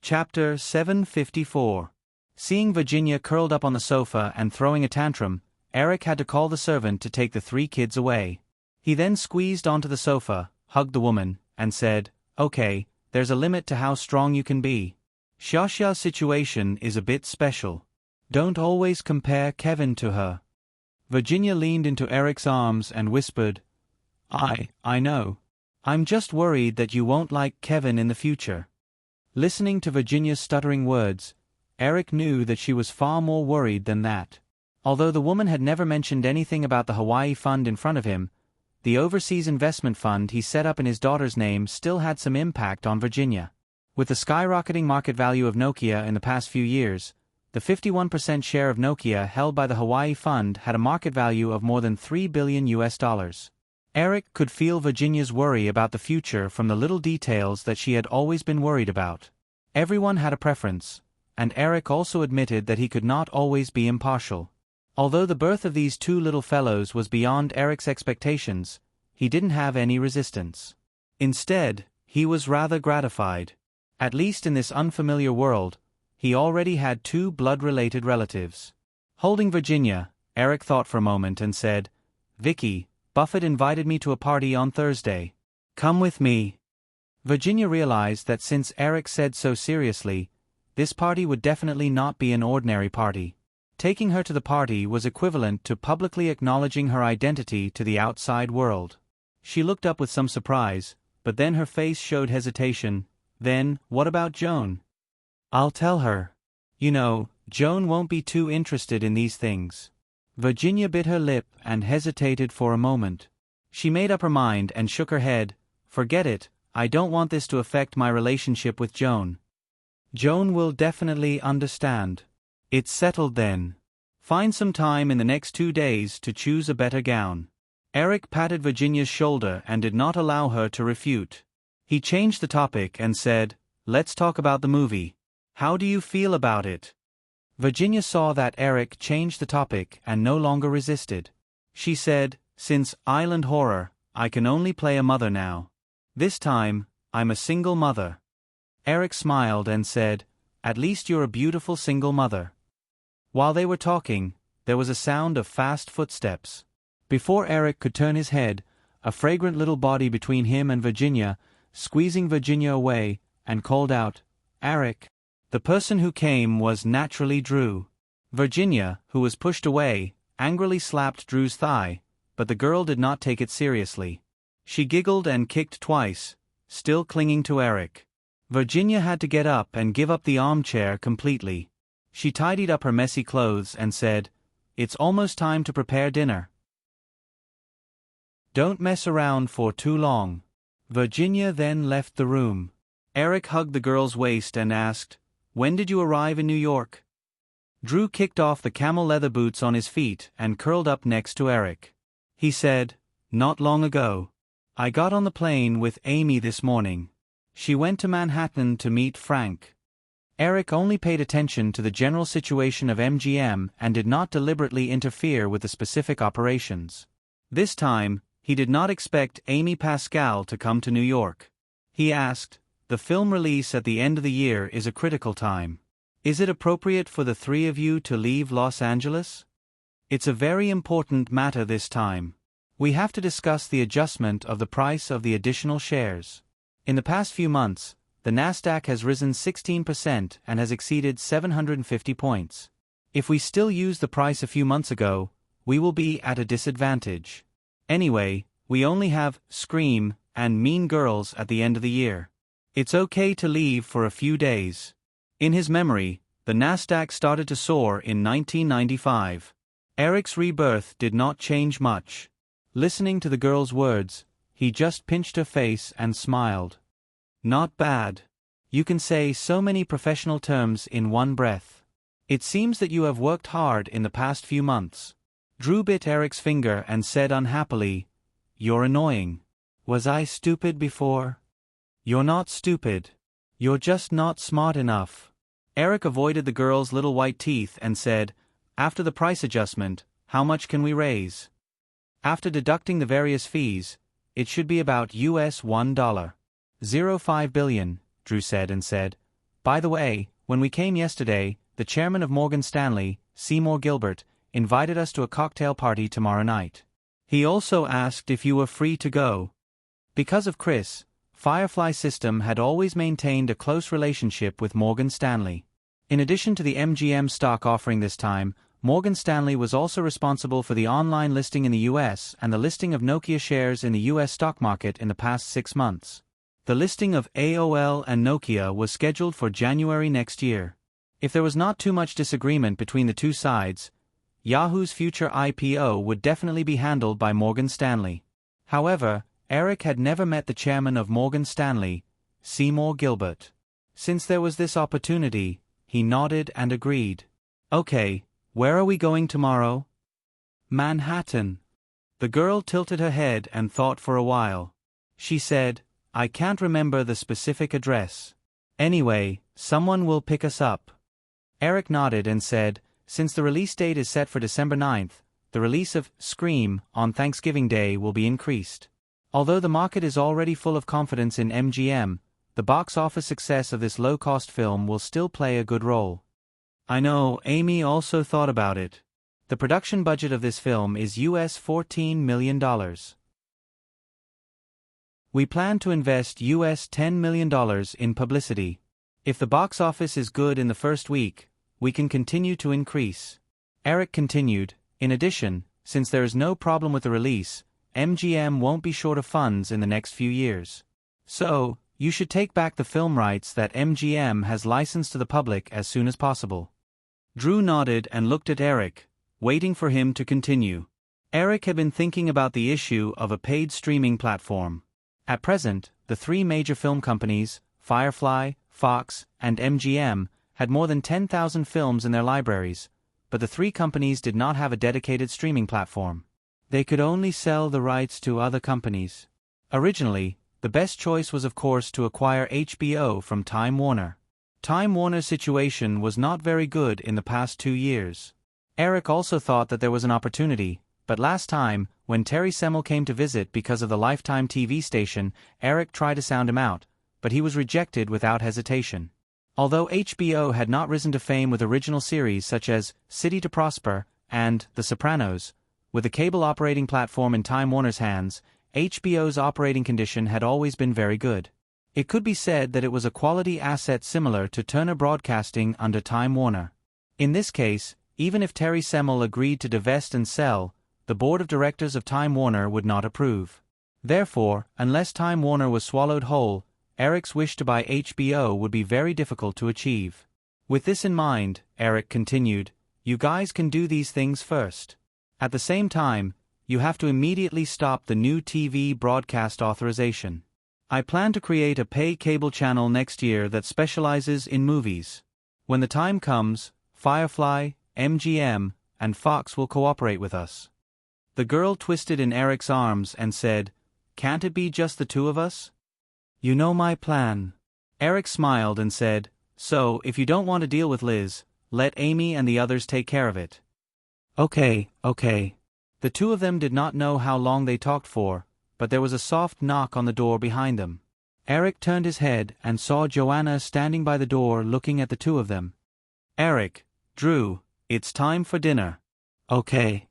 Chapter 754. Seeing Virginia curled up on the sofa and throwing a tantrum, Eric had to call the servant to take the 3 kids away. He then squeezed onto the sofa, hugged the woman, and said, "Okay, there's a limit to how strong you can be. Shasha's situation is a bit special. Don't always compare Kevin to her." Virginia leaned into Eric's arms and whispered, I know. I'm just worried that you won't like Kevin in the future." Listening to Virginia's stuttering words, Eric knew that she was far more worried than that. Although the woman had never mentioned anything about the Hawaii fund in front of him, the overseas investment fund he set up in his daughter's name still had some impact on Virginia. With the skyrocketing market value of Nokia in the past few years, the 51% share of Nokia held by the Hawaii fund had a market value of more than $3 billion. Eric could feel Virginia's worry about the future from the little details that she had always been worried about. Everyone had a preference, and Eric also admitted that he could not always be impartial. Although the birth of these 2 little fellows was beyond Eric's expectations, he didn't have any resistance. Instead, he was rather gratified. At least in this unfamiliar world, he already had 2 blood-related relatives. Holding Virginia, Eric thought for a moment and said, "Vicky, Buffett invited me to a party on Thursday. Come with me." Virginia realized that since Eric said so seriously, this party would definitely not be an ordinary party. Taking her to the party was equivalent to publicly acknowledging her identity to the outside world. She looked up with some surprise, but then her face showed hesitation. "Then, what about Joan?" "I'll tell her. You know, Joan won't be too interested in these things." Virginia bit her lip and hesitated for a moment. She made up her mind and shook her head. "Forget it, I don't want this to affect my relationship with Joan." "Joan will definitely understand." "It's settled then. Find some time in the next 2 days to choose a better gown." Eric patted Virginia's shoulder and did not allow her to refute. He changed the topic and said, "Let's talk about the movie. How do you feel about it?" Virginia saw that Eric changed the topic and no longer resisted. She said, "Since Island Horror, I can only play a mother now. This time, I'm a single mother." Eric smiled and said, "At least you're a beautiful single mother." While they were talking, there was a sound of fast footsteps. Before Eric could turn his head, a fragrant little body between him and Virginia, squeezing Virginia away, and called out, "Eric." The person who came was naturally Drew. Virginia, who was pushed away, angrily slapped Drew's thigh, but the girl did not take it seriously. She giggled and kicked twice, still clinging to Eric. Virginia had to get up and give up the armchair completely. She tidied up her messy clothes and said, "It's almost time to prepare dinner. Don't mess around for too long." Virginia then left the room. Eric hugged the girl's waist and asked, "When did you arrive in New York?" Drew kicked off the camel leather boots on his feet and curled up next to Eric. He said, "Not long ago. I got on the plane with Amy this morning. She went to Manhattan to meet Frank." Eric only paid attention to the general situation of MGM and did not deliberately interfere with the specific operations. This time, he did not expect Amy Pascal to come to New York. He asked, "The film release at the end of the year is a critical time. Is it appropriate for the 3 of you to leave Los Angeles? It's a very important matter this time. We have to discuss the adjustment of the price of the additional shares. In the past few months, the Nasdaq has risen 16% and has exceeded 750 points. If we still use the price a few months ago, we will be at a disadvantage. Anyway, we only have Scream and Mean Girls at the end of the year. It's okay to leave for a few days." In his memory, the Nasdaq started to soar in 1995. Eric's rebirth did not change much. Listening to the girl's words, he just pinched her face and smiled. "Not bad. You can say so many professional terms in one breath. It seems that you have worked hard in the past few months." Drew bit Eric's finger and said unhappily, "You're annoying. Was I stupid before?" "You're not stupid. You're just not smart enough." Eric avoided the girl's little white teeth and said, "After the price adjustment, how much can we raise?" After deducting the various fees, it should be about $1.05 billion, Drew said, By the way, when we came yesterday, the chairman of Morgan Stanley, Seymour Gilbert, invited us to a cocktail party tomorrow night. He also asked if you were free to go. Because of Chris, Firefly System had always maintained a close relationship with Morgan Stanley. In addition to the MGM stock offering this time, Morgan Stanley was also responsible for the online listing in the US and the listing of Nokia shares in the US stock market in the past 6 months. The listing of AOL and Nokia was scheduled for January next year. If there was not too much disagreement between the two sides, Yahoo's future IPO would definitely be handled by Morgan Stanley. However, Eric had never met the chairman of Morgan Stanley, Seymour Gilbert. Since there was this opportunity, he nodded and agreed. Okay, where are we going tomorrow? Manhattan. The girl tilted her head and thought for a while. She said, I can't remember the specific address. Anyway, someone will pick us up. Eric nodded and said, since the release date is set for December 9th, the release of Scream on Thanksgiving Day will be increased. Although the market is already full of confidence in MGM, the box office success of this low-cost film will still play a good role. I know, Amy also thought about it. The production budget of this film is US $14 million. We plan to invest US $10 million in publicity. If the box office is good in the first week, we can continue to increase. Eric continued, in addition, since there is no problem with the release, MGM won't be short of funds in the next few years. So, you should take back the film rights that MGM has licensed to the public as soon as possible. Drew nodded and looked at Eric, waiting for him to continue. Eric had been thinking about the issue of a paid streaming platform. At present, the 3 major film companies, Firefly, Fox, and MGM, had more than 10,000 films in their libraries, but the 3 companies did not have a dedicated streaming platform. They could only sell the rights to other companies. Originally, the best choice was of course to acquire HBO from Time Warner. Time Warner's situation was not very good in the past 2 years. Eric also thought that there was an opportunity, but last time, when Terry Semel came to visit because of the Lifetime TV station, Eric tried to sound him out, but he was rejected without hesitation. Although HBO had not risen to fame with original series such as City to Prosper and The Sopranos, with the cable operating platform in Time Warner's hands, HBO's operating condition had always been very good. It could be said that it was a quality asset similar to Turner Broadcasting under Time Warner. In this case, even if Terry Semel agreed to divest and sell, the board of directors of Time Warner would not approve. Therefore, unless Time Warner was swallowed whole, Eric's wish to buy HBO would be very difficult to achieve. With this in mind, Eric continued, you guys can do these things first. At the same time, you have to immediately stop the new TV broadcast authorization. I plan to create a pay cable channel next year that specializes in movies. When the time comes, Firefly, MGM, and Fox will cooperate with us. The girl twisted in Eric's arms and said, can't it be just the 2 of us? You know my plan. Eric smiled and said, so if you don't want to deal with Liz, let Amy and the others take care of it. Okay. The 2 of them did not know how long they talked for, but there was a soft knock on the door behind them. Eric turned his head and saw Joanna standing by the door looking at the 2 of them. Eric, Drew, it's time for dinner. Okay.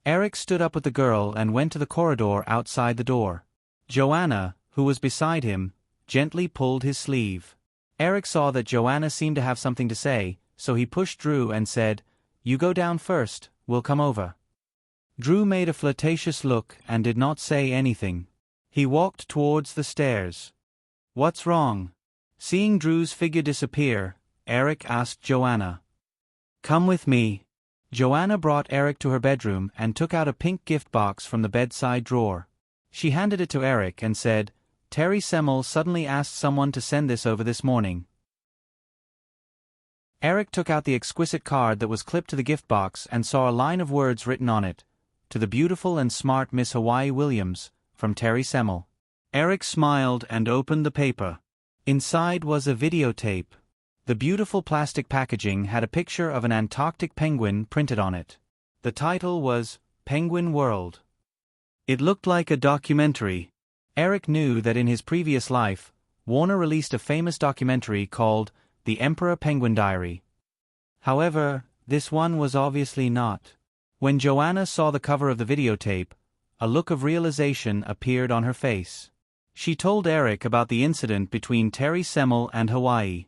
Eric stood up with the girl and went to the corridor outside the door. Joanna, who was beside him, gently pulled his sleeve. Eric saw that Joanna seemed to have something to say, so he pushed Drew and said, you go down first, we'll come over. Drew made a flirtatious look and did not say anything. He walked towards the stairs. What's wrong? Seeing Drew's figure disappear, Eric asked Joanna. Come with me. Joanna brought Eric to her bedroom and took out a pink gift box from the bedside drawer. She handed it to Eric and said, Terry Semel suddenly asked someone to send this over this morning. Eric took out the exquisite card that was clipped to the gift box and saw a line of words written on it, to the beautiful and smart Miss Hawaii Williams, from Terry Semel. Eric smiled and opened the paper. Inside was a videotape. The beautiful plastic packaging had a picture of an Antarctic penguin printed on it. The title was Penguin World. It looked like a documentary. Eric knew that in his previous life, Warner released a famous documentary called The Emperor Penguin Diary. However, this one was obviously not. When Joanna saw the cover of the videotape, a look of realization appeared on her face. She told Eric about the incident between Terry Semel and Hawaii.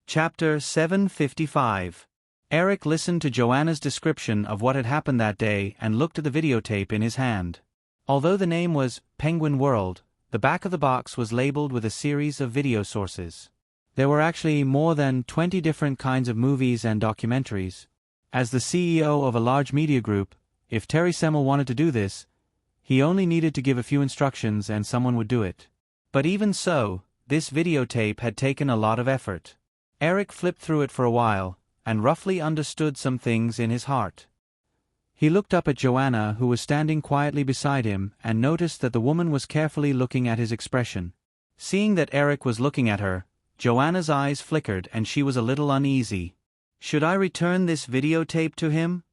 Chapter 755. Eric listened to Joanna's description of what had happened that day and looked at the videotape in his hand. Although the name was Penguin World, the back of the box was labeled with a series of video sources. There were actually more than 20 different kinds of movies and documentaries. As the CEO of a large media group, if Terry Semel wanted to do this, he only needed to give a few instructions and someone would do it. But even so, this videotape had taken a lot of effort. Eric flipped through it for a while, and roughly understood some things in his heart. He looked up at Joanna, who was standing quietly beside him, and noticed that the woman was carefully looking at his expression. Seeing that Eric was looking at her, Joanna's eyes flickered and she was a little uneasy. Should I return this videotape to him?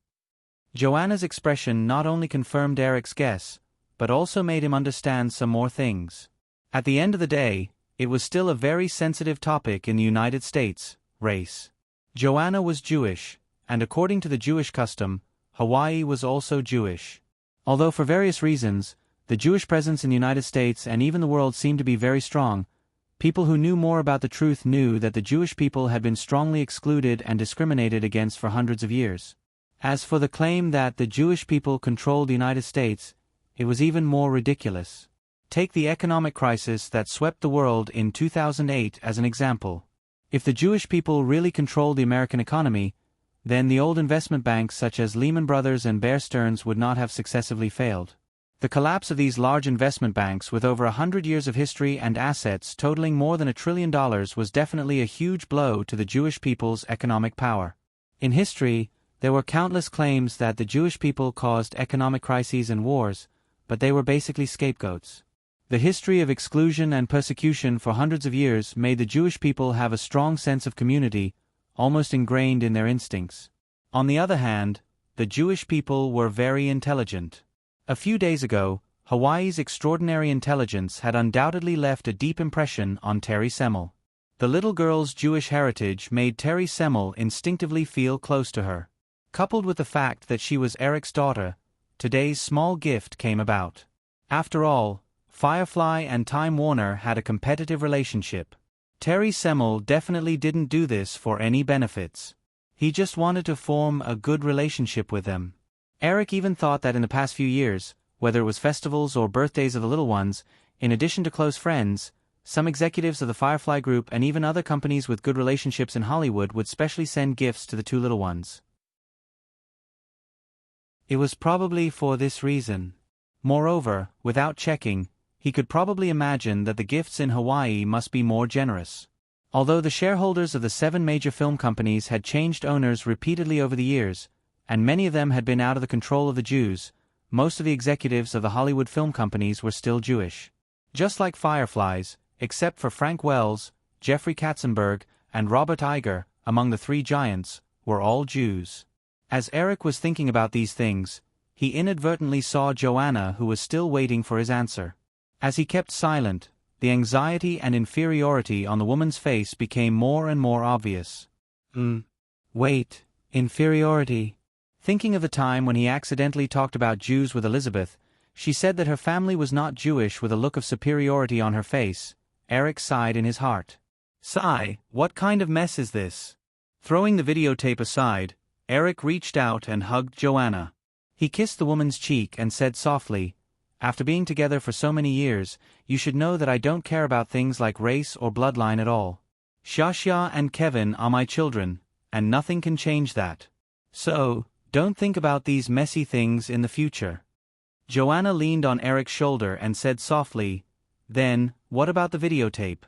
Joanna's expression not only confirmed Eric's guess, but also made him understand some more things. At the end of the day, it was still a very sensitive topic in the United States: race. Joanna was Jewish, and according to the Jewish custom, Hawaii was also Jewish. Although for various reasons, the Jewish presence in the United States and even the world seemed to be very strong, people who knew more about the truth knew that the Jewish people had been strongly excluded and discriminated against for hundreds of years. As for the claim that the Jewish people controlled the United States, it was even more ridiculous. Take the economic crisis that swept the world in 2008 as an example. If the Jewish people really controlled the American economy, then the old investment banks such as Lehman Brothers and Bear Stearns would not have successively failed. The collapse of these large investment banks with over 100 years of history and assets totaling more than $1 trillion was definitely a huge blow to the Jewish people's economic power. In history, there were countless claims that the Jewish people caused economic crises and wars, but they were basically scapegoats. The history of exclusion and persecution for hundreds of years made the Jewish people have a strong sense of community, almost ingrained in their instincts. On the other hand, the Jewish people were very intelligent. A few days ago, Hawaii's extraordinary intelligence had undoubtedly left a deep impression on Terry Semel. The little girl's Jewish heritage made Terry Semel instinctively feel close to her. Coupled with the fact that she was Eric's daughter, today's small gift came about. After all, Firefly and Time Warner had a competitive relationship. Terry Semel definitely didn't do this for any benefits. He just wanted to form a good relationship with them. Eric even thought that in the past few years, whether it was festivals or birthdays of the little ones, in addition to close friends, some executives of the Firefly Group and even other companies with good relationships in Hollywood would specially send gifts to the two little ones. It was probably for this reason. Moreover, without checking, he could probably imagine that the gifts in Hawaii must be more generous. Although the shareholders of the 7 major film companies had changed owners repeatedly over the years, and many of them had been out of the control of the Jews, most of the executives of the Hollywood film companies were still Jewish. Just like Fireflies, except for Frank Wells, Jeffrey Katzenberg, and Robert Iger, among the 3 giants, were all Jews. As Eric was thinking about these things, he inadvertently saw Joanna, who was still waiting for his answer. As he kept silent, the anxiety and inferiority on the woman's face became more and more obvious. Wait, inferiority. Thinking of the time when he accidentally talked about Jews with Elizabeth, she said that her family was not Jewish with a look of superiority on her face. Eric sighed in his heart. Sigh, what kind of mess is this? Throwing the videotape aside, Eric reached out and hugged Joanna. He kissed the woman's cheek and said softly, "After being together for so many years, you should know that I don't care about things like race or bloodline at all. Shashya and Kevin are my children, and nothing can change that. So, don't think about these messy things in the future." Joanna leaned on Eric's shoulder and said softly, "Then, what about the videotape?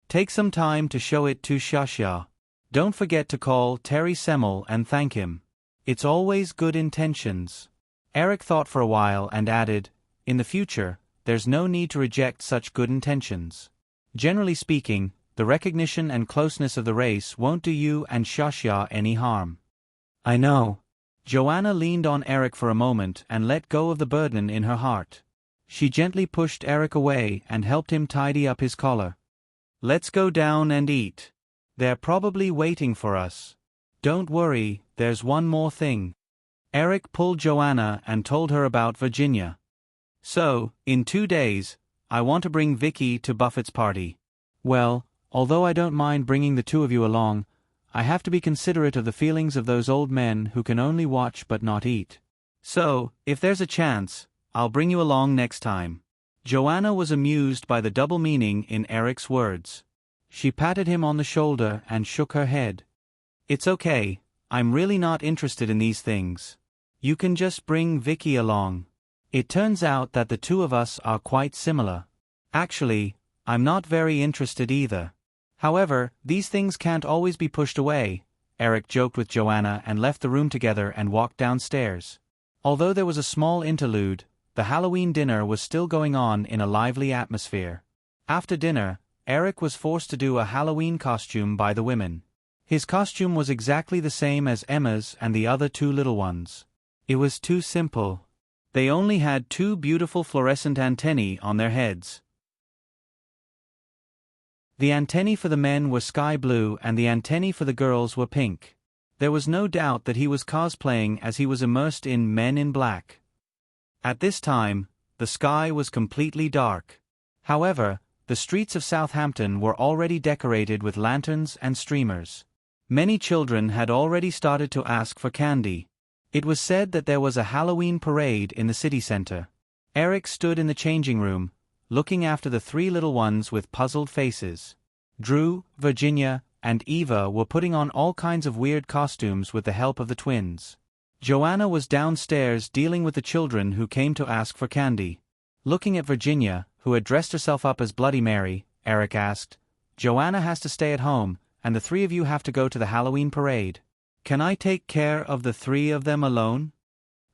Take some time to show it to Shashya. Don't forget to call Terry Semel and thank him. It's always good intentions." Eric thought for a while and added, "In the future, there's no need to reject such good intentions. Generally speaking, the recognition and closeness of the race won't do you and Shashya any harm." "I know." Joanna leaned on Eric for a moment and let go of the burden in her heart. She gently pushed Eric away and helped him tidy up his collar. "Let's go down and eat. They're probably waiting for us." "Don't worry, there's one more thing." Eric pulled Joanna and told her about Virginia. "So, in 2 days, I want to bring Vicky to Buffett's party." "Well, although I don't mind bringing the two of you along, I have to be considerate of the feelings of those old men who can only watch but not eat. So, if there's a chance, I'll bring you along next time." Joanna was amused by the double meaning in Eric's words. She patted him on the shoulder and shook her head. "It's okay, I'm really not interested in these things. You can just bring Vicky along. It turns out that the two of us are quite similar. Actually, I'm not very interested either. However, these things can't always be pushed away," Eric joked with Joanna and left the room together and walked downstairs. Although there was a small interlude, the Halloween dinner was still going on in a lively atmosphere. After dinner, Eric was forced to do a Halloween costume by the women. His costume was exactly the same as Emma's and the other two little ones. It was too simple. They only had 2 beautiful fluorescent antennae on their heads. The antennae for the men were sky blue and the antennae for the girls were pink. There was no doubt that he was cosplaying as he was immersed in Men in Black. At this time, the sky was completely dark. However, the streets of Southampton were already decorated with lanterns and streamers. Many children had already started to ask for candy. It was said that there was a Halloween parade in the city center. Eric stood in the changing room, looking after the 3 little ones with puzzled faces. Drew, Virginia, and Eva were putting on all kinds of weird costumes with the help of the twins. Joanna was downstairs dealing with the children who came to ask for candy. Looking at Virginia, who had dressed herself up as Bloody Mary, Eric asked, "Joanna has to stay at home, and the 3 of you have to go to the Halloween parade. Can I take care of the 3 of them alone?"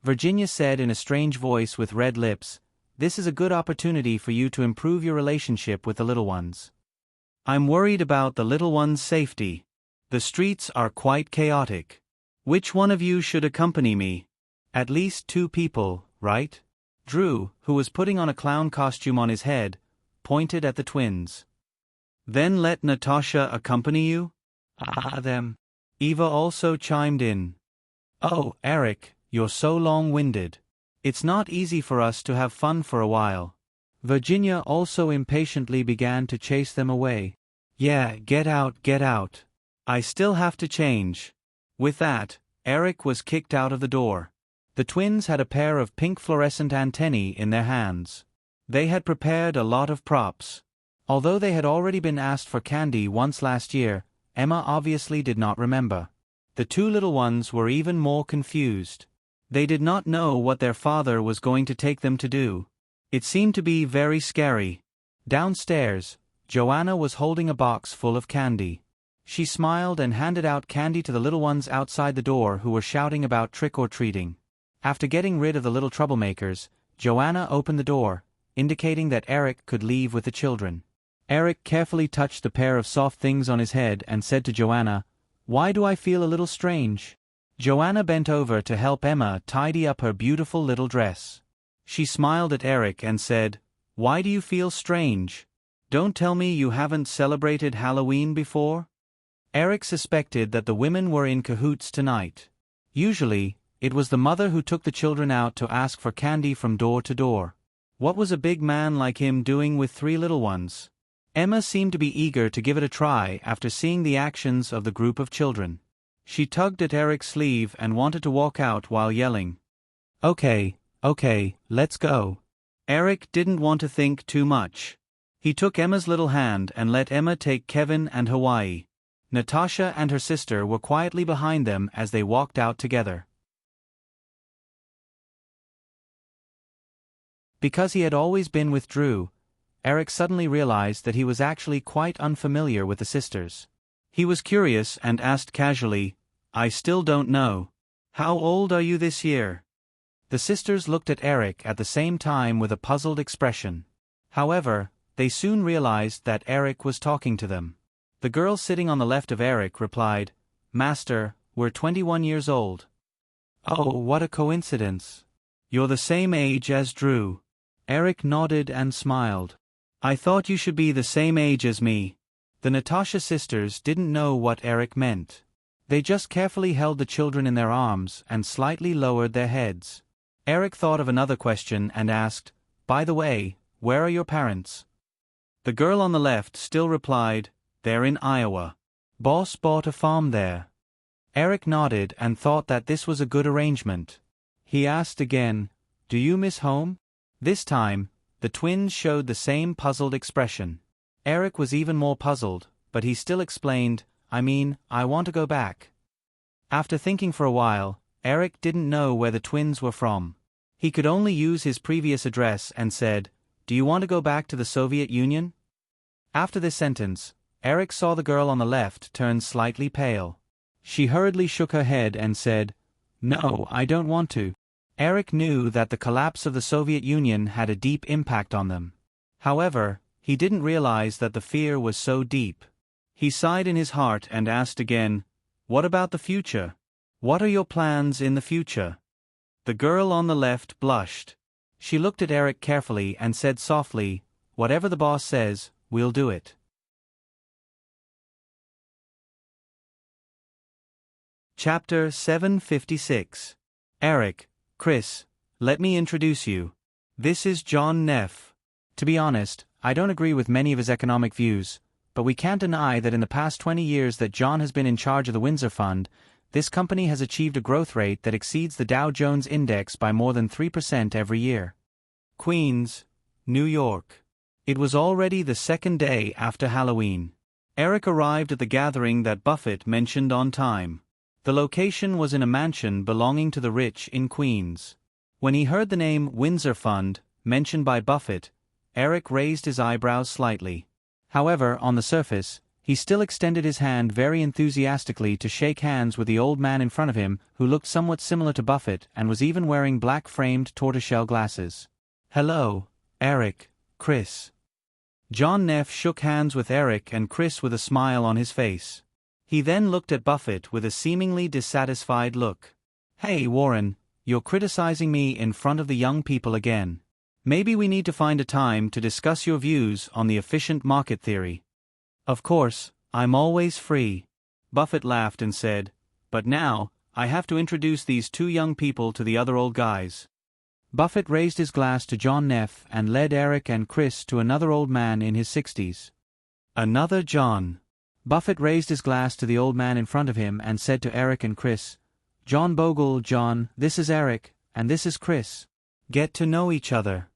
Virginia said in a strange voice with red lips, "This is a good opportunity for you to improve your relationship with the little ones. I'm worried about the little ones' safety. The streets are quite chaotic. Which one of you should accompany me? At least 2 people, right?" Drew, who was putting on a clown costume on his head, pointed at the twins. "Then let Natasha accompany you?" Them. Eva also chimed in. "Oh, Eric, you're so long-winded. It's not easy for us to have fun for a while." Virginia also impatiently began to chase them away. "Yeah, get out, get out. I still have to change." With that, Eric was kicked out of the door. The twins had a pair of pink fluorescent antennae in their hands. They had prepared a lot of props. Although they had already been asked for candy once last year, Emma obviously did not remember. The 2 little ones were even more confused. They did not know what their father was going to take them to do. It seemed to be very scary. Downstairs, Joanna was holding a box full of candy. She smiled and handed out candy to the little ones outside the door who were shouting about trick-or-treating. After getting rid of the little troublemakers, Joanna opened the door, indicating that Eric could leave with the children. Eric carefully touched the pair of soft things on his head and said to Joanna, "Why do I feel a little strange?" Joanna bent over to help Emma tidy up her beautiful little dress. She smiled at Eric and said, "Why do you feel strange? Don't tell me you haven't celebrated Halloween before?" Eric suspected that the women were in cahoots tonight. Usually, it was the mother who took the children out to ask for candy from door to door. What was a big man like him doing with 3 little ones? Emma seemed to be eager to give it a try after seeing the actions of the group of children. She tugged at Eric's sleeve and wanted to walk out while yelling, Okay, let's go." Eric didn't want to think too much. He took Emma's little hand and let Emma take Kevin and Hawaii. Natasha and her sister were quietly behind them as they walked out together. Because he had always been with Drew, Eric suddenly realized that he was actually quite unfamiliar with the sisters. He was curious and asked casually, "I still don't know. How old are you this year?" The sisters looked at Eric at the same time with a puzzled expression. However, they soon realized that Eric was talking to them. The girl sitting on the left of Eric replied, "Master, we're 21 years old." "Oh, what a coincidence. You're the same age as Drew." Eric nodded and smiled. I thought you should be the same age as me. The Natasha sisters didn't know what Eric meant. They just carefully held the children in their arms and slightly lowered their heads. Eric thought of another question and asked, By the way, where are your parents? The girl on the left still replied, They're in Iowa. Boss bought a farm there. Eric nodded and thought that this was a good arrangement. He asked again, Do you miss home? This time, the twins showed the same puzzled expression. Eric was even more puzzled, but he still explained, I want to go back. After thinking for a while, Eric didn't know where the twins were from. He could only use his previous address and said, Do you want to go back to the Soviet Union? After this sentence, Eric saw the girl on the left turn slightly pale. She hurriedly shook her head and said, No, I don't want to. Eric knew that the collapse of the Soviet Union had a deep impact on them. However, he didn't realize that the fear was so deep. He sighed in his heart and asked again, What about the future? What are your plans in the future? The girl on the left blushed. She looked at Eric carefully and said softly, Whatever the boss says, we'll do it. Chapter 756. Eric, Chris, let me introduce you. This is John Neff. To be honest, I don't agree with many of his economic views, but we can't deny that in the past 20 years that John has been in charge of the Windsor Fund, this company has achieved a growth rate that exceeds the Dow Jones Index by more than 3% every year. Queens, New York. It was already the second day after Halloween. Eric arrived at the gathering that Buffett mentioned on time. The location was in a mansion belonging to the rich in Queens. When he heard the name Windsor Fund mentioned by Buffett, Eric raised his eyebrows slightly. However, on the surface, he still extended his hand very enthusiastically to shake hands with the old man in front of him who looked somewhat similar to Buffett and was even wearing black-framed tortoiseshell glasses. Hello, Eric, Chris. John Neff shook hands with Eric and Chris with a smile on his face. He then looked at Buffett with a seemingly dissatisfied look. Hey Warren, you're criticizing me in front of the young people again. Maybe we need to find a time to discuss your views on the efficient market theory. Of course, I'm always free. Buffett laughed and said, But now, I have to introduce these two young people to the other old guys. Buffett raised his glass to John Neff and led Eric and Chris to another old man in his 60s. Another John. Buffett raised his glass to the old man in front of him and said to Eric and Chris, John Bogle, John, this is Eric, and this is Chris. Get to know each other.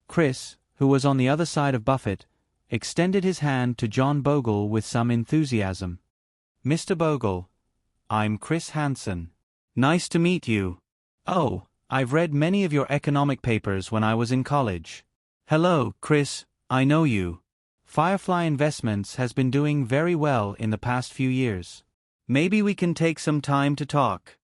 Chris, who was on the other side of Buffett, extended his hand to John Bogle with some enthusiasm. Mr. Bogle, I'm Chris Hansen. Nice to meet you. Oh, I've read many of your economic papers when I was in college. Hello, Chris, I know you. Firefly Investments has been doing very well in the past few years. Maybe we can take some time to talk.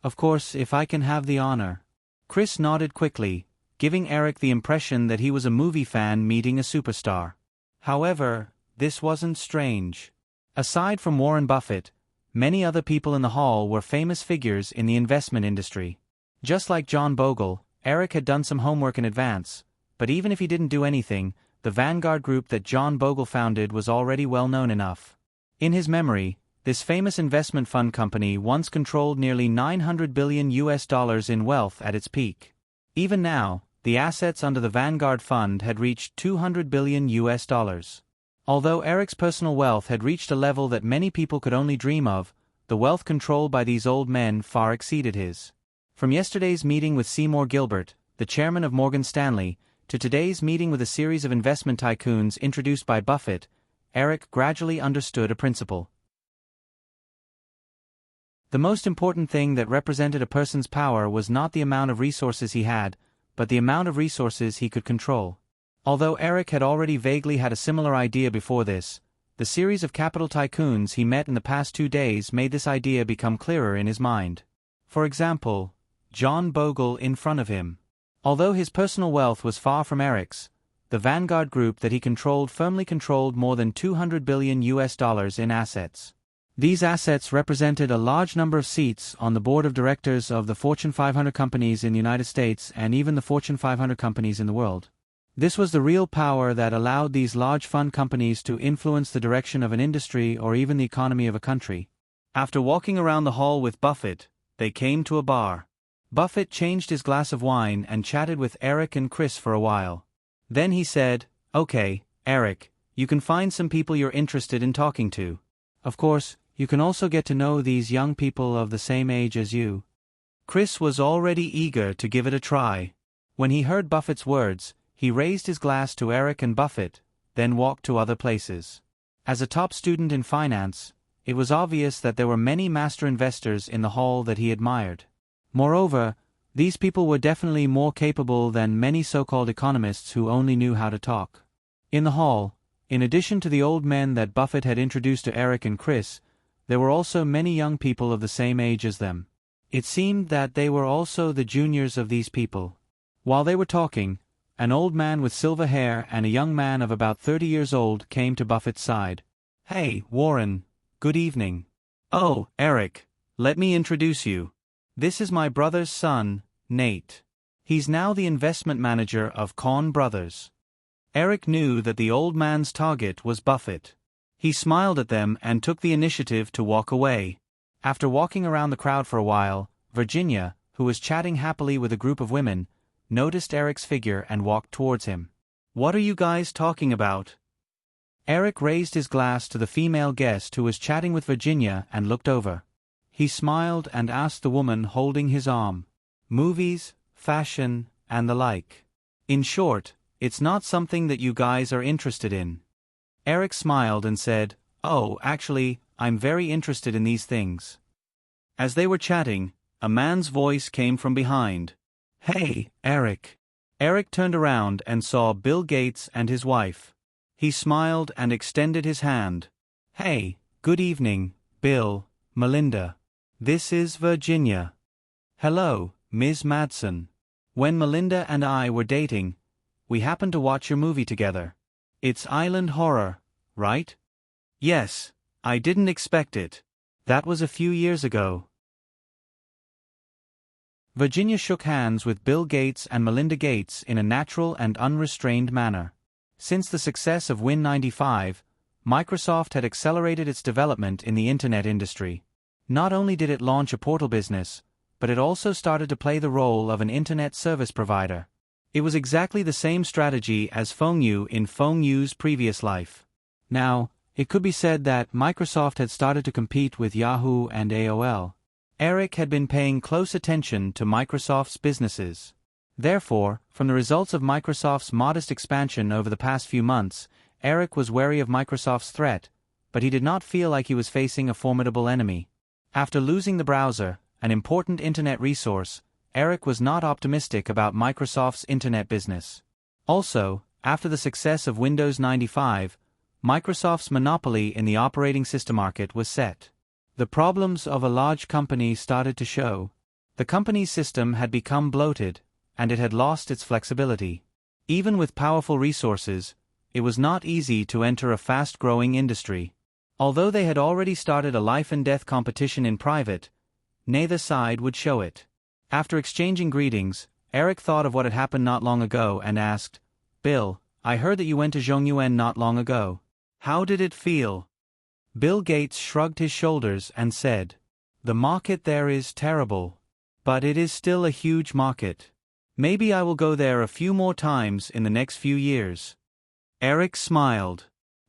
Of course, if I can have the honor. Chris nodded quickly, giving Eric the impression that he was a movie fan meeting a superstar. However, this wasn't strange. Aside from Warren Buffett, many other people in the hall were famous figures in the investment industry. Just like John Bogle, Eric had done some homework in advance, but even if he didn't do anything, the Vanguard group that John Bogle founded was already well known enough. In his memory, this famous investment fund company once controlled nearly $900 billion in wealth at its peak. Even now, the assets under the Vanguard fund had reached $200 billion. Although Eric's personal wealth had reached a level that many people could only dream of, the wealth controlled by these old men far exceeded his. From yesterday's meeting with Seymour Gilbert, the chairman of Morgan Stanley, to today's meeting with a series of investment tycoons introduced by Buffett, Eric gradually understood a principle. The most important thing that represented a person's power was not the amount of resources he had, but the amount of resources he could control. Although Eric had already vaguely had a similar idea before this, the series of capital tycoons he met in the past 2 days made this idea become clearer in his mind. For example, John Bogle in front of him. Although his personal wealth was far from Eric's, the Vanguard group that he controlled firmly controlled more than $200 billion in assets. These assets represented a large number of seats on the board of directors of the Fortune 500 companies in the United States and even the Fortune 500 companies in the world. This was the real power that allowed these large fund companies to influence the direction of an industry or even the economy of a country. After walking around the hall with Buffett, they came to a bar. Buffett changed his glass of wine and chatted with Eric and Chris for a while. Then he said, "Okay, Eric, you can find some people you're interested in talking to. Of course, you can also get to know these young people of the same age as you." Chris was already eager to give it a try. When he heard Buffett's words, he raised his glass to Eric and Buffett, then walked to other places. As a top student in finance, it was obvious that there were many master investors in the hall that he admired. Moreover, these people were definitely more capable than many so-called economists who only knew how to talk. In the hall, in addition to the old men that Buffett had introduced to Eric and Chris, there were also many young people of the same age as them. It seemed that they were also the juniors of these people. While they were talking, an old man with silver hair and a young man of about 30 years old came to Buffett's side. "Hey, Warren, good evening." "Oh, Eric, let me introduce you. This is my brother's son, Nate. He's now the investment manager of Cohn Brothers." Eric knew that the old man's target was Buffett. He smiled at them and took the initiative to walk away. After walking around the crowd for a while, Virginia, who was chatting happily with a group of women, noticed Eric's figure and walked towards him. "What are you guys talking about?" Eric raised his glass to the female guest who was chatting with Virginia and looked over. He smiled and asked the woman holding his arm. "Movies, fashion, and the like. In short, it's not something that you guys are interested in." Eric smiled and said, "Oh, actually, I'm very interested in these things." As they were chatting, a man's voice came from behind. "Hey, Eric." Eric turned around and saw Bill Gates and his wife. He smiled and extended his hand. "Hey, good evening, Bill, Melinda. This is Virginia." "Hello, Ms. Madsen. When Melinda and I were dating, we happened to watch your movie together. It's Island Horror, right?" "Yes, I didn't expect it. That was a few years ago." Virginia shook hands with Bill Gates and Melinda Gates in a natural and unrestrained manner. Since the success of Win95, Microsoft had accelerated its development in the Internet industry. Not only did it launch a portal business, but it also started to play the role of an Internet service provider. It was exactly the same strategy as Fengyu in Fengyu's previous life. Now, it could be said that Microsoft had started to compete with Yahoo and AOL. Eric had been paying close attention to Microsoft's businesses. Therefore, from the results of Microsoft's modest expansion over the past few months, Eric was wary of Microsoft's threat, but he did not feel like he was facing a formidable enemy. After losing the browser, an important Internet resource, Eric was not optimistic about Microsoft's Internet business. Also, after the success of Windows 95, Microsoft's monopoly in the operating system market was set. The problems of a large company started to show. The company's system had become bloated, and it had lost its flexibility. Even with powerful resources, it was not easy to enter a fast-growing industry. Although they had already started a life-and-death competition in private, neither side would show it. After exchanging greetings, Eric thought of what had happened not long ago and asked, "Bill, I heard that you went to Zhongyuan not long ago. How did it feel?" Bill Gates shrugged his shoulders and said, "The market there is terrible. But it is still a huge market. Maybe I will go there a few more times in the next few years." Eric smiled.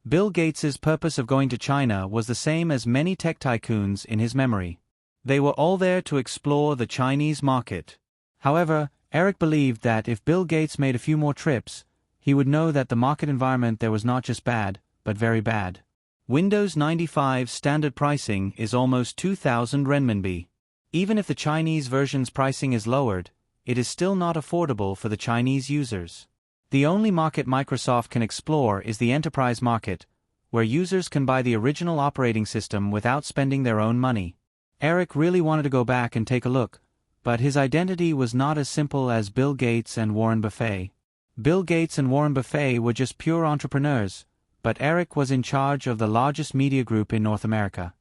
Bill Gates's purpose of going to China was the same as many tech tycoons in his memory. They were all there to explore the Chinese market. However, Eric believed that if Bill Gates made a few more trips, he would know that the market environment there was not just bad, but very bad. Windows 95 standard pricing is almost 2,000 renminbi. Even if the Chinese version's pricing is lowered, it is still not affordable for the Chinese users. The only market Microsoft can explore is the enterprise market, where users can buy the original operating system without spending their own money. Eric really wanted to go back and take a look, but his identity was not as simple as Bill Gates and Warren Buffett. Bill Gates and Warren Buffett were just pure entrepreneurs, but Eric was in charge of the largest media group in North America.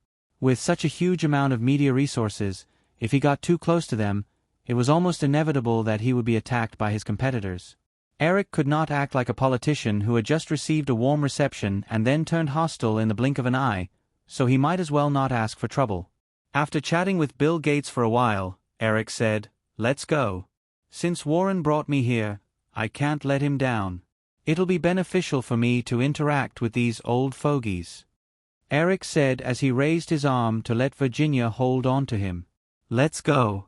With such a huge amount of media resources, if he got too close to them, it was almost inevitable that he would be attacked by his competitors. Eric could not act like a politician who had just received a warm reception and then turned hostile in the blink of an eye, so he might as well not ask for trouble. After chatting with Bill Gates for a while, Eric said, "Let's go. Since Warren brought me here, I can't let him down. It'll be beneficial for me to interact with these old fogies," Eric said as he raised his arm to let Virginia hold on to him. "Let's go.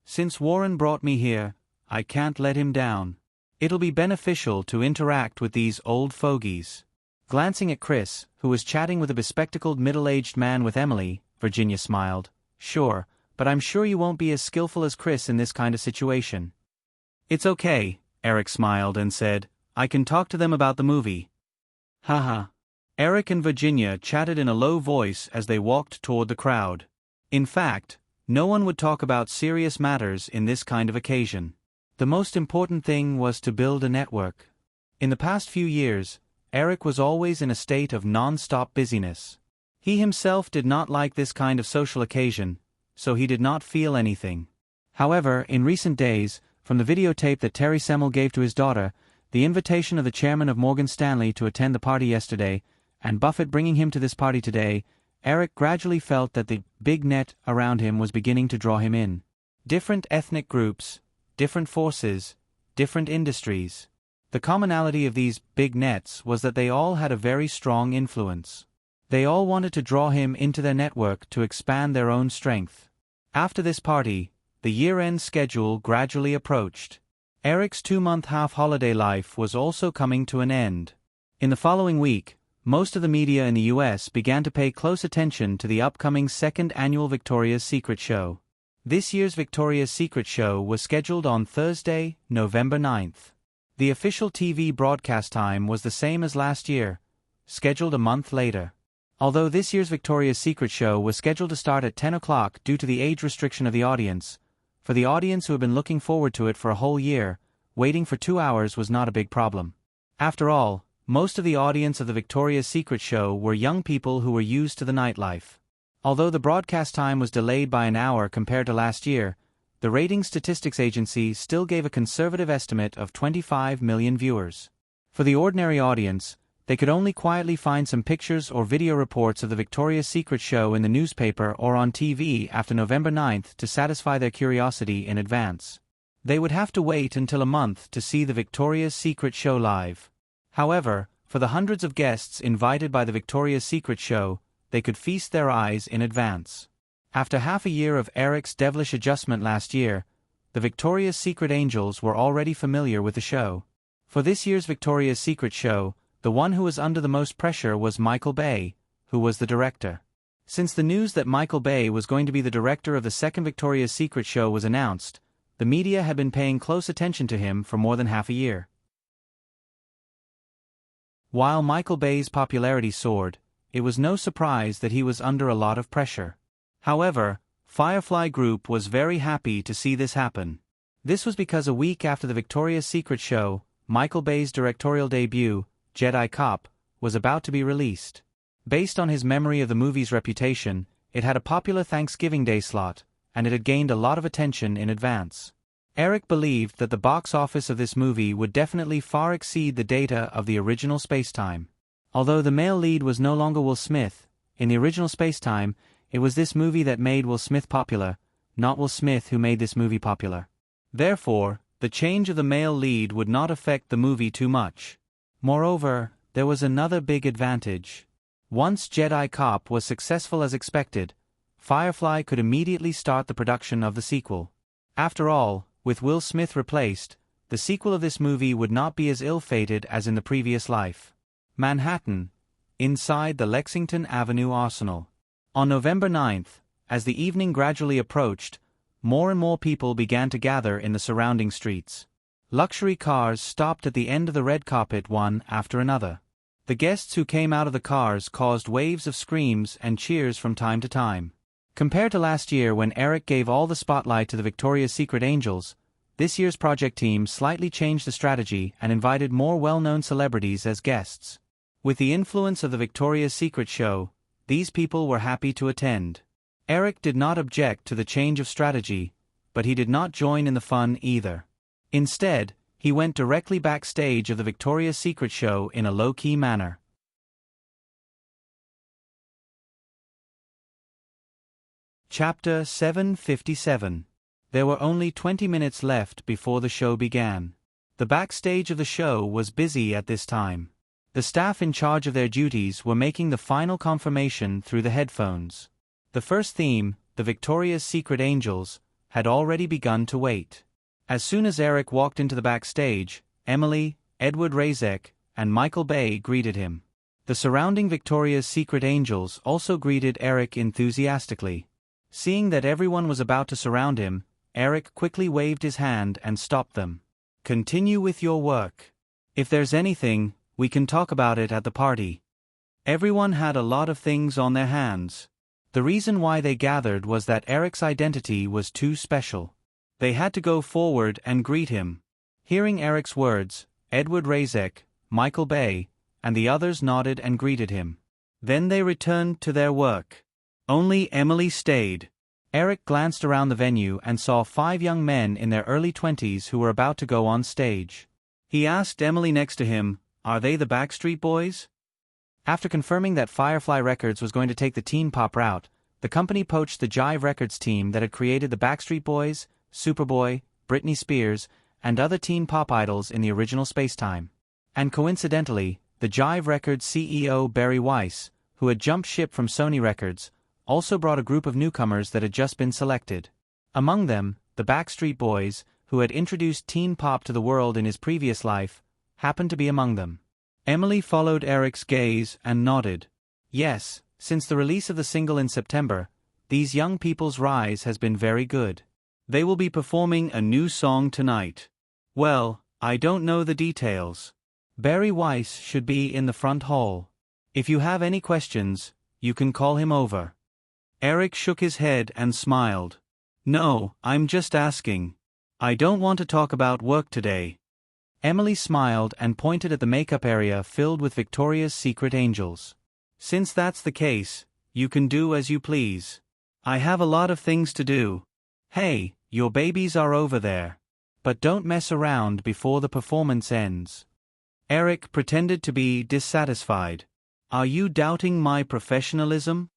Since Warren brought me here, I can't let him down. It'll be beneficial to interact with these old fogies." Glancing at Chris, who was chatting with a bespectacled middle-aged man with Emily, Virginia smiled. "Sure, but I'm sure you won't be as skillful as Chris in this kind of situation." "It's okay," Eric smiled and said, "I can talk to them about the movie." Haha. Eric and Virginia chatted in a low voice as they walked toward the crowd. In fact, no one would talk about serious matters in this kind of occasion. The most important thing was to build a network. In the past few years, Eric was always in a state of non-stop busyness. He himself did not like this kind of social occasion, so he did not feel anything. However, in recent days, from the videotape that Terry Semel gave to his daughter, the invitation of the chairman of Morgan Stanley to attend the party yesterday, and Buffett bringing him to this party today, Eric gradually felt that the big net around him was beginning to draw him in. Different ethnic groups, different forces, different industries. The commonality of these big nets was that they all had a very strong influence. They all wanted to draw him into their network to expand their own strength. After this party, the year-end schedule gradually approached. Eric's 2-month half-holiday life was also coming to an end. In the following week, most of the media in the U.S. began to pay close attention to the upcoming second annual Victoria's Secret show. This year's Victoria's Secret show was scheduled on Thursday, November 9th. The official TV broadcast time was the same as last year, scheduled a month later. Although this year's Victoria's Secret show was scheduled to start at 10 o'clock due to the age restriction of the audience, for the audience who had been looking forward to it for a whole year, waiting for 2 hours was not a big problem. After all, most of the audience of the Victoria's Secret show were young people who were used to the nightlife. Although the broadcast time was delayed by an hour compared to last year, the ratings statistics agency still gave a conservative estimate of 25 million viewers. For the ordinary audience, they could only quietly find some pictures or video reports of the Victoria's Secret show in the newspaper or on TV after November 9th to satisfy their curiosity in advance. They would have to wait until a month to see the Victoria's Secret show live. However, for the hundreds of guests invited by the Victoria's Secret show, they could feast their eyes in advance. After half a year of Eric's devilish adjustment last year, the Victoria's Secret angels were already familiar with the show. For this year's Victoria's Secret show, the one who was under the most pressure was Michael Bay, who was the director. Since the news that Michael Bay was going to be the director of the second Victoria's Secret show was announced, the media had been paying close attention to him for more than half a year. While Michael Bay's popularity soared, it was no surprise that he was under a lot of pressure. However, Firefly Group was very happy to see this happen. This was because a week after the Victoria's Secret show, Michael Bay's directorial debut, Jedi Cop, was about to be released. Based on his memory of the movie's reputation, it had a popular Thanksgiving Day slot, and it had gained a lot of attention in advance. Eric believed that the box office of this movie would definitely far exceed the data of the original Spacetime. Although the male lead was no longer Will Smith, in the original Spacetime, it was this movie that made Will Smith popular, not Will Smith who made this movie popular. Therefore, the change of the male lead would not affect the movie too much. Moreover, there was another big advantage. Once Jedi Cop was successful as expected, Firefly could immediately start the production of the sequel. After all, with Will Smith replaced, the sequel of this movie would not be as ill-fated as in the previous life. Manhattan, inside the Lexington Avenue Arsenal. On November 9th, as the evening gradually approached, more and more people began to gather in the surrounding streets. Luxury cars stopped at the end of the red carpet one after another. The guests who came out of the cars caused waves of screams and cheers from time to time. Compared to last year when Eric gave all the spotlight to the Victoria's Secret angels, this year's project team slightly changed the strategy and invited more well-known celebrities as guests. With the influence of the Victoria's Secret show, these people were happy to attend. Eric did not object to the change of strategy, but he did not join in the fun either. Instead, he went directly backstage of the Victoria's Secret show in a low-key manner. Chapter 757. There were only 20 minutes left before the show began. The backstage of the show was busy at this time. The staff in charge of their duties were making the final confirmation through the headphones. The first theme, the Victoria's Secret Angels, had already begun to wait. As soon as Eric walked into the backstage, Emily, Edward Razek, and Michael Bay greeted him. The surrounding Victoria's Secret Angels also greeted Eric enthusiastically. Seeing that everyone was about to surround him, Eric quickly waved his hand and stopped them. "Continue with your work. If there's anything, we can talk about it at the party." Everyone had a lot of things on their hands. The reason why they gathered was that Eric's identity was too special. They had to go forward and greet him. Hearing Eric's words, Edward Razek, Michael Bay, and the others nodded and greeted him. Then they returned to their work. Only Emily stayed. Eric glanced around the venue and saw 5 young men in their early 20s who were about to go on stage. He asked Emily next to him, "Are they the Backstreet Boys?" After confirming that Firefly Records was going to take the teen pop route, the company poached the Jive Records team that had created the Backstreet Boys, Superboy, Britney Spears, and other teen pop idols in the original Spacetime. And coincidentally, the Jive Records CEO Barry Weiss, who had jumped ship from Sony Records, also brought a group of newcomers that had just been selected. Among them, the Backstreet Boys, who had introduced teen pop to the world in his previous life, happened to be among them. Emily followed Eric's gaze and nodded. Yes, since the release of the single in September, these young people's rise has been very good. They will be performing a new song tonight. Well, I don't know the details. Barry Weiss should be in the front hall. If you have any questions, you can call him over. Eric shook his head and smiled. No, I'm just asking. I don't want to talk about work today. Emily smiled and pointed at the makeup area filled with Victoria's Secret Angels. Since that's the case, you can do as you please. I have a lot of things to do. Hey, your babies are over there. But don't mess around before the performance ends. Eric pretended to be dissatisfied. Are you doubting my professionalism?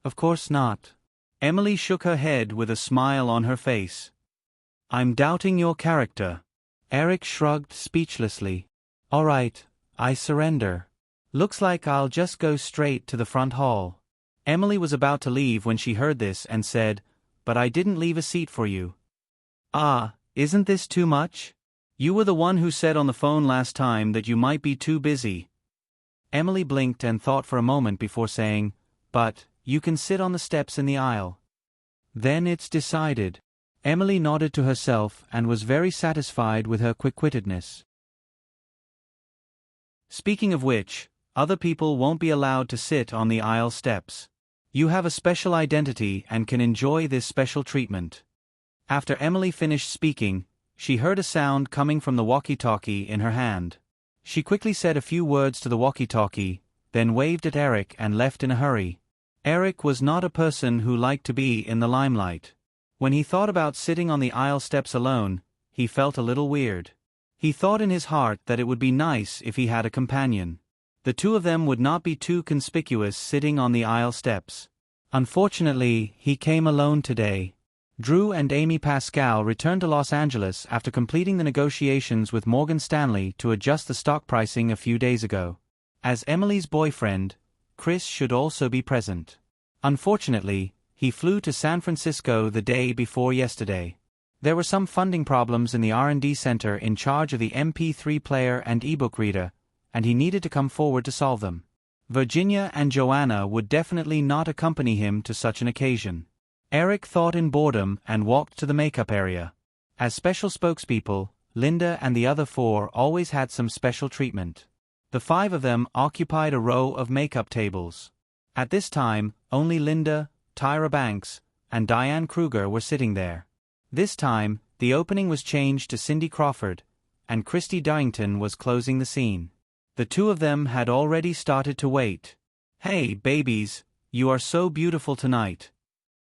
Of course not. Emily shook her head with a smile on her face. I'm doubting your character. Eric shrugged speechlessly. All right, I surrender. Looks like I'll just go straight to the front hall. Emily was about to leave when she heard this and said, But I didn't leave a seat for you. Ah, isn't this too much? You were the one who said on the phone last time that you might be too busy. Emily blinked and thought for a moment before saying, But you can sit on the steps in the aisle. Then it's decided. Emily nodded to herself and was very satisfied with her quick-wittedness. Speaking of which, other people won't be allowed to sit on the aisle steps. You have a special identity and can enjoy this special treatment. After Emily finished speaking, she heard a sound coming from the walkie-talkie in her hand. She quickly said a few words to the walkie-talkie, then waved at Eric and left in a hurry. Eric was not a person who liked to be in the limelight. When he thought about sitting on the aisle steps alone, he felt a little weird. He thought in his heart that it would be nice if he had a companion. The two of them would not be too conspicuous sitting on the aisle steps. Unfortunately, he came alone today. Drew and Amy Pascal returned to Los Angeles after completing the negotiations with Morgan Stanley to adjust the stock pricing a few days ago. As Emily's boyfriend, Chris should also be present. Unfortunately, he flew to San Francisco the day before yesterday. There were some funding problems in the R&D center in charge of the MP3 player and ebook reader, and he needed to come forward to solve them. Virginia and Joanna would definitely not accompany him to such an occasion. Eric thought in boredom and walked to the makeup area. As special spokespeople, Linda and the other 4 always had some special treatment. The 5 of them occupied a row of makeup tables. At this time, only Linda, Tyra Banks, and Diane Kruger were sitting there. This time, the opening was changed to Cindy Crawford, and Christy Darrington was closing the scene. The two of them had already started to wait. "Hey, babies, you are so beautiful tonight."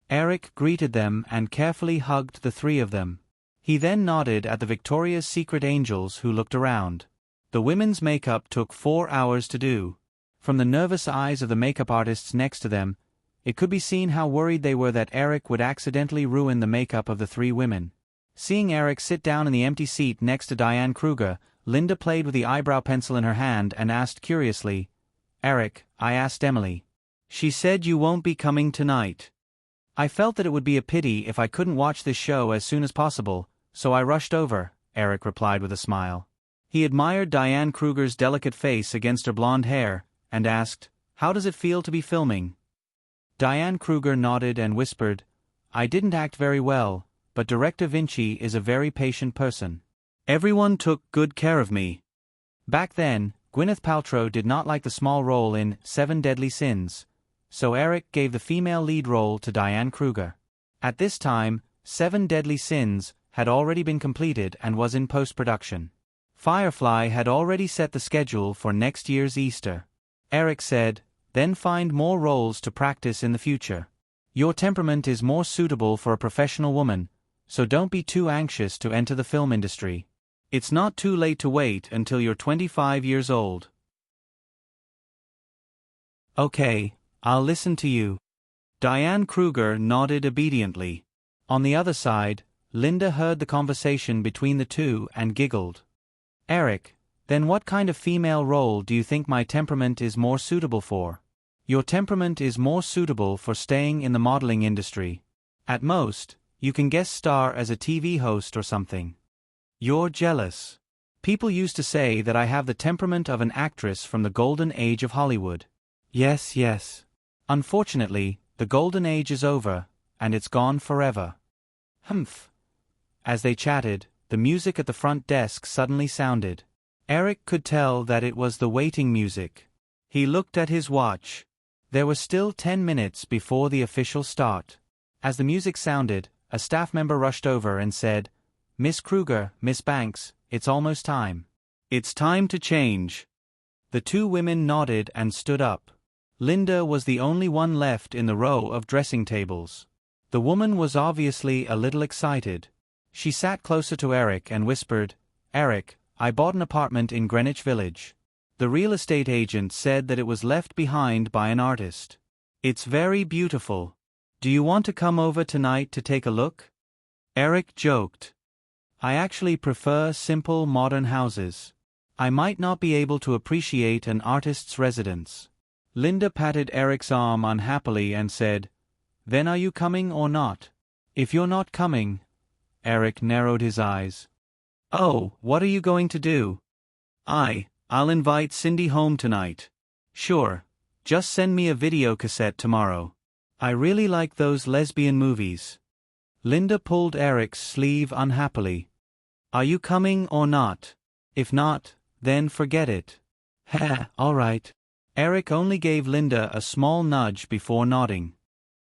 Eric greeted them and carefully hugged the three of them. He then nodded at the Victoria's Secret angels who looked around. The women's makeup took 4 hours to do. From the nervous eyes of the makeup artists next to them, it could be seen how worried they were that Eric would accidentally ruin the makeup of the three women. Seeing Eric sit down in the empty seat next to Diane Kruger, Linda played with the eyebrow pencil in her hand and asked curiously, "Eric, I asked Emily. She said you won't be coming tonight. I felt that it would be a pity if I couldn't watch this show as soon as possible, so I rushed over," Eric replied with a smile. He admired Diane Kruger's delicate face against her blonde hair, and asked, "How does it feel to be filming?" Diane Kruger nodded and whispered, "I didn't act very well, but Director Vinci is a very patient person. Everyone took good care of me." Back then, Gwyneth Paltrow did not like the small role in 7 Deadly Sins, so Eric gave the female lead role to Diane Kruger. At this time, 7 Deadly Sins had already been completed and was in post-production. Firefly had already set the schedule for next year's Easter. Eric said, "Then find more roles to practice in the future. Your temperament is more suitable for a professional woman, so don't be too anxious to enter the film industry. It's not too late to wait until you're 25 years old." "Okay, I'll listen to you." Diane Kruger nodded obediently. On the other side, Linda heard the conversation between the two and giggled. "Eric, then what kind of female role do you think my temperament is more suitable for?" "Your temperament is more suitable for staying in the modeling industry. At most, you can guest star as a TV host or something." "You're jealous. People used to say that I have the temperament of an actress from the golden age of Hollywood." Yes. Unfortunately, the golden age is over, and it's gone forever." "Humph." As they chatted, the music at the front desk suddenly sounded. Eric could tell that it was the waiting music. He looked at his watch. There were still 10 minutes before the official start. As the music sounded, a staff member rushed over and said, "Miss Kruger, Miss Banks, it's almost time." "It's time to change." The two women nodded and stood up. Linda was the only one left in the row of dressing tables. The woman was obviously a little excited. She sat closer to Eric and whispered, "Eric, I bought an apartment in Greenwich Village. The real estate agent said that it was left behind by an artist. It's very beautiful. Do you want to come over tonight to take a look?" Eric joked, "I actually prefer simple modern houses. I might not be able to appreciate an artist's residence." Linda patted Eric's arm unhappily and said, "Then are you coming or not?" "If you're not coming..." Eric narrowed his eyes. "Oh, what are you going to do?" I'll invite Cindy home tonight." "Sure. Just send me a video cassette tomorrow. I really like those lesbian movies." Linda pulled Eric's sleeve unhappily. "Are you coming or not? If not, then forget it." "Heh, all right." Eric only gave Linda a small nudge before nodding.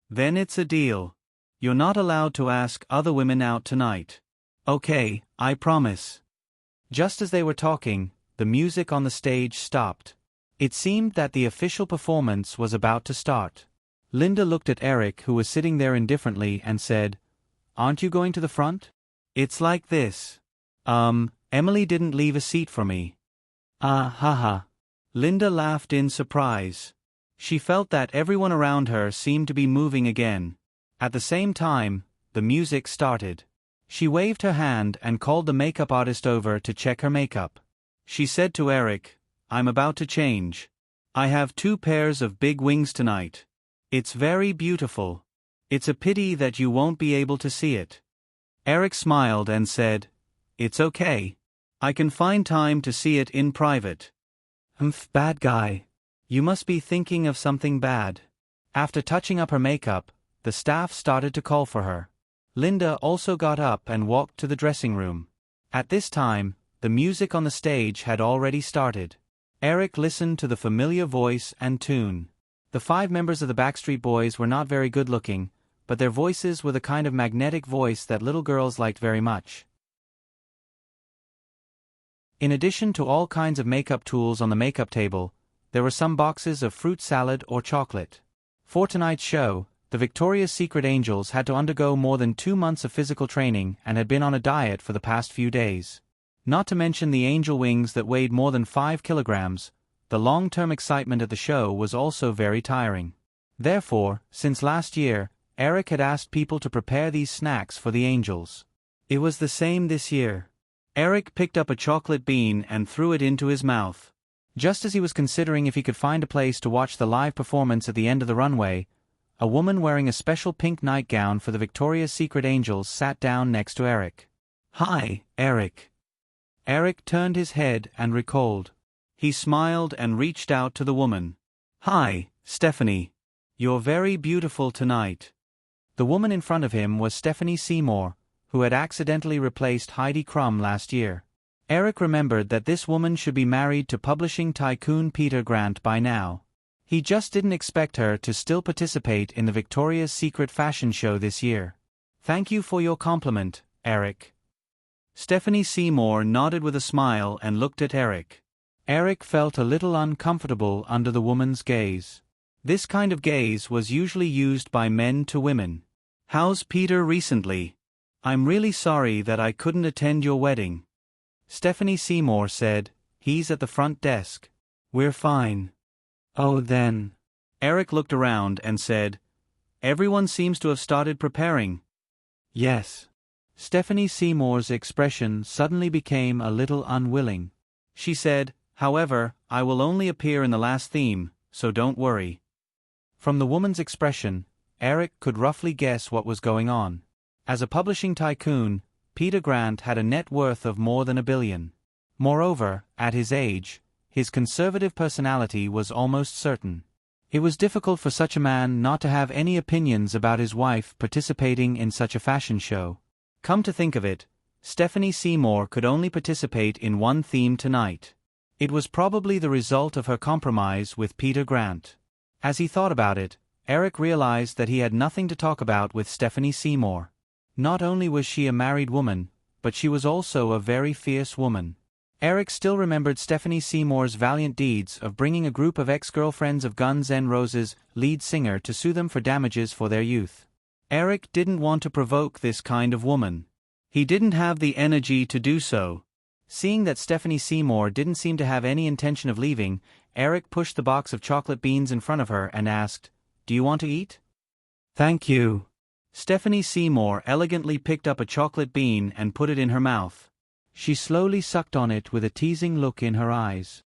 "Then it's a deal. You're not allowed to ask other women out tonight." "Okay, I promise." Just as they were talking, the music on the stage stopped. It seemed that the official performance was about to start. Linda looked at Eric, who was sitting there indifferently, and said, "Aren't you going to the front?" "It's like this. Emily didn't leave a seat for me." "Ah, haha." Linda laughed in surprise. She felt that everyone around her seemed to be moving again. At the same time, the music started. She waved her hand and called the makeup artist over to check her makeup. She said to Eric, "I'm about to change. I have 2 pairs of big wings tonight. It's very beautiful. It's a pity that you won't be able to see it." Eric smiled and said, "It's okay. I can find time to see it in private." "Humph, bad guy. You must be thinking of something bad." After touching up her makeup, the staff started to call for her. Linda also got up and walked to the dressing room. At this time, the music on the stage had already started. Eric listened to the familiar voice and tune. The 5 members of the Backstreet Boys were not very good looking, but their voices were the kind of magnetic voice that little girls liked very much. In addition to all kinds of makeup tools on the makeup table, there were some boxes of fruit salad or chocolate. For tonight's show, the Victoria's Secret Angels had to undergo more than 2 months of physical training and had been on a diet for the past few days. Not to mention the angel wings that weighed more than 5 kilograms, the long-term excitement at the show was also very tiring. Therefore, since last year, Eric had asked people to prepare these snacks for the angels. It was the same this year. Eric picked up a chocolate bean and threw it into his mouth. Just as he was considering if he could find a place to watch the live performance at the end of the runway, a woman wearing a special pink nightgown for the Victoria's Secret Angels sat down next to Eric. "Hi, Eric." Eric turned his head and recalled. He smiled and reached out to the woman. "Hi, Stephanie. You're very beautiful tonight." The woman in front of him was Stephanie Seymour, who had accidentally replaced Heidi Crumb last year. Eric remembered that this woman should be married to publishing tycoon Peter Grant by now. He just didn't expect her to still participate in the Victoria's Secret fashion show this year. "Thank you for your compliment, Eric." Stephanie Seymour nodded with a smile and looked at Eric. Eric felt a little uncomfortable under the woman's gaze. This kind of gaze was usually used by men to women. "How's Peter recently? I'm really sorry that I couldn't attend your wedding." Stephanie Seymour said, "He's at the front desk. We're fine." "Oh then." Eric looked around and said, "Everyone seems to have started preparing." "Yes." Stephanie Seymour's expression suddenly became a little unwilling. She said, "However, I will only appear in the last theme, so don't worry." From the woman's expression, Eric could roughly guess what was going on. As a publishing tycoon, Peter Grant had a net worth of more than $1 billion. Moreover, at his age, his conservative personality was almost certain. It was difficult for such a man not to have any opinions about his wife participating in such a fashion show. Come to think of it, Stephanie Seymour could only participate in one theme tonight. It was probably the result of her compromise with Peter Grant. As he thought about it, Eric realized that he had nothing to talk about with Stephanie Seymour. Not only was she a married woman, but she was also a very fierce woman. Eric still remembered Stephanie Seymour's valiant deeds of bringing a group of ex-girlfriends of Guns N' Roses' lead singer to sue them for damages for their youth. Eric didn't want to provoke this kind of woman. He didn't have the energy to do so. Seeing that Stephanie Seymour didn't seem to have any intention of leaving, Eric pushed the box of chocolate beans in front of her and asked, "Do you want to eat?" "Thank you." Stephanie Seymour elegantly picked up a chocolate bean and put it in her mouth. She slowly sucked on it with a teasing look in her eyes.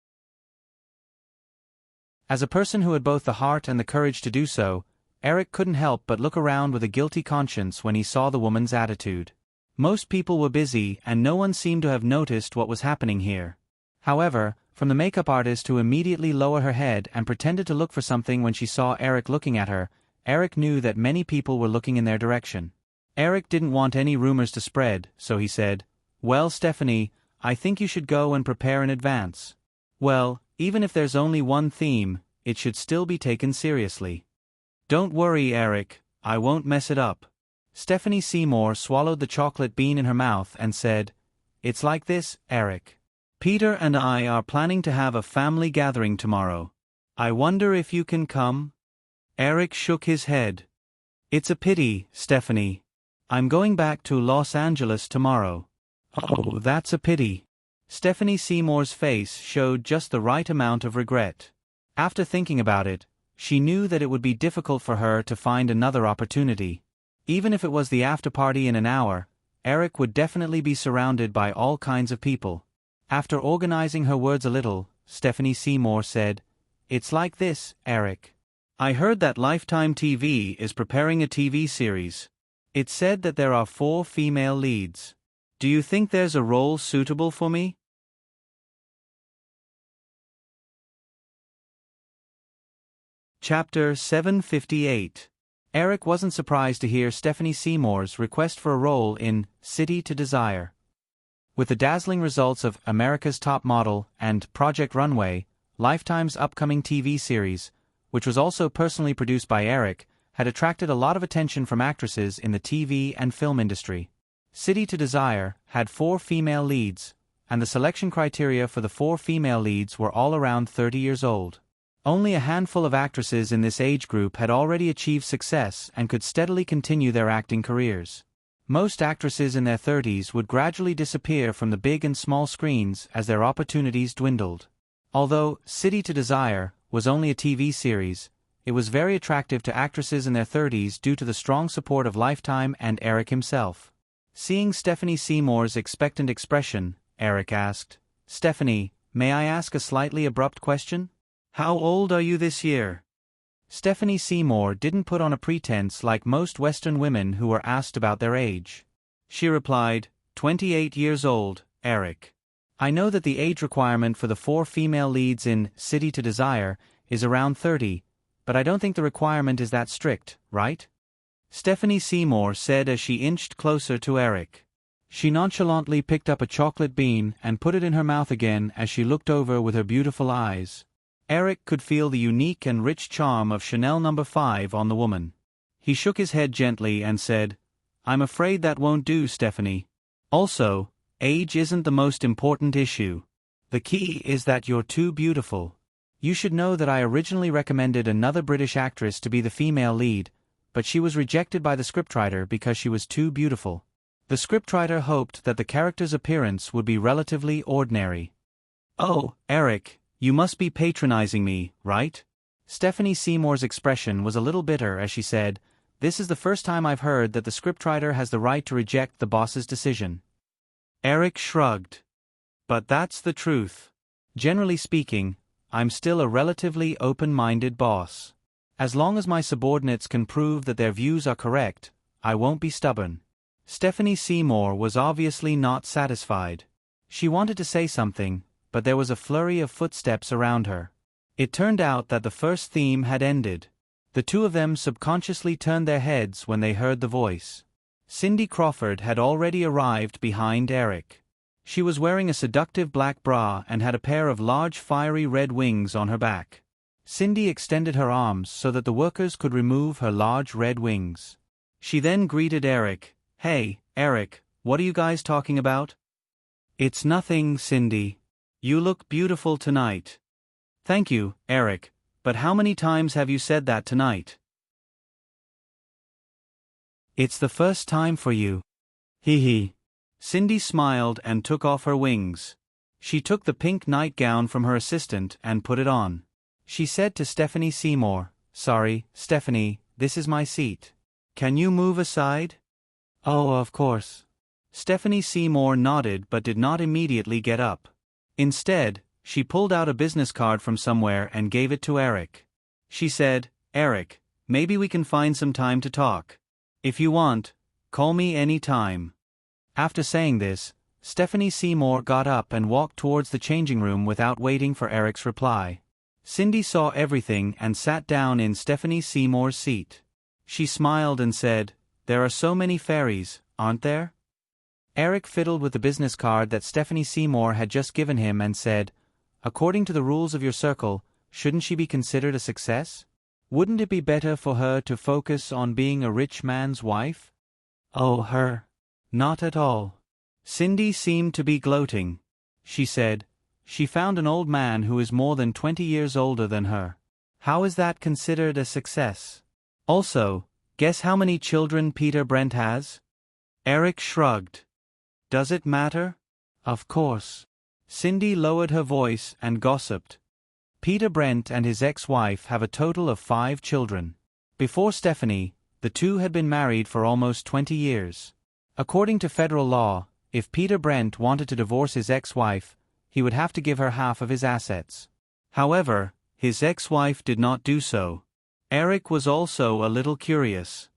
As a person who had both the heart and the courage to do so, Eric couldn't help but look around with a guilty conscience when he saw the woman's attitude. Most people were busy and no one seemed to have noticed what was happening here. However, from the makeup artist who immediately lowered her head and pretended to look for something when she saw Eric looking at her, Eric knew that many people were looking in their direction. Eric didn't want any rumors to spread, so he said, "Well, Stephanie, I think you should go and prepare in advance." "Well, even if there's only one theme, it should still be taken seriously." "Don't worry, Eric, I won't mess it up." Stephanie Seymour swallowed the chocolate bean in her mouth and said, "It's like this, Eric. Peter and I are planning to have a family gathering tomorrow. I wonder if you can come?" Eric shook his head. "It's a pity, Stephanie. I'm going back to Los Angeles tomorrow." "Oh, that's a pity." Stephanie Seymour's face showed just the right amount of regret. After thinking about it, she knew that it would be difficult for her to find another opportunity. Even if it was the after-party in an hour, Eric would definitely be surrounded by all kinds of people. After organizing her words a little, Stephanie Seymour said, "It's like this, Eric. I heard that Lifetime TV is preparing a TV series. It said that there are 4 female leads. Do you think there's a role suitable for me?" Chapter 758. Eric wasn't surprised to hear Stephanie Seymour's request for a role in City to Desire. With the dazzling results of America's Top Model and Project Runway, Lifetime's upcoming TV series, which was also personally produced by Eric, had attracted a lot of attention from actresses in the TV and film industry. City to Desire had 4 female leads, and the selection criteria for the 4 female leads were all around 30 years old. Only a handful of actresses in this age group had already achieved success and could steadily continue their acting careers. Most actresses in their 30s would gradually disappear from the big and small screens as their opportunities dwindled. Although City to Desire was only a TV series, it was very attractive to actresses in their 30s due to the strong support of Lifetime and Eric himself. Seeing Stephanie Seymour's expectant expression, Eric asked, "Stephanie, may I ask a slightly abrupt question? How old are you this year?" Stephanie Seymour didn't put on a pretense like most Western women who were asked about their age. She replied, 28 years old, Eric. I know that the age requirement for the 4 female leads in City to Desire is around 30, but I don't think the requirement is that strict, right? Stephanie Seymour said as she inched closer to Eric. She nonchalantly picked up a chocolate bean and put it in her mouth again as she looked over with her beautiful eyes. Eric could feel the unique and rich charm of Chanel No. 5 on the woman. He shook his head gently and said, I'm afraid that won't do, Stephanie. Also, age isn't the most important issue. The key is that you're too beautiful. You should know that I originally recommended another British actress to be the female lead, but she was rejected by the scriptwriter because she was too beautiful. The scriptwriter hoped that the character's appearance would be relatively ordinary. Oh, Eric, you must be patronizing me, right? Stephanie Seymour's expression was a little bitter as she said, This is the first time I've heard that the scriptwriter has the right to reject the boss's decision. Eric shrugged. But that's the truth. Generally speaking, I'm still a relatively open-minded boss. As long as my subordinates can prove that their views are correct, I won't be stubborn. Stephanie Seymour was obviously not satisfied. She wanted to say something, but there was a flurry of footsteps around her. It turned out that the first theme had ended. The two of them subconsciously turned their heads when they heard the voice. Cindy Crawford had already arrived behind Eric. She was wearing a seductive black bra and had a pair of large fiery red wings on her back. Cindy extended her arms so that the workers could remove her large red wings. She then greeted Eric. Hey, Eric, what are you guys talking about? It's nothing, Cindy. You look beautiful tonight. Thank you, Eric, but how many times have you said that tonight? It's the first time for you. Hee hee. Cindy smiled and took off her wings. She took the pink nightgown from her assistant and put it on. She said to Stephanie Seymour, Sorry, Stephanie, this is my seat. Can you move aside? Oh, of course. Stephanie Seymour nodded but did not immediately get up. Instead, she pulled out a business card from somewhere and gave it to Eric. She said, Eric, maybe we can find some time to talk. If you want, call me any time. After saying this, Stephanie Seymour got up and walked towards the changing room without waiting for Eric's reply. Cindy saw everything and sat down in Stephanie Seymour's seat. She smiled and said, There are so many fairies, aren't there? Eric fiddled with the business card that Stephanie Seymour had just given him and said, According to the rules of your circle, shouldn't she be considered a success? Wouldn't it be better for her to focus on being a rich man's wife? Oh, her. Not at all. Cindy seemed to be gloating. She said, She found an old man who is more than 20 years older than her. How is that considered a success? Also, guess how many children Peter Brent has? Eric shrugged. Does it matter? Of course. Cindy lowered her voice and gossiped. Peter Brent and his ex-wife have a total of 5 children. Before Stephanie, the two had been married for almost 20 years. According to federal law, if Peter Brent wanted to divorce his ex-wife, he would have to give her half of his assets. However, his ex-wife did not do so. Eric was also a little curious.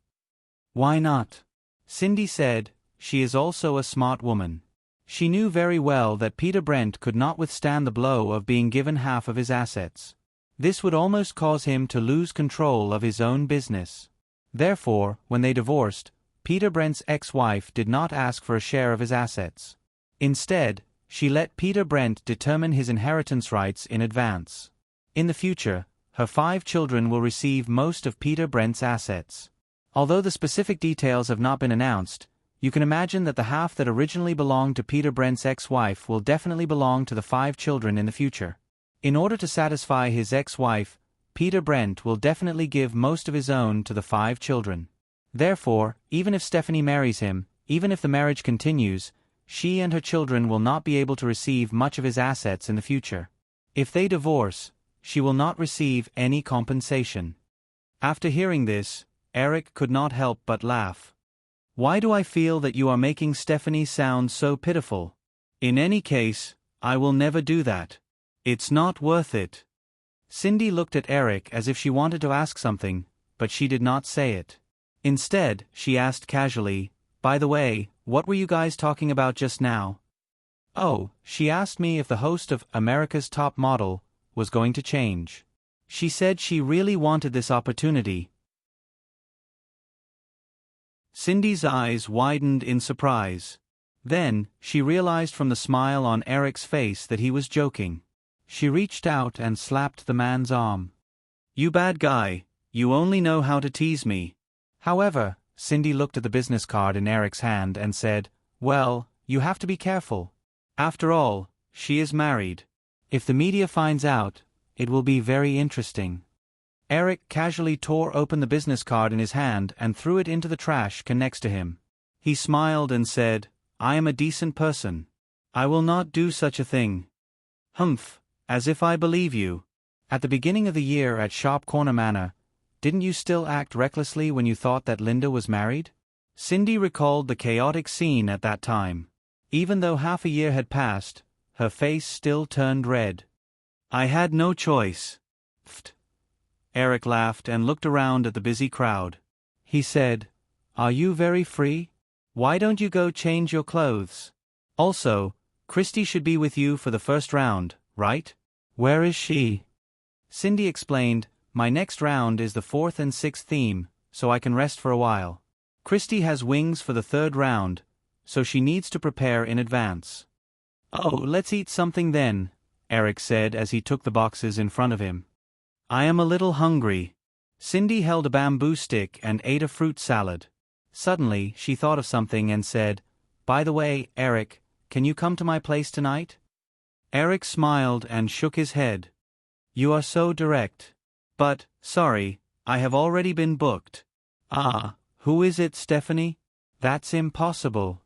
Why not? Cindy said, She is also a smart woman. She knew very well that Peter Brent could not withstand the blow of being given half of his assets. This would almost cause him to lose control of his own business. Therefore, when they divorced, Peter Brent's ex-wife did not ask for a share of his assets. Instead, she let Peter Brent determine his inheritance rights in advance. In the future, her 5 children will receive most of Peter Brent's assets. Although the specific details have not been announced, you can imagine that the half that originally belonged to Peter Brent's ex-wife will definitely belong to the 5 children in the future. In order to satisfy his ex-wife, Peter Brent will definitely give most of his own to the 5 children. Therefore, even if Stephanie marries him, even if the marriage continues, she and her children will not be able to receive much of his assets in the future. If they divorce, she will not receive any compensation. After hearing this, Eric could not help but laugh. Why do I feel that you are making Stephanie sound so pitiful? In any case, I will never do that. It's not worth it. Cindy looked at Eric as if she wanted to ask something, but she did not say it. Instead, she asked casually, "By the way, what were you guys talking about just now?" "Oh, she asked me if the host of America's Top Model was going to change. She said she really wanted this opportunity." Cindy's eyes widened in surprise. Then, she realized from the smile on Eric's face that he was joking. She reached out and slapped the man's arm. "You bad guy, you only know how to tease me." However, Cindy looked at the business card in Eric's hand and said, "Well, you have to be careful. After all, she is married. If the media finds out, it will be very interesting." Eric casually tore open the business card in his hand and threw it into the trash can next to him. He smiled and said, "I am a decent person. I will not do such a thing." "Humph, as if I believe you. At the beginning of the year at Sharp Corner Manor, didn't you still act recklessly when you thought that Linda was married?" Cindy recalled the chaotic scene at that time. Even though half a year had passed, her face still turned red. "I had no choice." Pfft. Eric laughed and looked around at the busy crowd. He said, "Are you very free? Why don't you go change your clothes? Also, Christy should be with you for the first round, right? Where is she?" Cindy explained, "My next round is the 4th and 6th theme, so I can rest for a while. Christy has wings for the 3rd round, so she needs to prepare in advance." "Oh, let's eat something then," Eric said as he took the boxes in front of him. "I am a little hungry." Cindy held a bamboo stick and ate a fruit salad. Suddenly, she thought of something and said, "By the way, Eric, can you come to my place tonight?" Eric smiled and shook his head. "You are so direct. But, sorry, I have already been booked." "Ah, who is it, Stephanie?" "That's impossible."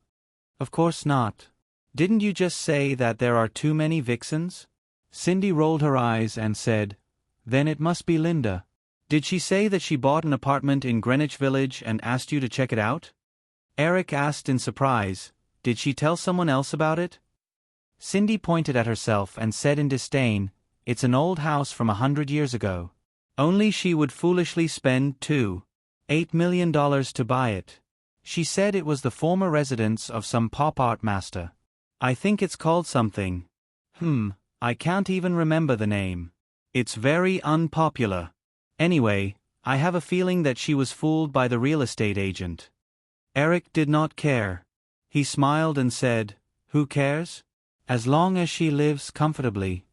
"Of course not. Didn't you just say that there are too many vixens?" Cindy rolled her eyes and said, "Then it must be Linda. Did she say that she bought an apartment in Greenwich Village and asked you to check it out?" Eric asked in surprise, "Did she tell someone else about it?" Cindy pointed at herself and said in disdain, "It's an old house from 100 years ago. Only she would foolishly spend $2.8 million to buy it. She said it was the former residence of some pop art master. I think it's called something. I can't even remember the name. It's very unpopular. Anyway, I have a feeling that she was fooled by the real estate agent." Eric did not care. He smiled and said, "Who cares? As long as she lives comfortably."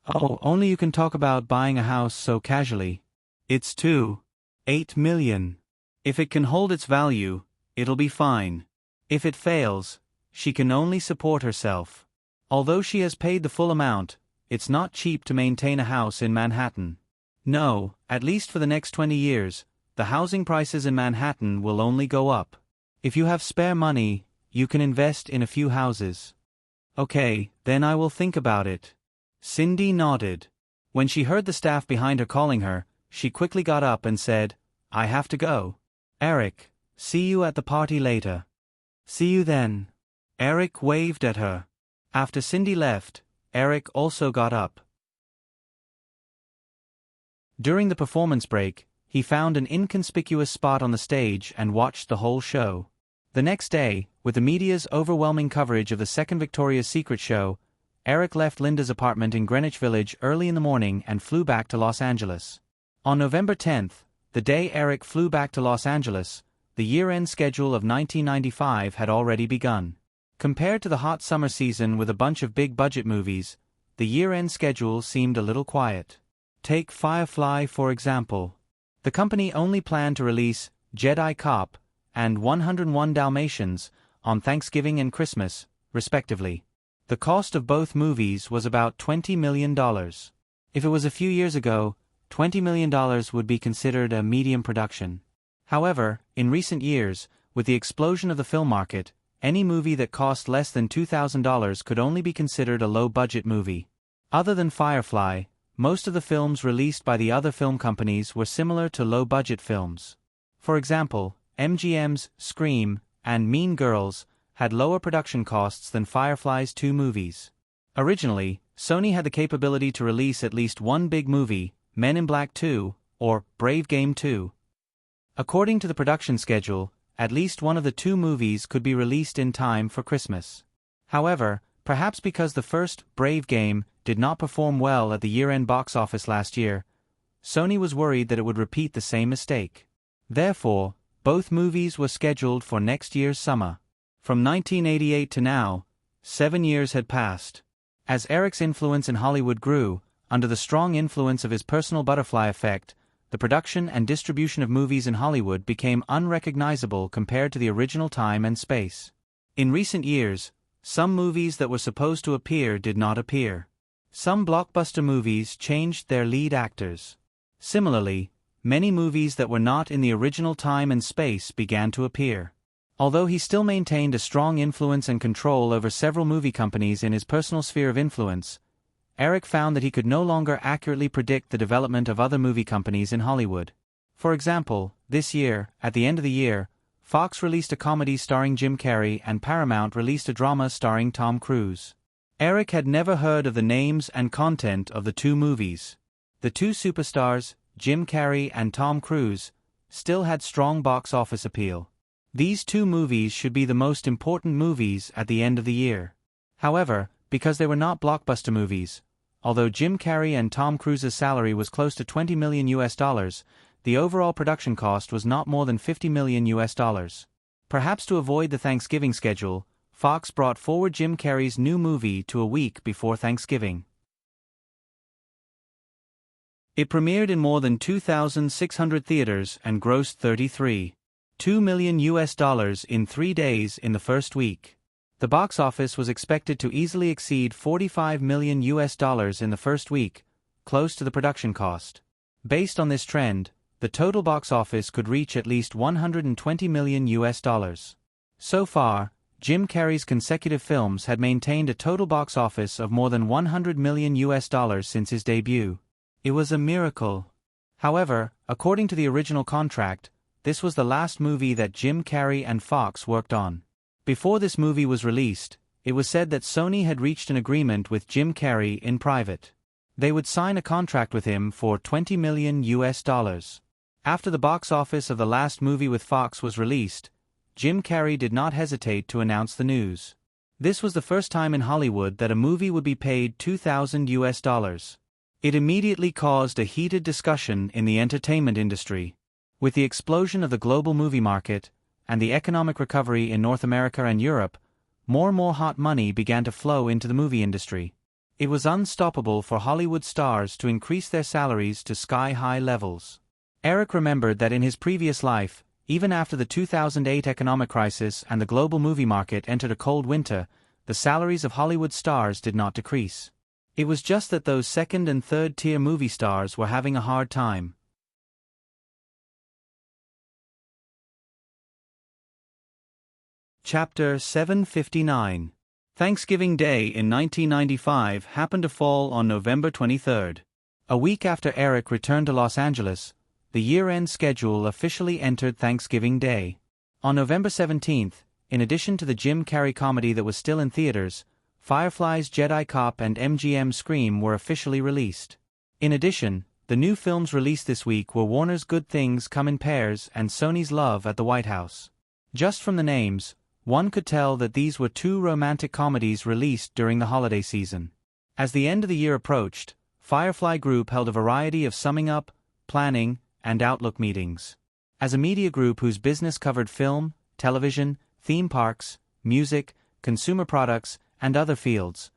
"Oh, only you can talk about buying a house so casually. It's $2.8 million. If it can hold its value, it'll be fine. If it fails, she can only support herself. Although she has paid the full amount, it's not cheap to maintain a house in Manhattan. No, at least for the next 20 years, the housing prices in Manhattan will only go up. If you have spare money, you can invest in a few houses." "Okay, then I will think about it." Cindy nodded. When she heard the staff behind her calling her, she quickly got up and said, "I have to go. Eric, see you at the party later." "See you then." Eric waved at her. After Cindy left, Eric also got up. During the performance break, he found an inconspicuous spot on the stage and watched the whole show. The next day, with the media's overwhelming coverage of the second Victoria's Secret show, Eric left Linda's apartment in Greenwich Village early in the morning and flew back to Los Angeles. On November 10th, the day Eric flew back to Los Angeles, the year-end schedule of 1995 had already begun. Compared to the hot summer season with a bunch of big-budget movies, the year-end schedule seemed a little quiet. Take Firefly for example. The company only planned to release Jedi Cop and 101 Dalmatians, on Thanksgiving and Christmas, respectively. The cost of both movies was about $20 million. If it was a few years ago, $20 million would be considered a medium production. However, in recent years, with the explosion of the film market, any movie that cost less than $2,000 could only be considered a low-budget movie. Other than Firefly, most of the films released by the other film companies were similar to low-budget films. For example, MGM's Scream and Mean Girls had lower production costs than Firefly's two movies. Originally, Sony had the capability to release at least one big movie, Men in Black 2, or Brave Game 2. According to the production schedule, at least one of the two movies could be released in time for Christmas. However, perhaps because the first Brave Game did not perform well at the year-end box office last year, Sony was worried that it would repeat the same mistake. Therefore, both movies were scheduled for next year's summer. From 1988 to now, 7 years had passed. As Eric's influence in Hollywood grew, under the strong influence of his personal butterfly effect, the production and distribution of movies in Hollywood became unrecognizable compared to the original time and space. In recent years, some movies that were supposed to appear did not appear. Some blockbuster movies changed their lead actors. Similarly, many movies that were not in the original time and space began to appear. Although he still maintained a strong influence and control over several movie companies in his personal sphere of influence, Eric found that he could no longer accurately predict the development of other movie companies in Hollywood. For example, this year, at the end of the year, Fox released a comedy starring Jim Carrey and Paramount released a drama starring Tom Cruise. Eric had never heard of the names and content of the two movies. The two superstars, Jim Carrey and Tom Cruise, still had strong box office appeal. These two movies should be the most important movies at the end of the year. However, because they were not blockbuster movies, although Jim Carrey and Tom Cruise's salary was close to $20 million, the overall production cost was not more than $50 million. Perhaps to avoid the Thanksgiving schedule, Fox brought forward Jim Carrey's new movie to a week before Thanksgiving. It premiered in more than 2,600 theaters and grossed $33.2 million in 3 days in the first week. The box office was expected to easily exceed $45 million in the first week, close to the production cost. Based on this trend, the total box office could reach at least $120 million. So far, Jim Carrey's consecutive films had maintained a total box office of more than $100 million since his debut. It was a miracle. However, according to the original contract, this was the last movie that Jim Carrey and Fox worked on. Before this movie was released, it was said that Sony had reached an agreement with Jim Carrey in private. They would sign a contract with him for $20 million. After the box office of the last movie with Fox was released, Jim Carrey did not hesitate to announce the news. This was the first time in Hollywood that a movie would be paid $2,000. It immediately caused a heated discussion in the entertainment industry. With the explosion of the global movie market, and the economic recovery in North America and Europe, more and more hot money began to flow into the movie industry. It was unstoppable for Hollywood stars to increase their salaries to sky-high levels. Eric remembered that in his previous life, even after the 2008 economic crisis and the global movie market entered a cold winter, the salaries of Hollywood stars did not decrease. It was just that those second- and third-tier movie stars were having a hard time. Chapter 759. Thanksgiving Day in 1995 happened to fall on November 23. A week after Eric returned to Los Angeles, the year-end schedule officially entered Thanksgiving Day. On November 17, in addition to the Jim Carrey comedy that was still in theaters, Firefly's Jedi Cop and MGM Scream were officially released. In addition, the new films released this week were Warner's Good Things Come in Pairs and Sony's Love at the White House. Just from the names, one could tell that these were two romantic comedies released during the holiday season. As the end of the year approached, Firefly Group held a variety of summing up, planning, and outlook meetings. As a media group whose business covered film, television, theme parks, music, consumer products, and other fields,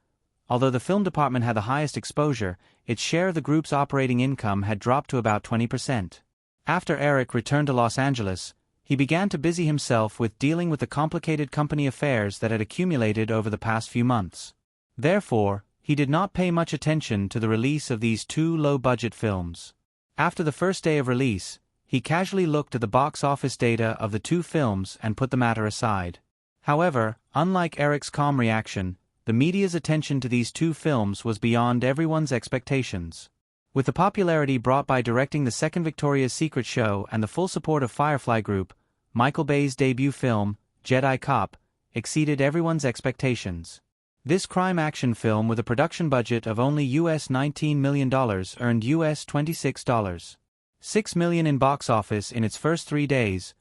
although the film department had the highest exposure, its share of the group's operating income had dropped to about 20%. After Eric returned to Los Angeles, he began to busy himself with dealing with the complicated company affairs that had accumulated over the past few months. Therefore, he did not pay much attention to the release of these two low-budget films. After the first day of release, he casually looked at the box office data of the two films and put the matter aside. However, unlike Eric's calm reaction, the media's attention to these two films was beyond everyone's expectations. With the popularity brought by directing the second Victoria's Secret show and the full support of Firefly Group, Michael Bay's debut film, Jedi Cop, exceeded everyone's expectations. This crime-action film with a production budget of only $19 million earned $26.6 million in box office in its first 3 days,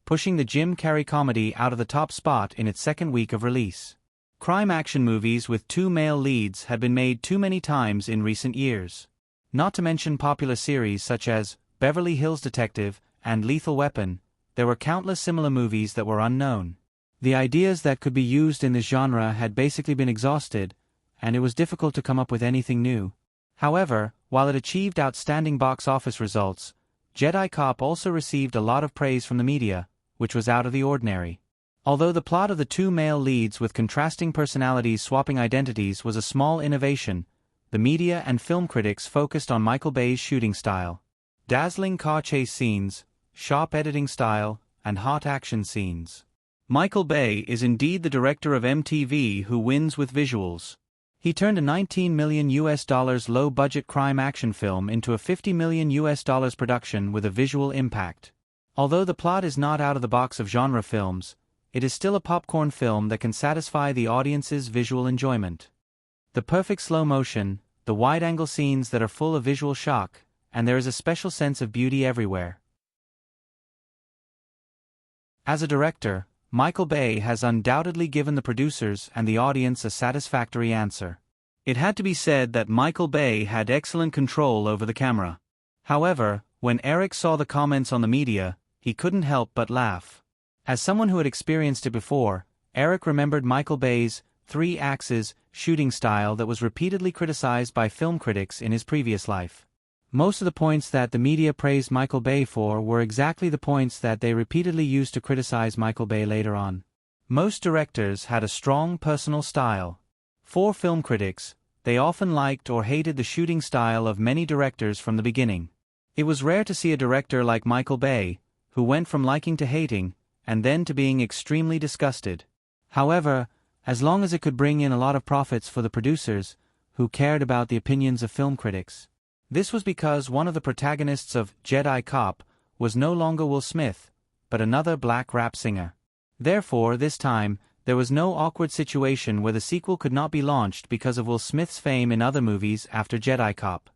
pushing the Jim Carrey comedy out of the top spot in its second week of release. Crime-action movies with two male leads had been made too many times in recent years. Not to mention popular series such as Beverly Hills Detective and Lethal Weapon, there were countless similar movies that were unknown. The ideas that could be used in this genre had basically been exhausted, and it was difficult to come up with anything new. However, while it achieved outstanding box office results, Jedi Cop also received a lot of praise from the media, which was out of the ordinary. Although the plot of the two male leads with contrasting personalities swapping identities was a small innovation, the media and film critics focused on Michael Bay's shooting style. Dazzling car chase scenes, sharp editing style, and hot action scenes. Michael Bay is indeed the director of MTV who wins with visuals. He turned a $19 million low-budget crime-action film into a $50 million production with a visual impact. Although the plot is not out of the box of genre films, it is still a popcorn film that can satisfy the audience's visual enjoyment. The perfect slow motion, the wide-angle scenes that are full of visual shock, and there is a special sense of beauty everywhere. As a director, Michael Bay has undoubtedly given the producers and the audience a satisfactory answer. It had to be said that Michael Bay had excellent control over the camera. However, when Eric saw the comments on the media, he couldn't help but laugh. As someone who had experienced it before, Eric remembered Michael Bay's three-axis shooting style that was repeatedly criticized by film critics in his previous life. Most of the points that the media praised Michael Bay for were exactly the points that they repeatedly used to criticize Michael Bay later on. Most directors had a strong personal style. For film critics, they often liked or hated the shooting style of many directors from the beginning. It was rare to see a director like Michael Bay, who went from liking to hating, and then to being extremely disgusted. However, as long as it could bring in a lot of profits for the producers, who cared about the opinions of film critics. This was because one of the protagonists of Jedi Cop was no longer Will Smith, but another black rap singer. Therefore, this time, there was no awkward situation where the sequel could not be launched because of Will Smith's fame in other movies after Jedi Cop.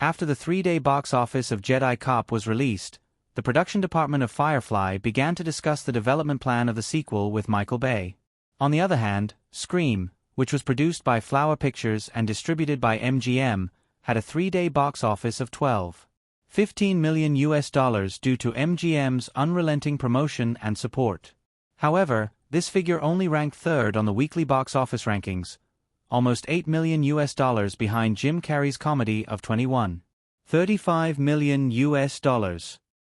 After the 3-day box office of Jedi Cop was released, the production department of Firefly began to discuss the development plan of the sequel with Michael Bay. On the other hand, Scream, which was produced by Flower Pictures and distributed by MGM, had a 3-day box office of $15 million due to MGM's unrelenting promotion and support. However, this figure only ranked third on the weekly box office rankings, almost $8 million behind Jim Carrey's comedy of $35 million.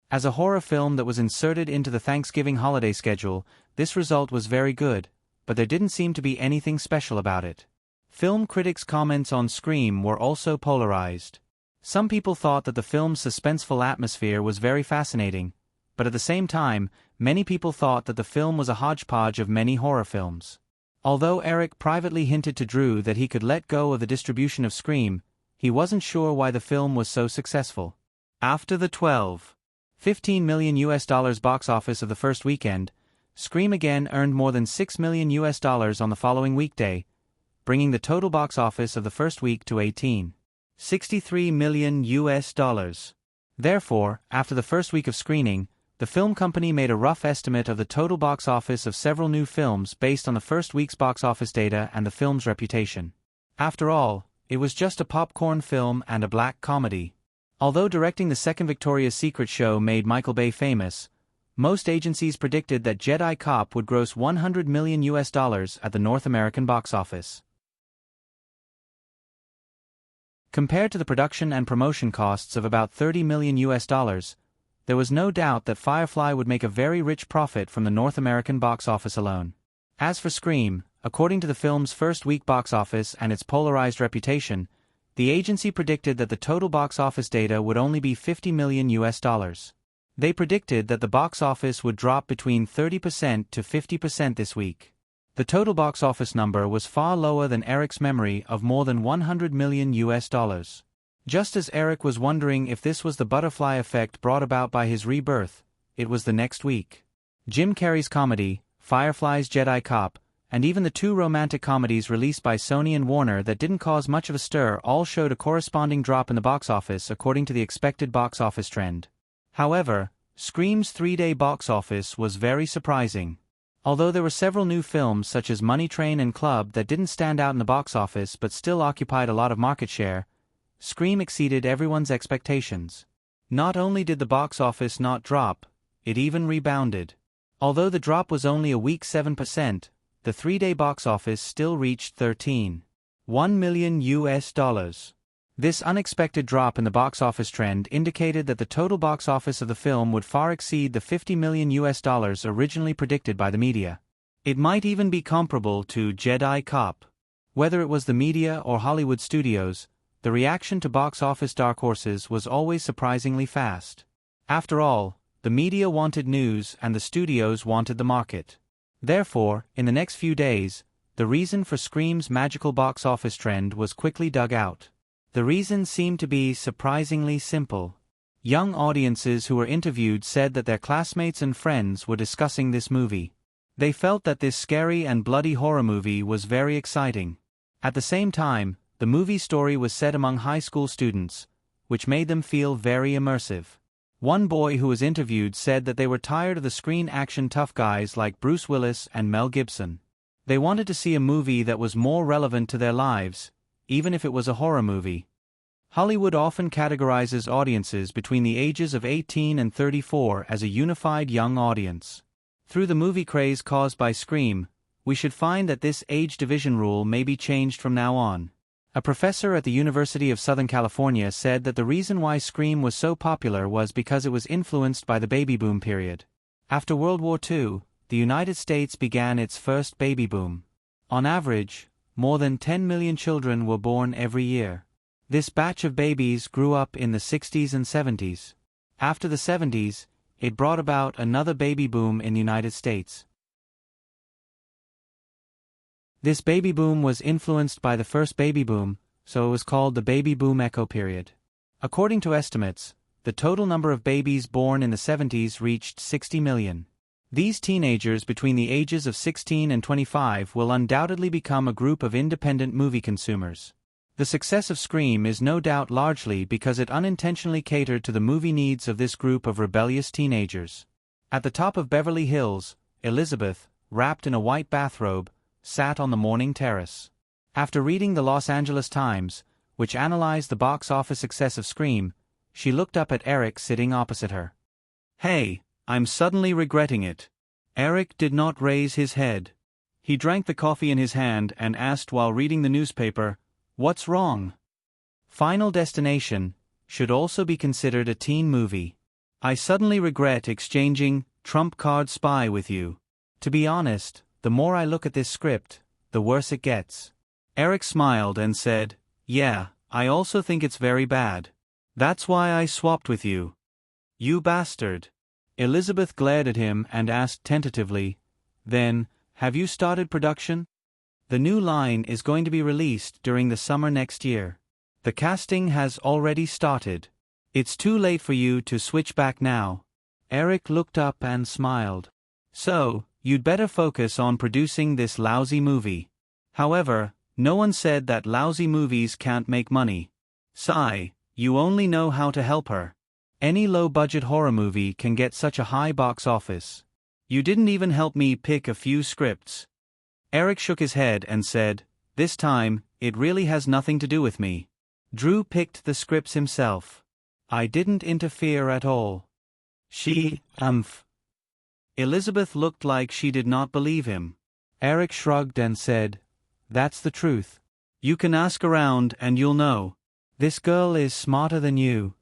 As a horror film that was inserted into the Thanksgiving holiday schedule, this result was very good, but there didn't seem to be anything special about it. Film critics' comments on Scream were also polarized. Some people thought that the film's suspenseful atmosphere was very fascinating, but at the same time, many people thought that the film was a hodgepodge of many horror films. Although Eric privately hinted to Drew that he could let go of the distribution of Scream, he wasn't sure why the film was so successful. After the $15 million box office of the first weekend, Scream again earned more than $6 million on the following weekday, bringing the total box office of the first week to $63 million. Therefore, after the first week of screening, the film company made a rough estimate of the total box office of several new films based on the first week's box office data and the film's reputation. After all, it was just a popcorn film and a black comedy. Although directing the second Victoria's Secret show made Michael Bay famous, most agencies predicted that Jedi Cop would gross $100 million at the North American box office. Compared to the production and promotion costs of about $30 million, there was no doubt that Firefly would make a very rich profit from the North American box office alone. As for Scream, according to the film's first week box office and its polarized reputation, the agency predicted that the total box office data would only be $50 million. They predicted that the box office would drop between 30% to 50% this week. The total box office number was far lower than Eric's memory of more than $100 million. Just as Eric was wondering if this was the butterfly effect brought about by his rebirth, it was the next week. Jim Carrey's comedy, Firefly's Jedi Cop, and even the two romantic comedies released by Sony and Warner that didn't cause much of a stir all showed a corresponding drop in the box office according to the expected box office trend. However, Scream's 3-day box office was very surprising. Although there were several new films such as Money Train and Club that didn't stand out in the box office but still occupied a lot of market share, Scream exceeded everyone's expectations. Not only did the box office not drop, it even rebounded. Although the drop was only a weak 7%, the 3-day box office still reached $13.1 million. This unexpected drop in the box office trend indicated that the total box office of the film would far exceed the $50 million originally predicted by the media. It might even be comparable to Jedi Cop. Whether it was the media or Hollywood studios, the reaction to box office dark horses was always surprisingly fast. After all, the media wanted news and the studios wanted the market. Therefore, in the next few days, the reason for Scream's magical box office trend was quickly dug out. The reason seemed to be surprisingly simple. Young audiences who were interviewed said that their classmates and friends were discussing this movie. They felt that this scary and bloody horror movie was very exciting. At the same time, the movie story was set among high school students, which made them feel very immersive. One boy who was interviewed said that they were tired of the screen action tough guys like Bruce Willis and Mel Gibson. They wanted to see a movie that was more relevant to their lives, even if it was a horror movie. Hollywood often categorizes audiences between the ages of 18 and 34 as a unified young audience. Through the movie craze caused by Scream, we should find that this age division rule may be changed from now on. A professor at the University of Southern California said that the reason why Scream was so popular was because it was influenced by the baby boom period. After World War II, the United States began its first baby boom. On average, more than 10 million children were born every year. This batch of babies grew up in the 60s and 70s. After the 70s, it brought about another baby boom in the United States. This baby boom was influenced by the first baby boom, so it was called the baby boom echo period. According to estimates, the total number of babies born in the 70s reached 60 million. These teenagers between the ages of 16 and 25 will undoubtedly become a group of independent movie consumers. The success of Scream is no doubt largely because it unintentionally catered to the movie needs of this group of rebellious teenagers. At the top of Beverly Hills, Elizabeth, wrapped in a white bathrobe, sat on the morning terrace. After reading the Los Angeles Times, which analyzed the box office success of Scream, she looked up at Eric sitting opposite her. "Hey, I'm suddenly regretting it." Eric did not raise his head. He drank the coffee in his hand and asked while reading the newspaper, "What's wrong?" Final Destination should also be considered a teen movie. "I suddenly regret exchanging Trump Card Spy with you. To be honest, the more I look at this script, the worse it gets." Eric smiled and said, "Yeah, I also think it's very bad. That's why I swapped with you." "You bastard." Elizabeth glared at him and asked tentatively, "Then, have you started production?" "The new line is going to be released during the summer next year. The casting has already started. It's too late for you to switch back now." Eric looked up and smiled. "So, you'd better focus on producing this lousy movie." However, no one said that lousy movies can't make money. "Sigh, you only know how to help her. Any low-budget horror movie can get such a high box office. You didn't even help me pick a few scripts." Eric shook his head and said, "This time, it really has nothing to do with me. Drew picked the scripts himself. I didn't interfere at all." Elizabeth looked like she did not believe him. Eric shrugged and said, "That's the truth. You can ask around and you'll know. This girl is smarter than you."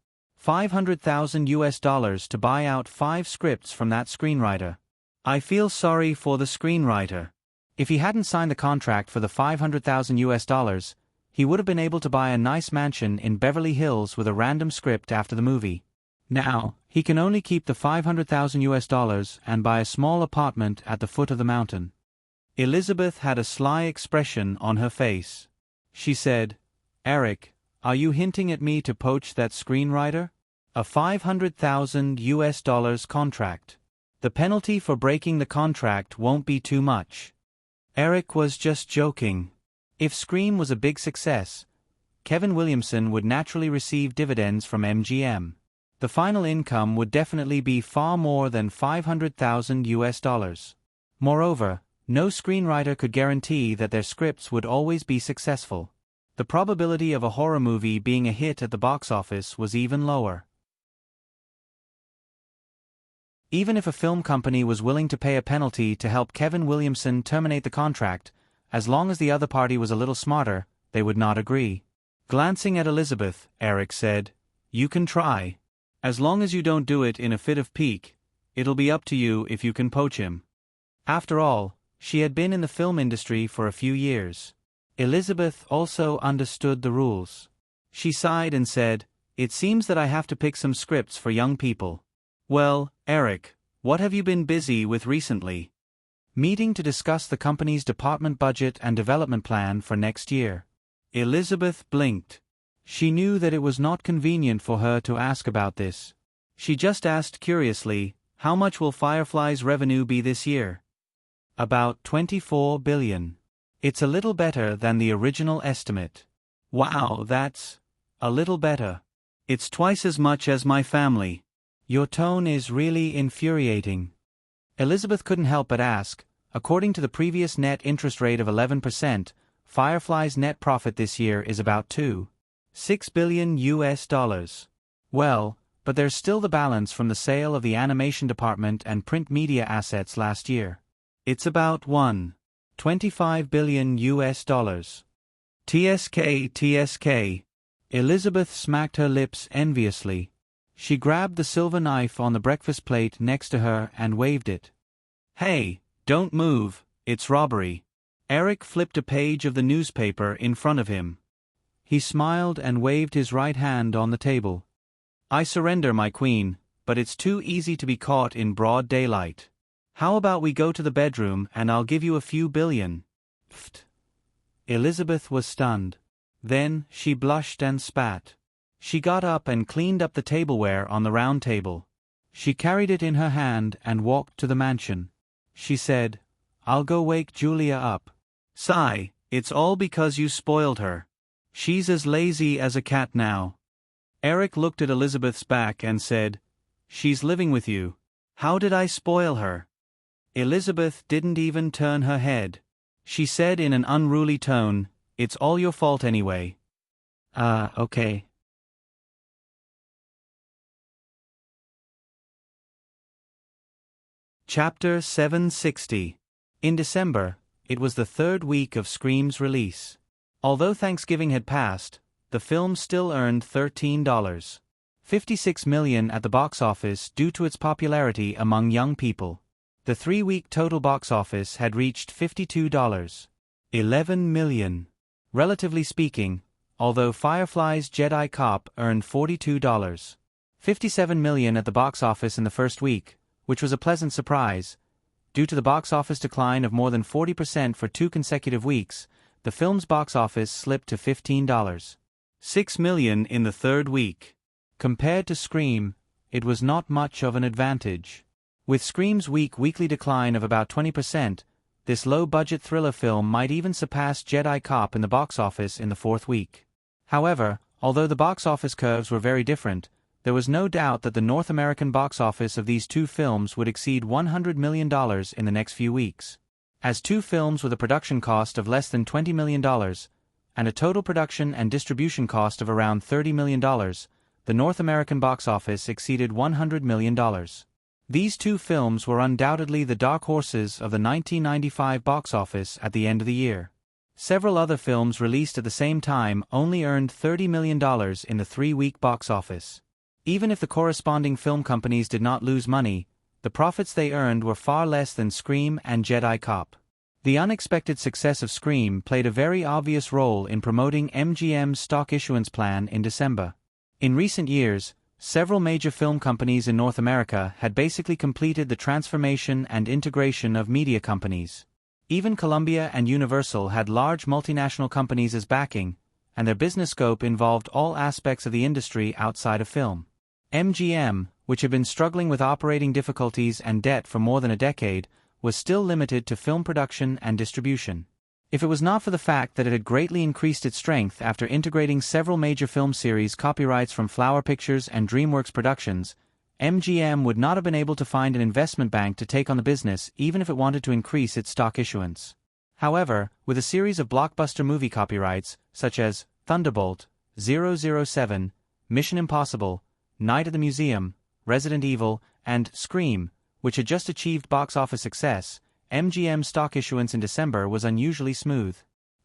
$500,000 to buy out 5 scripts from that screenwriter. I feel sorry for the screenwriter. If he hadn't signed the contract for the $500,000, he would have been able to buy a nice mansion in Beverly Hills with a random script after the movie. Now, he can only keep the $500,000 and buy a small apartment at the foot of the mountain. Elizabeth had a sly expression on her face. She said, "Eric, are you hinting at me to poach that screenwriter? A $500,000 contract. The penalty for breaking the contract won't be too much." Eric was just joking. If Scream was a big success, Kevin Williamson would naturally receive dividends from MGM. The final income would definitely be far more than $500,000. Moreover, no screenwriter could guarantee that their scripts would always be successful. The probability of a horror movie being a hit at the box office was even lower. Even if a film company was willing to pay a penalty to help Kevin Williamson terminate the contract, as long as the other party was a little smarter, they would not agree. Glancing at Elizabeth, Eric said, "You can try. As long as you don't do it in a fit of pique, it'll be up to you if you can poach him." After all, she had been in the film industry for a few years. Elizabeth also understood the rules. She sighed and said, "It seems that I have to pick some scripts for young people." "Well, Eric, what have you been busy with recently?" "Meeting to discuss the company's department budget and development plan for next year." Elizabeth blinked. She knew that it was not convenient for her to ask about this. She just asked curiously, "How much will Firefly's revenue be this year?" "About $24 billion. It's a little better than the original estimate." "Wow, that's a little better. It's twice as much as my family." "Your tone is really infuriating." Elizabeth couldn't help but ask, according to the previous net interest rate of 11%, Firefly's net profit this year is about $2.6 billion. Well, but there's still the balance from the sale of the animation department and print media assets last year. It's about $1.25 billion. TSK. Elizabeth smacked her lips enviously. She grabbed the silver knife on the breakfast plate next to her and waved it. "Hey, don't move, it's robbery." Eric flipped a page of the newspaper in front of him. He smiled and waved his right hand on the table. "I surrender, my queen, but it's too easy to be caught in broad daylight. How about we go to the bedroom and I'll give you a few billion?" Pfft. Elizabeth was stunned. Then she blushed and spat. She got up and cleaned up the tableware on the round table. She carried it in her hand and walked to the mansion. She said, "I'll go wake Julia up." "Sigh, it's all because you spoiled her. She's as lazy as a cat now." Eric looked at Elizabeth's back and said, "She's living with you. How did I spoil her?" Elizabeth didn't even turn her head. She said in an unruly tone, "It's all your fault anyway." Okay. Chapter 760. In December, it was the third week of Scream's release. Although Thanksgiving had passed, the film still earned $13.56 million at the box office due to its popularity among young people. The 3-week total box office had reached $52.11 million. Relatively speaking, although Firefly's Jedi Cop earned $42.57 million at the box office in the first week, which was a pleasant surprise. Due to the box office decline of more than 40% for 2 consecutive weeks, the film's box office slipped to $15.6 million in the third week. Compared to Scream, it was not much of an advantage. With Scream's weekly decline of about 20%, this low-budget thriller film might even surpass Jedi Cop in the box office in the fourth week. However, although the box office curves were very different, there was no doubt that the North American box office of these 2 films would exceed $100 million in the next few weeks. As 2 films with a production cost of less than $20 million, and a total production and distribution cost of around $30 million, the North American box office exceeded $100 million. These 2 films were undoubtedly the dark horses of the 1995 box office at the end of the year. Several other films released at the same time only earned $30 million in the 3-week box office. Even if the corresponding film companies did not lose money, the profits they earned were far less than Scream and Jedi Cop. The unexpected success of Scream played a very obvious role in promoting MGM's stock issuance plan in December. In recent years, several major film companies in North America had basically completed the transformation and integration of media companies. Even Columbia and Universal had large multinational companies as backing, and their business scope involved all aspects of the industry outside of film. MGM, which had been struggling with operating difficulties and debt for more than a decade, was still limited to film production and distribution. If it was not for the fact that it had greatly increased its strength after integrating several major film series copyrights from Flower Pictures and DreamWorks Productions, MGM would not have been able to find an investment bank to take on the business even if it wanted to increase its stock issuance. However, with a series of blockbuster movie copyrights, such as Thunderbolt, 007, Mission Impossible, Night at the Museum, Resident Evil, and Scream, which had just achieved box office success, MGM's stock issuance in December was unusually smooth.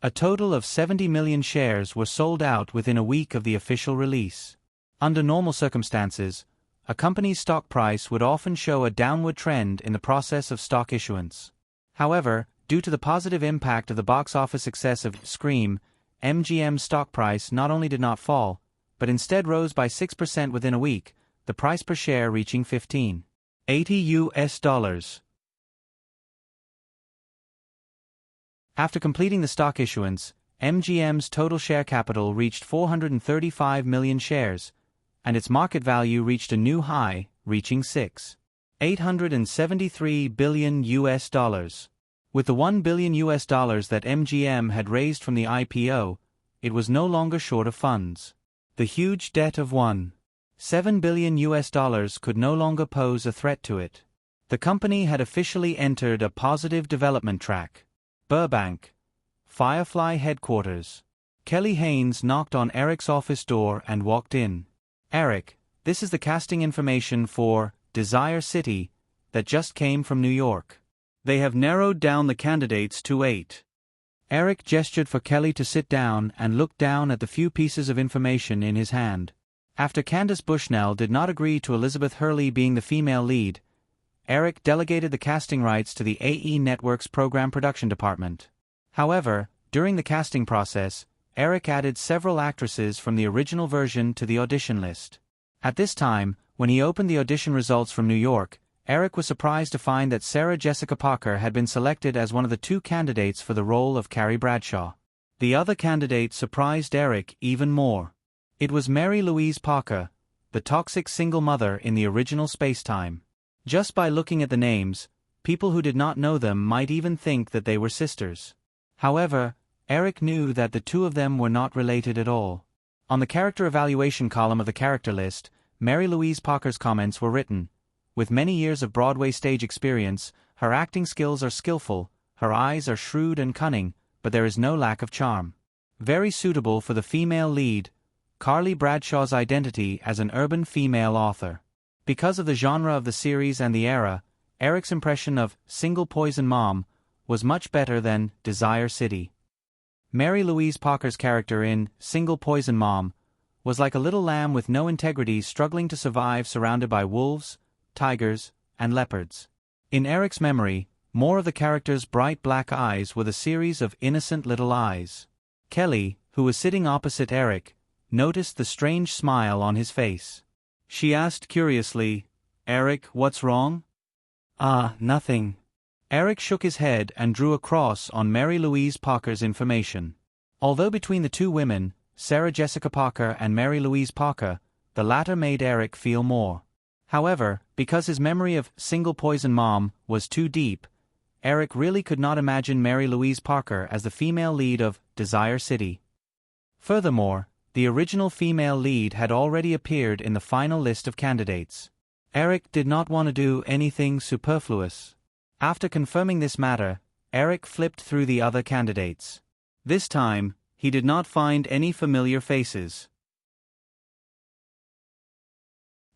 A total of 70 million shares were sold out within a week of the official release. Under normal circumstances, a company's stock price would often show a downward trend in the process of stock issuance. However, due to the positive impact of the box office success of Scream, MGM's stock price not only did not fall, but instead rose by 6% within a week, the price per share reaching $15.80. After completing the stock issuance, MGM's total share capital reached 435 million shares, and its market value reached a new high, reaching $873 billion. With the $1 billion that MGM had raised from the IPO, it was no longer short of funds. The huge debt of $1.7 billion could no longer pose a threat to it. The company had officially entered a positive development track. Burbank, Firefly headquarters. Kelly Haynes knocked on Eric's office door and walked in. "Eric, this is the casting information for Desire City that just came from New York. They have narrowed down the candidates to 8. Eric gestured for Kelly to sit down and looked down at the few pieces of information in his hand. After Candace Bushnell did not agree to Elizabeth Hurley being the female lead, Eric delegated the casting rights to the AE Network's program production department. However, during the casting process, Eric added several actresses from the original version to the audition list. At this time, when he opened the audition results from New York, Eric was surprised to find that Sarah Jessica Parker had been selected as one of the 2 candidates for the role of Carrie Bradshaw. The other candidate surprised Eric even more. It was Mary Louise Parker, the toxic single mother in the original Spacetime. Just by looking at the names, people who did not know them might even think that they were sisters. However, Eric knew that the 2 of them were not related at all. On the character evaluation column of the character list, Mary Louise Parker's comments were written, "With many years of Broadway stage experience, her acting skills are skillful, her eyes are shrewd and cunning, but there is no lack of charm. Very suitable for the female lead, Carly Bradshaw's identity as an urban female author." Because of the genre of the series and the era, Eric's impression of Single Poison Mom was much better than Desire City. Mary Louise Parker's character in Single Poison Mom was like a little lamb with no integrity struggling to survive surrounded by wolves, tigers, and leopards. In Eric's memory, more of the character's bright black eyes were the series of innocent little eyes. Kelly, who was sitting opposite Eric, noticed the strange smile on his face. She asked curiously, "Eric, what's wrong?" Nothing." Eric shook his head and drew a cross on Mary Louise Parker's information. Although between the 2 women, Sarah Jessica Parker and Mary Louise Parker, the latter made Eric feel more. However, because his memory of Single Poison Mom was too deep, Eric really could not imagine Mary Louise Parker as the female lead of Desire City. Furthermore, the original female lead had already appeared in the final list of candidates. Eric did not want to do anything superfluous. After confirming this matter, Eric flipped through the other candidates. This time, he did not find any familiar faces.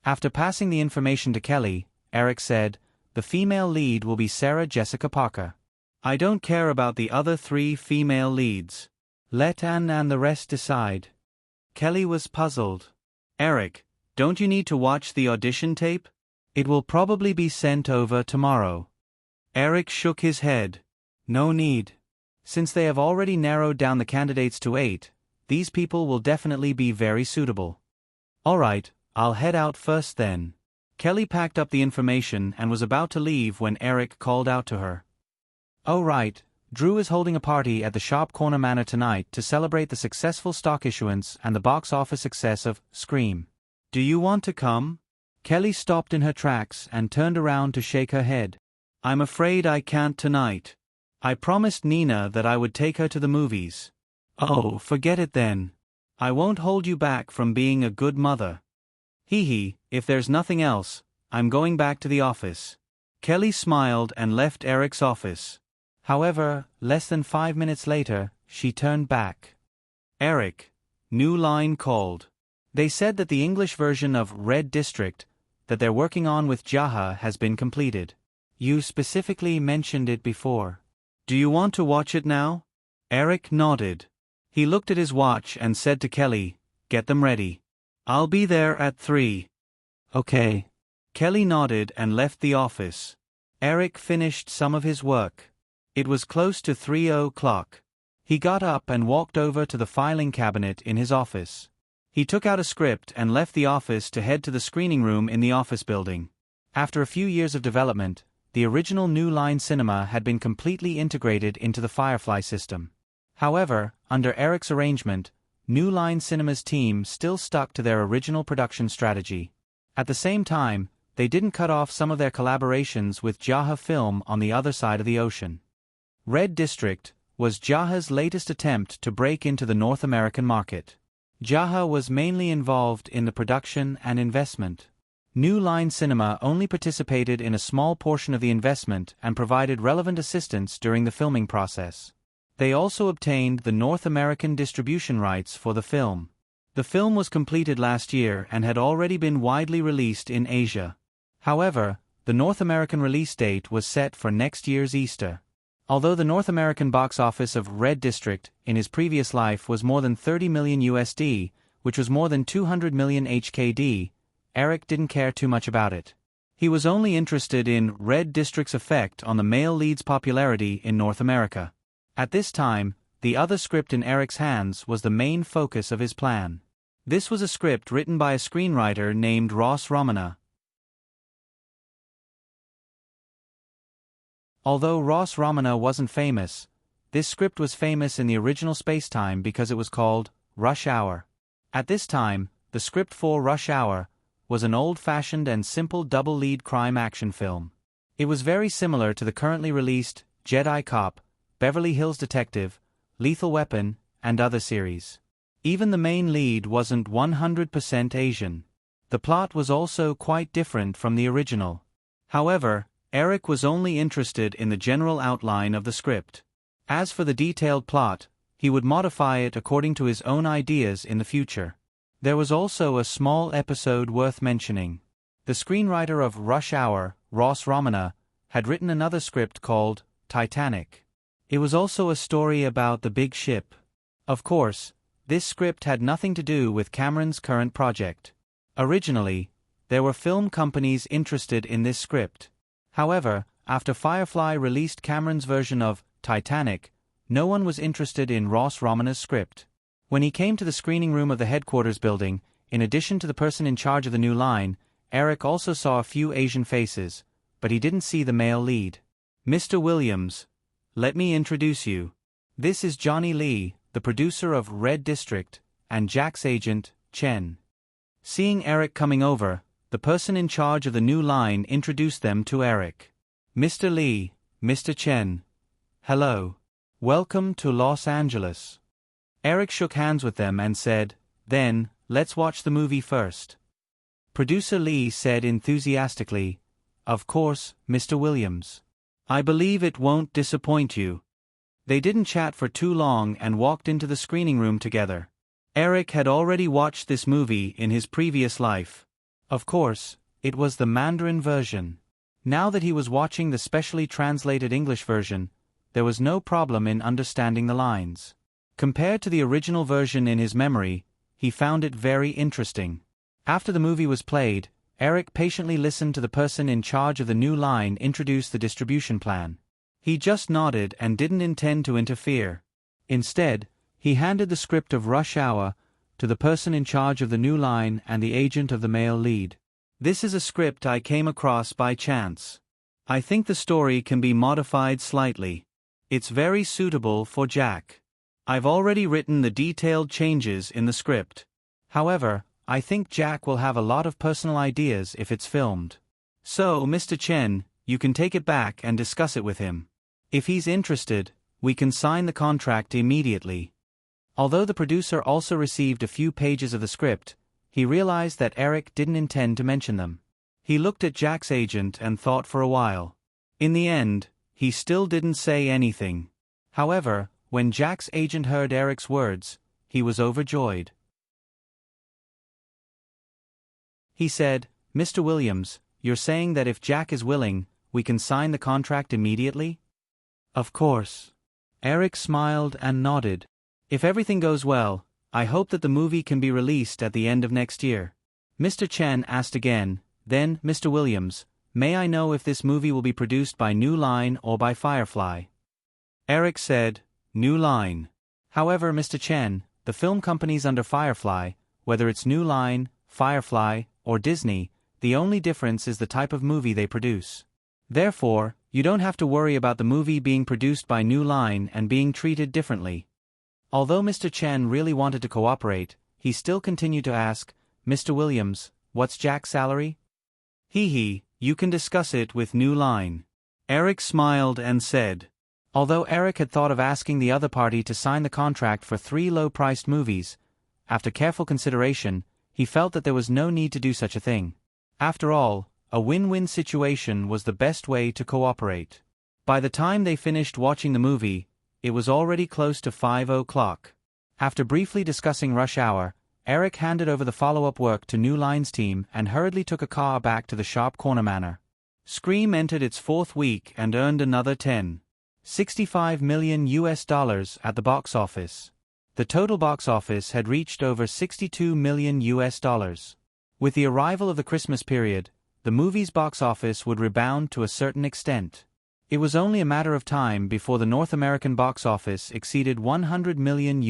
After passing the information to Kelly, Eric said, "The female lead will be Sarah Jessica Parker. I don't care about the other 3 female leads. Let Anne and the rest decide." Kelly was puzzled. "Eric, Don't you need to watch the audition tape? It will probably be sent over tomorrow. Eric shook his head. No need. Since they have already narrowed down the candidates to 8, these people will definitely be very suitable. All right, I'll head out first then. Kelly packed up the information and was about to leave when Eric called out to her. Oh right, Drew is holding a party at the Sharp Corner Manor tonight to celebrate the successful stock issuance and the box office success of Scream. Do you want to come? Kelly stopped in her tracks and turned around to shake her head. I'm afraid I can't tonight. I promised Nina that I would take her to the movies. Oh, forget it then. I won't hold you back from being a good mother. Hee, if there's nothing else, I'm going back to the office. Kelly smiled and left Eric's office. However, less than 5 minutes later, she turned back. Eric. New Line called. They said that the English version of Red District that they're working on with Jaha has been completed. You specifically mentioned it before. Do you want to watch it now? Eric nodded. He looked at his watch and said to Kelly, Get them ready. I'll be there at 3. Okay. Kelly nodded and left the office. Eric finished some of his work. It was close to 3:00. He got up and walked over to the filing cabinet in his office. He took out a script and left the office to head to the screening room in the office building. After a few years of development, the original New Line cinema had been completely integrated into the Firefly system. However, under Eric's arrangement, New Line Cinema's team still stuck to their original production strategy. At the same time, they didn't cut off some of their collaborations with Jaha Film on the other side of the ocean. Red District was Jaha's latest attempt to break into the North American market. Jaha was mainly involved in the production and investment. New Line Cinema only participated in a small portion of the investment and provided relevant assistance during the filming process. They also obtained the North American distribution rights for the film. The film was completed last year and had already been widely released in Asia. However, the North American release date was set for next year's Easter. Although the North American box office of Red District in his previous life was more than $30 million USD, which was more than 200 million HKD, Eric didn't care too much about it. He was only interested in Red District's effect on the male lead's popularity in North America. At this time, the other script in Eric's hands was the main focus of his plan. This was a script written by a screenwriter named Ross Romana. Although Ross Romana wasn't famous, this script was famous in the original spacetime because it was called Rush Hour. At this time, the script for Rush Hour was an old-fashioned and simple double-lead crime action film. It was very similar to the currently released Jedi Cop, Beverly Hills Detective, Lethal Weapon, and other series. Even the main lead wasn't 100% Asian. The plot was also quite different from the original. However, Eric was only interested in the general outline of the script. As for the detailed plot, he would modify it according to his own ideas in the future. There was also a small episode worth mentioning. The screenwriter of Rush Hour, Ross Romana, had written another script called Titanic. It was also a story about the big ship. Of course, this script had nothing to do with Cameron's current project. Originally, there were film companies interested in this script. However, after Firefly released Cameron's version of Titanic, no one was interested in Ross Romana's script. When he came to the screening room of the headquarters building, in addition to the person in charge of the New Line, Eric also saw a few Asian faces, but he didn't see the male lead. Mr. Williams, let me introduce you. This is Johnny Lee, the producer of Red District, and Jack's agent, Chen. Seeing Eric coming over, the person in charge of the New Line introduced them to Eric. Mr. Lee, Mr. Chen. Hello. Welcome to Los Angeles. Eric shook hands with them and said, Then, let's watch the movie first. Producer Lee said enthusiastically, Of course, Mr. Williams. I believe it won't disappoint you. They didn't chat for too long and walked into the screening room together. Eric had already watched this movie in his previous life. Of course, it was the Mandarin version. Now that he was watching the specially translated English version, there was no problem in understanding the lines. Compared to the original version in his memory, he found it very interesting. After the movie was played, Eric patiently listened to the person in charge of the new line introduce the distribution plan. He just nodded and didn't intend to interfere. Instead, he handed the script of Rush Hour to the person in charge of the new line and the agent of the male lead. "This is a script I came across by chance. I think the story can be modified slightly. It's very suitable for Jack. I've already written the detailed changes in the script. However, I think Jack will have a lot of personal ideas if it's filmed. So, Mr. Chen, you can take it back and discuss it with him. If he's interested, we can sign the contract immediately." Although the producer also received a few pages of the script, he realized that Eric didn't intend to mention them. He looked at Jack's agent and thought for a while. In the end, he still didn't say anything. However, when Jack's agent heard Eric's words, he was overjoyed. He said, "Mr. Williams, you're saying that if Jack is willing, we can sign the contract immediately?" "Of course." Eric smiled and nodded. "If everything goes well, I hope that the movie can be released at the end of next year." Mr. Chen asked again, "Then, Mr. Williams, may I know if this movie will be produced by New Line or by Firefly?" Eric said, "New Line." "However, Mr. Chen, the film companies under Firefly, whether it's New Line, Firefly, or Disney, the only difference is the type of movie they produce. Therefore, you don't have to worry about the movie being produced by New Line and being treated differently." Although Mr. Chen really wanted to cooperate, he still continued to ask, "Mr. Williams, what's Jack's salary?" You can discuss it with New Line." Eric smiled and said. Although Eric had thought of asking the other party to sign the contract for 3 low-priced movies, after careful consideration, he felt that there was no need to do such a thing. After all, a win-win situation was the best way to cooperate. By the time they finished watching the movie, it was already close to 5 o'clock. After briefly discussing Rush Hour, Eric handed over the follow-up work to New Line's team and hurriedly took a car back to the Sharp Corner Manor. Scream entered its 4th week and earned another $65 million at the box office. The total box office had reached over $62 million. With the arrival of the Christmas period, the movie's box office would rebound to a certain extent. It was only a matter of time before the North American box office exceeded $100 million.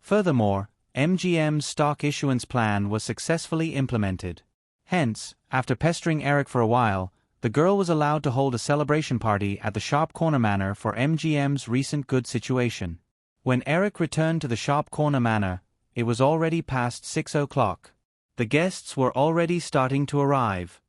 Furthermore, MGM's stock issuance plan was successfully implemented. Hence, after pestering Eric for a while, the girl was allowed to hold a celebration party at the Sharp Corner Manor for MGM's recent good situation. When Eric returned to the Sharp Corner Manor, it was already past 6 o'clock. The guests were already starting to arrive.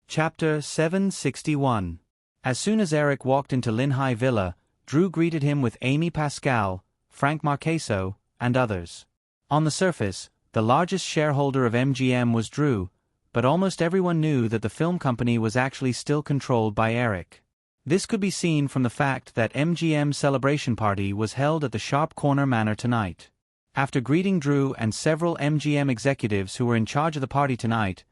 Chapter 761. As soon as Eric walked into Lin Hai Villa, Drew greeted him with Amy Pascal, Frank Marcheso, and others. On the surface, the largest shareholder of MGM was Drew, but almost everyone knew that the film company was actually still controlled by Eric. This could be seen from the fact that MGM's celebration party was held at the Sharp Corner Manor tonight. After greeting Drew and several MGM executives who were in charge of the party tonight,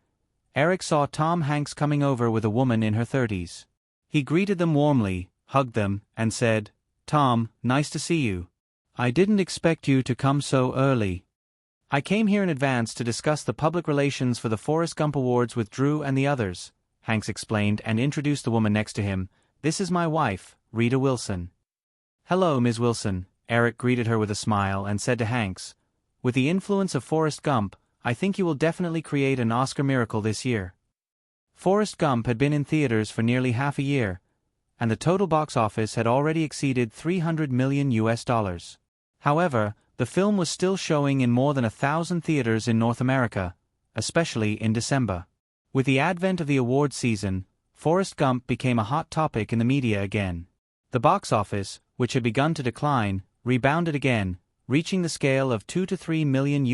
Eric saw Tom Hanks coming over with a woman in her 30s. He greeted them warmly, hugged them, and said, "Tom, nice to see you. I didn't expect you to come so early. I came here in advance to discuss the public relations for the Forrest Gump Awards with Drew and the others," Hanks explained and introduced the woman next to him. "This is my wife, Rita Wilson." "Hello, Ms. Wilson," Eric greeted her with a smile and said to Hanks, "With the influence of Forrest Gump, I think you will definitely create an Oscar miracle this year." Forrest Gump had been in theaters for nearly half a year, and the total box office had already exceeded $300 million. However, the film was still showing in more than 1,000 theaters in North America, especially in December. With the advent of the awards season, Forrest Gump became a hot topic in the media again. The box office, which had begun to decline, rebounded again, reaching the scale of $2 to $3 million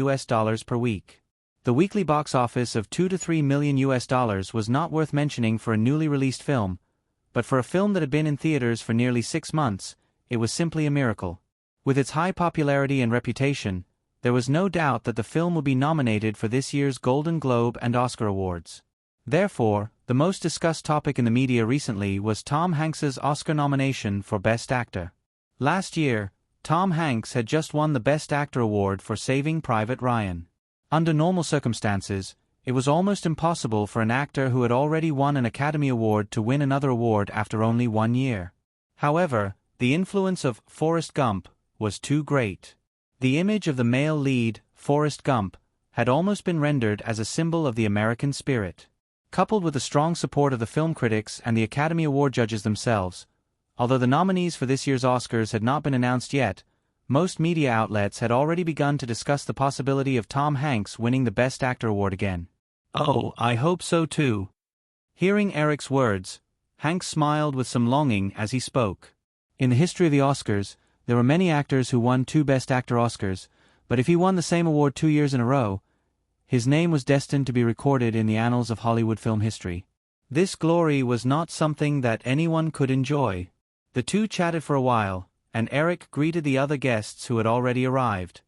per week. The weekly box office of $2 to $3 million was not worth mentioning for a newly released film, but for a film that had been in theaters for nearly 6 months, it was simply a miracle. With its high popularity and reputation, there was no doubt that the film would be nominated for this year's Golden Globe and Oscar Awards. Therefore, the most discussed topic in the media recently was Tom Hanks's Oscar nomination for Best Actor. Last year, Tom Hanks had just won the Best Actor award for Saving Private Ryan. Under normal circumstances, it was almost impossible for an actor who had already won an Academy Award to win another award after only 1 year. However, the influence of Forrest Gump was too great. The image of the male lead, Forrest Gump, had almost been rendered as a symbol of the American spirit. Coupled with the strong support of the film critics and the Academy Award judges themselves, although the nominees for this year's Oscars had not been announced yet, most media outlets had already begun to discuss the possibility of Tom Hanks winning the Best Actor award again. "Oh, I hope so too." Hearing Eric's words, Hanks smiled with some longing as he spoke. In the history of the Oscars, there were many actors who won 2 Best Actor Oscars, but if he won the same award 2 years in a row, his name was destined to be recorded in the annals of Hollywood film history. This glory was not something that anyone could enjoy. The two chatted for a while, and Eric greeted the other guests who had already arrived.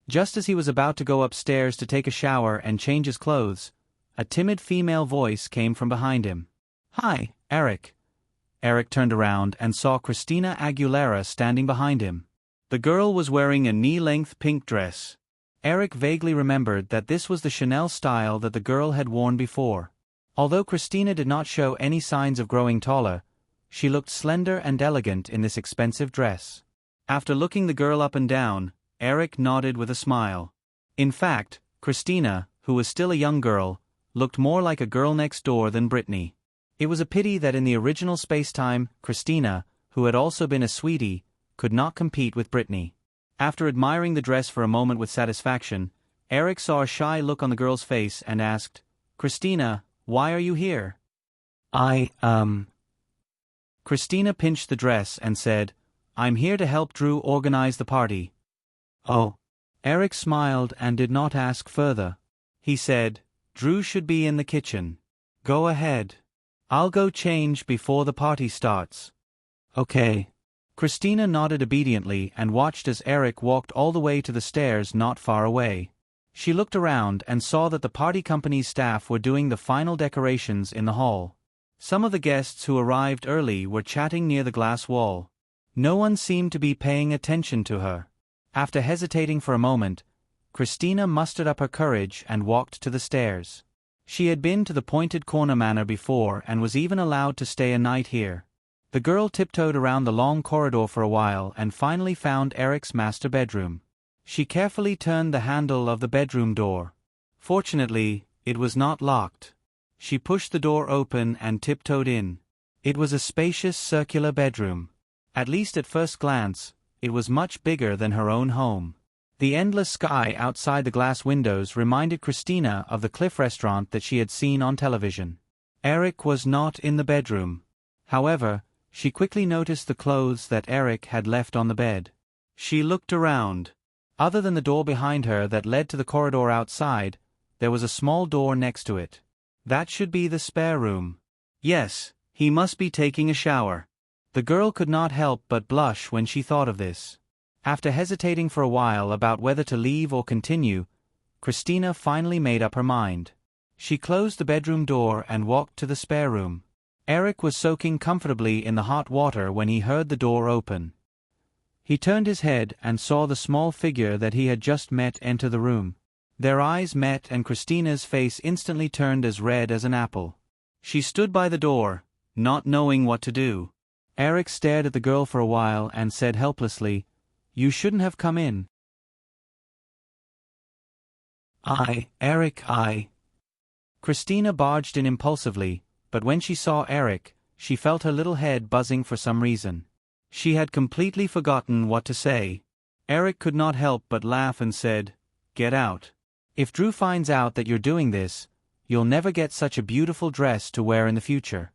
Just as he was about to go upstairs to take a shower and change his clothes, a timid female voice came from behind him. "Hi, Eric." Eric turned around and saw Christina Aguilera standing behind him. The girl was wearing a knee-length pink dress. Eric vaguely remembered that this was the Chanel style that the girl had worn before. Although Christina did not show any signs of growing taller, she looked slender and elegant in this expensive dress. After looking the girl up and down, Eric nodded with a smile. In fact, Christina, who was still a young girl, looked more like a girl next door than Brittany. It was a pity that in the original space-time, Christina, who had also been a sweetie, could not compete with Brittany. After admiring the dress for a moment with satisfaction, Eric saw a shy look on the girl's face and asked, "Christina, why are you here?" Christina pinched the dress and said, "I'm here to help Drew organize the party." "Oh." Eric smiled and did not ask further. He said, "Drew should be in the kitchen. Go ahead. I'll go change before the party starts." "Okay." Christina nodded obediently and watched as Eric walked all the way to the stairs not far away. She looked around and saw that the party company's staff were doing the final decorations in the hall. Some of the guests who arrived early were chatting near the glass wall. No one seemed to be paying attention to her. After hesitating for a moment, Christina mustered up her courage and walked to the stairs. She had been to the Pointed Corner Manor before and was even allowed to stay a night here. The girl tiptoed around the long corridor for a while and finally found Eric's master bedroom. She carefully turned the handle of the bedroom door. Fortunately, it was not locked. She pushed the door open and tiptoed in. It was a spacious circular bedroom. At least at first glance, it was much bigger than her own home. The endless sky outside the glass windows reminded Christina of the Cliff restaurant that she had seen on television. Eric was not in the bedroom. However, she quickly noticed the clothes that Eric had left on the bed. She looked around. Other than the door behind her that led to the corridor outside, there was a small door next to it. That should be the spare room. Yes, he must be taking a shower. The girl could not help but blush when she thought of this. After hesitating for a while about whether to leave or continue, Christina finally made up her mind. She closed the bedroom door and walked to the spare room. Eric was soaking comfortably in the hot water when he heard the door open. He turned his head and saw the small figure that he had just met enter the room. Their eyes met and Christina's face instantly turned as red as an apple. She stood by the door, not knowing what to do. Eric stared at the girl for a while and said helplessly, "You shouldn't have come in." Eric. Christina barged in impulsively, but when she saw Eric, she felt her little head buzzing for some reason. She had completely forgotten what to say. Eric could not help but laugh and said, "Get out. If Drew finds out that you're doing this, you'll never get such a beautiful dress to wear in the future."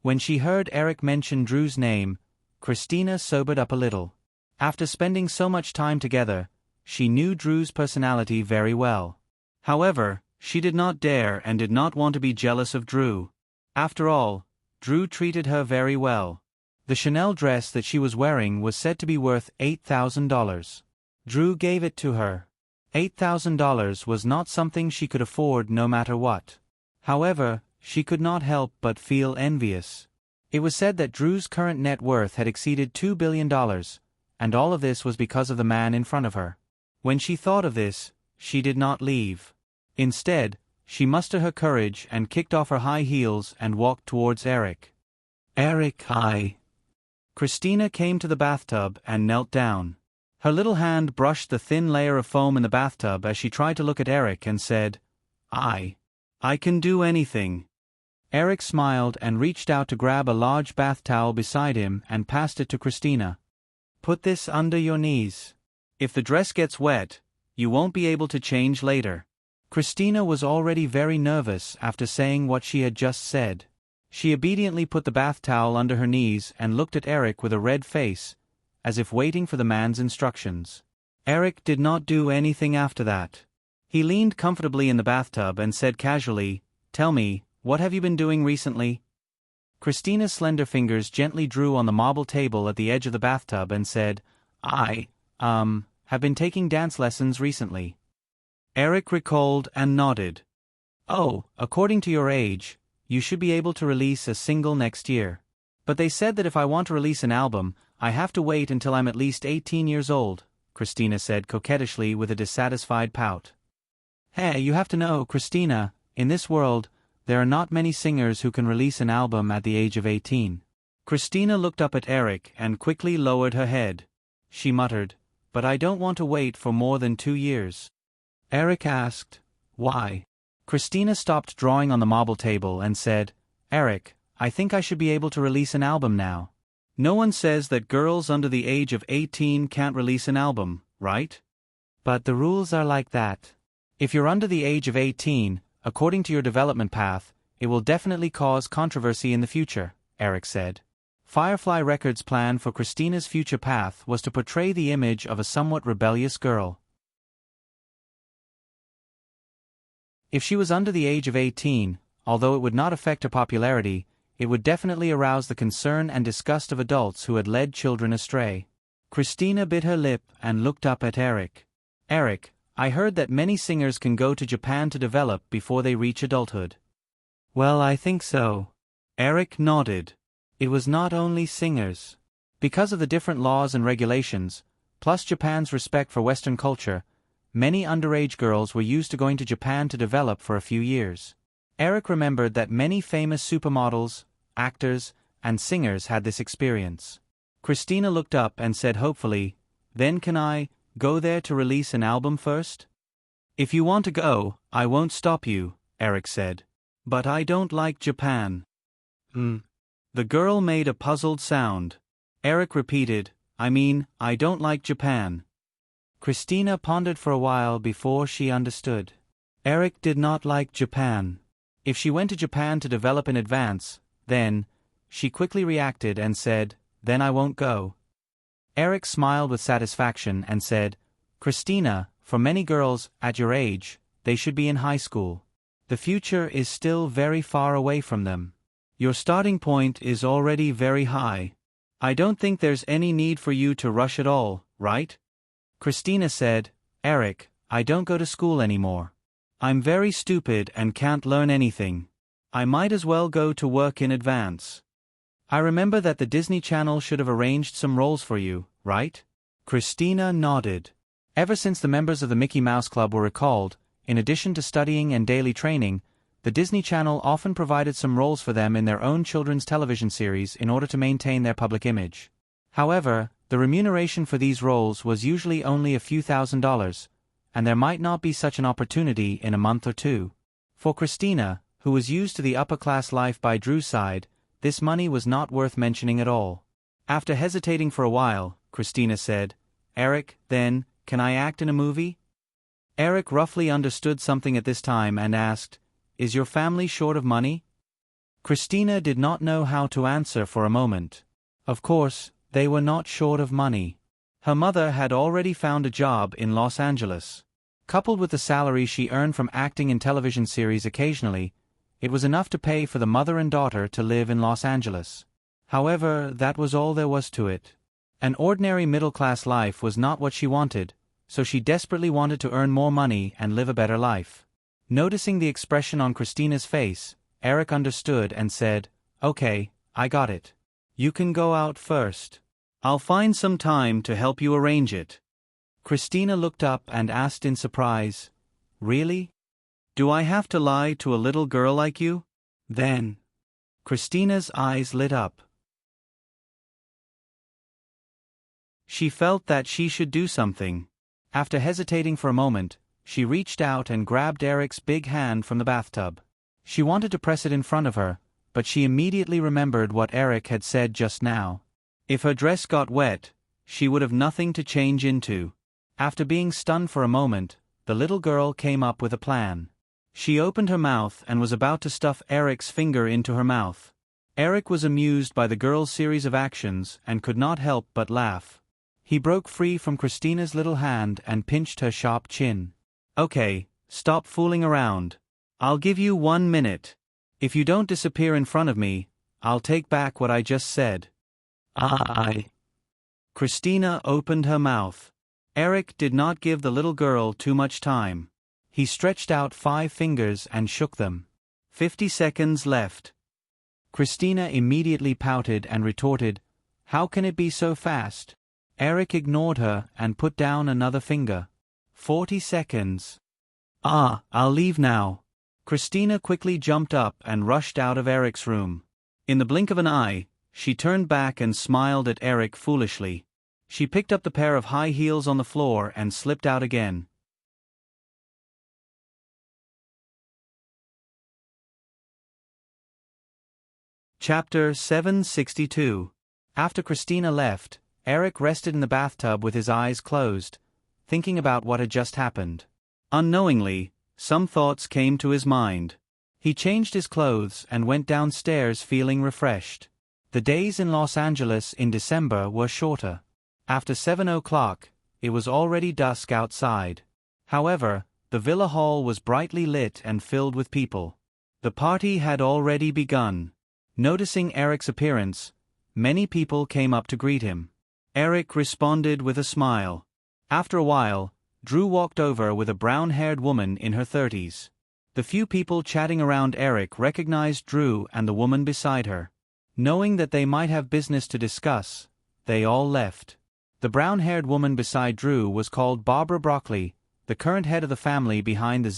When she heard Eric mention Drew's name, Christina sobered up a little. After spending so much time together, she knew Drew's personality very well. However, she did not dare and did not want to be jealous of Drew. After all, Drew treated her very well. The Chanel dress that she was wearing was said to be worth $8,000. Drew gave it to her. $8,000 was not something she could afford no matter what. However, she could not help but feel envious. It was said that Drew's current net worth had exceeded $2 billion, and all of this was because of the man in front of her. When she thought of this, she did not leave. Instead, she mustered her courage and kicked off her high heels and walked towards Eric. Eric, hi. Christina came to the bathtub and knelt down. Her little hand brushed the thin layer of foam in the bathtub as she tried to look at Eric and said, I can do anything. Eric smiled and reached out to grab a large bath towel beside him and passed it to Christina. Put this under your knees. If the dress gets wet, you won't be able to change later. Christina was already very nervous after saying what she had just said. She obediently put the bath towel under her knees and looked at Eric with a red face, as if waiting for the man's instructions. Eric did not do anything after that. He leaned comfortably in the bathtub and said casually, Tell me, what have you been doing recently? Christina's slender fingers gently drew on the marble table at the edge of the bathtub and said, I have been taking dance lessons recently. Eric recalled and nodded. Oh, according to your age, you should be able to release a single next year. But they said that if I want to release an album, I have to wait until I'm at least 18 years old, Christina said coquettishly with a dissatisfied pout. Hey, you have to know, Christina, in this world, there are not many singers who can release an album at the age of 18. Christina looked up at Eric and quickly lowered her head. She muttered, But I don't want to wait for more than 2 years. Eric asked, Why? Christina stopped drawing on the marble table and said, Eric, I think I should be able to release an album now. No one says that girls under the age of 18 can't release an album, right? But the rules are like that. If you're under the age of 18, according to your development path, it will definitely cause controversy in the future, Eric said. Firefly Records' plan for Christina's future path was to portray the image of a somewhat rebellious girl. If she was under the age of 18, although it would not affect her popularity, it would definitely arouse the concern and disgust of adults who had led children astray. Christina bit her lip and looked up at Eric. Eric, I heard that many singers can go to Japan to develop before they reach adulthood. Well, I think so. Eric nodded. It was not only singers. Because of the different laws and regulations, plus Japan's respect for Western culture, many underage girls were used to going to Japan to develop for a few years. Eric remembered that many famous supermodels, actors, and singers had this experience. Christina looked up and said hopefully, Then can I go there to release an album first? If you want to go, I won't stop you, Eric said. But I don't like Japan. The girl made a puzzled sound. Eric repeated, I don't like Japan. Christina pondered for a while before she understood. Eric did not like Japan. If she went to Japan to develop in advance, then, she quickly reacted and said, Then I won't go. Eric smiled with satisfaction and said, Christina, for many girls at your age, they should be in high school. The future is still very far away from them. Your starting point is already very high. I don't think there's any need for you to rush at all, right? Christina said, Eric, I don't go to school anymore. I'm very stupid and can't learn anything. I might as well go to work in advance. I remember that the Disney Channel should have arranged some roles for you, right? Christina nodded. Ever since the members of the Mickey Mouse Club were recalled, in addition to studying and daily training, the Disney Channel often provided some roles for them in their own children's television series in order to maintain their public image. However, the remuneration for these roles was usually only a few $1,000s, and there might not be such an opportunity in a month or two. For Christina, who was used to the upper-class life by Drew's side, this money was not worth mentioning at all. After hesitating for a while, Christina said, Eric, then, can I act in a movie? Eric roughly understood something at this time and asked, Is your family short of money? Christina did not know how to answer for a moment. Of course, they were not short of money. Her mother had already found a job in Los Angeles. Coupled with the salary she earned from acting in television series occasionally, it was enough to pay for the mother and daughter to live in Los Angeles. However, that was all there was to it. An ordinary middle-class life was not what she wanted, so she desperately wanted to earn more money and live a better life. Noticing the expression on Christina's face, Eric understood and said, Okay, I got it. You can go out first. I'll find some time to help you arrange it. Christina looked up and asked in surprise, Really? Do I have to lie to a little girl like you? Then. Christina's eyes lit up. She felt that she should do something. After hesitating for a moment, she reached out and grabbed Eric's big hand from the bathtub. She wanted to press it in front of her, but she immediately remembered what Eric had said just now. If her dress got wet, she would have nothing to change into. After being stunned for a moment, the little girl came up with a plan. She opened her mouth and was about to stuff Eric's finger into her mouth. Eric was amused by the girl's series of actions and could not help but laugh. He broke free from Christina's little hand and pinched her sharp chin. Okay, stop fooling around. I'll give you 1 minute. If you don't disappear in front of me, I'll take back what I just said. Christina opened her mouth. Eric did not give the little girl too much time. He stretched out 5 fingers and shook them. 50 seconds left. Christina immediately pouted and retorted, How can it be so fast? Eric ignored her and put down another finger. 40 seconds. I'll leave now. Christina quickly jumped up and rushed out of Eric's room. In the blink of an eye, she turned back and smiled at Eric foolishly. She picked up the pair of high heels on the floor and slipped out again. Chapter 762. After Christina left, Eric rested in the bathtub with his eyes closed, thinking about what had just happened. Unknowingly, some thoughts came to his mind. He changed his clothes and went downstairs feeling refreshed. The days in Los Angeles in December were shorter. After 7 o'clock, it was already dusk outside. However, the villa hall was brightly lit and filled with people. The party had already begun. Noticing Eric's appearance, many people came up to greet him. Eric responded with a smile. After a while, Drew walked over with a brown-haired woman in her 30s. The few people chatting around Eric recognized Drew and the woman beside her. Knowing that they might have business to discuss, they all left. The brown-haired woman beside Drew was called Barbara Broccoli, the current head of the family behind the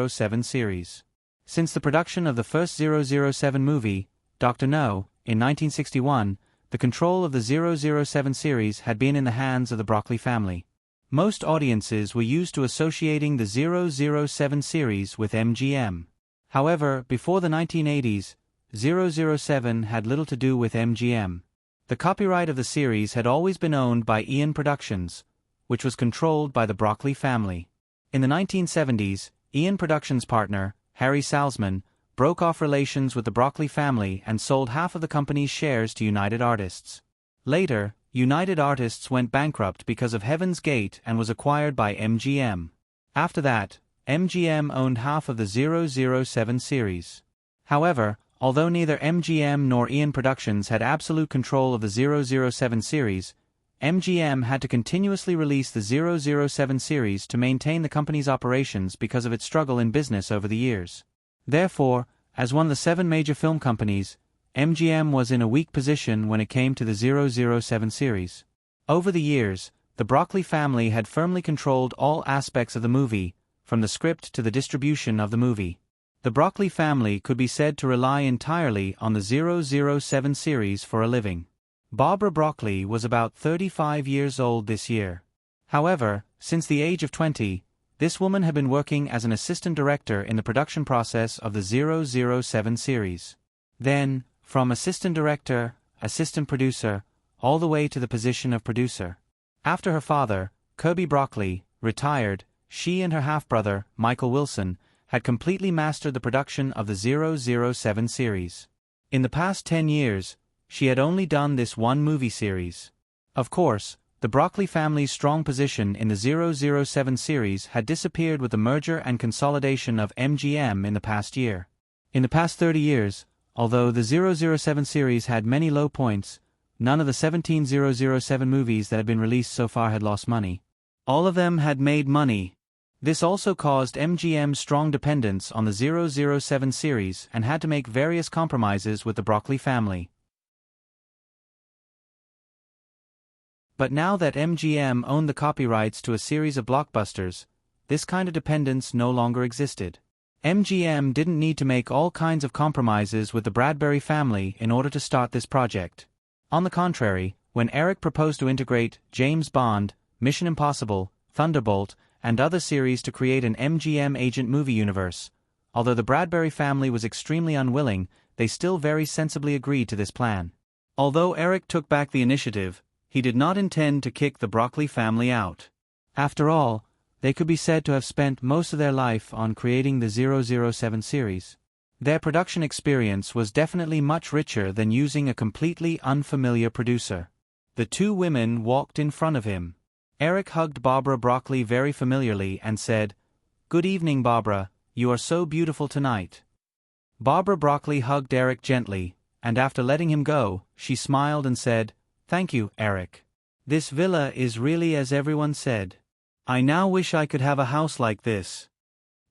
007 series. Since the production of the first 007 movie, Dr. No, in 1961, the control of the 007 series had been in the hands of the Broccoli family. Most audiences were used to associating the 007 series with MGM. However, before the 1980s, 007 had little to do with MGM. The copyright of the series had always been owned by Eon Productions, which was controlled by the Broccoli family. In the 1970s, Eon Productions' partner, Harry Salzman, broke off relations with the Broccoli family and sold half of the company's shares to United Artists. Later, United Artists went bankrupt because of Heaven's Gate and was acquired by MGM. After that, MGM owned half of the 007 series. However, although neither MGM nor Eon Productions had absolute control of the 007 series, MGM had to continuously release the 007 series to maintain the company's operations because of its struggle in business over the years. Therefore, as one of the 7 major film companies, MGM was in a weak position when it came to the 007 series. Over the years, the Broccoli family had firmly controlled all aspects of the movie, from the script to the distribution of the movie. The Broccoli family could be said to rely entirely on the 007 series for a living. Barbara Broccoli was about 35 years old this year. However, since the age of 20, this woman had been working as an assistant director in the production process of the 007 series. Then, from assistant director, assistant producer, all the way to the position of producer. After her father, Kirby Broccoli, retired, she and her half-brother, Michael Wilson, had completely mastered the production of the 007 series. In the past 10 years, she had only done this one movie series. Of course, the Broccoli family's strong position in the 007 series had disappeared with the merger and consolidation of MGM in the past year. In the past 30 years, although the 007 series had many low points, none of the 17 007 movies that had been released so far had lost money. All of them had made money. This also caused MGM's strong dependence on the 007 series and had to make various compromises with the Broccoli family. But now that MGM owned the copyrights to a series of blockbusters, this kind of dependence no longer existed. MGM didn't need to make all kinds of compromises with the Bradbury family in order to start this project. On the contrary, when Eric proposed to integrate James Bond, Mission Impossible, Thunderbolt, and other series to create an MGM agent movie universe, although the Bradbury family was extremely unwilling, they still very sensibly agreed to this plan. Although Eric took back the initiative, he did not intend to kick the Broccoli family out. After all, they could be said to have spent most of their life on creating the 007 series. Their production experience was definitely much richer than using a completely unfamiliar producer. The two women walked in front of him. Eric hugged Barbara Broccoli very familiarly and said, "Good evening, Barbara, you are so beautiful tonight." Barbara Broccoli hugged Eric gently, and after letting him go, she smiled and said, "Thank you, Eric. This villa is really as everyone said. I now wish I could have a house like this.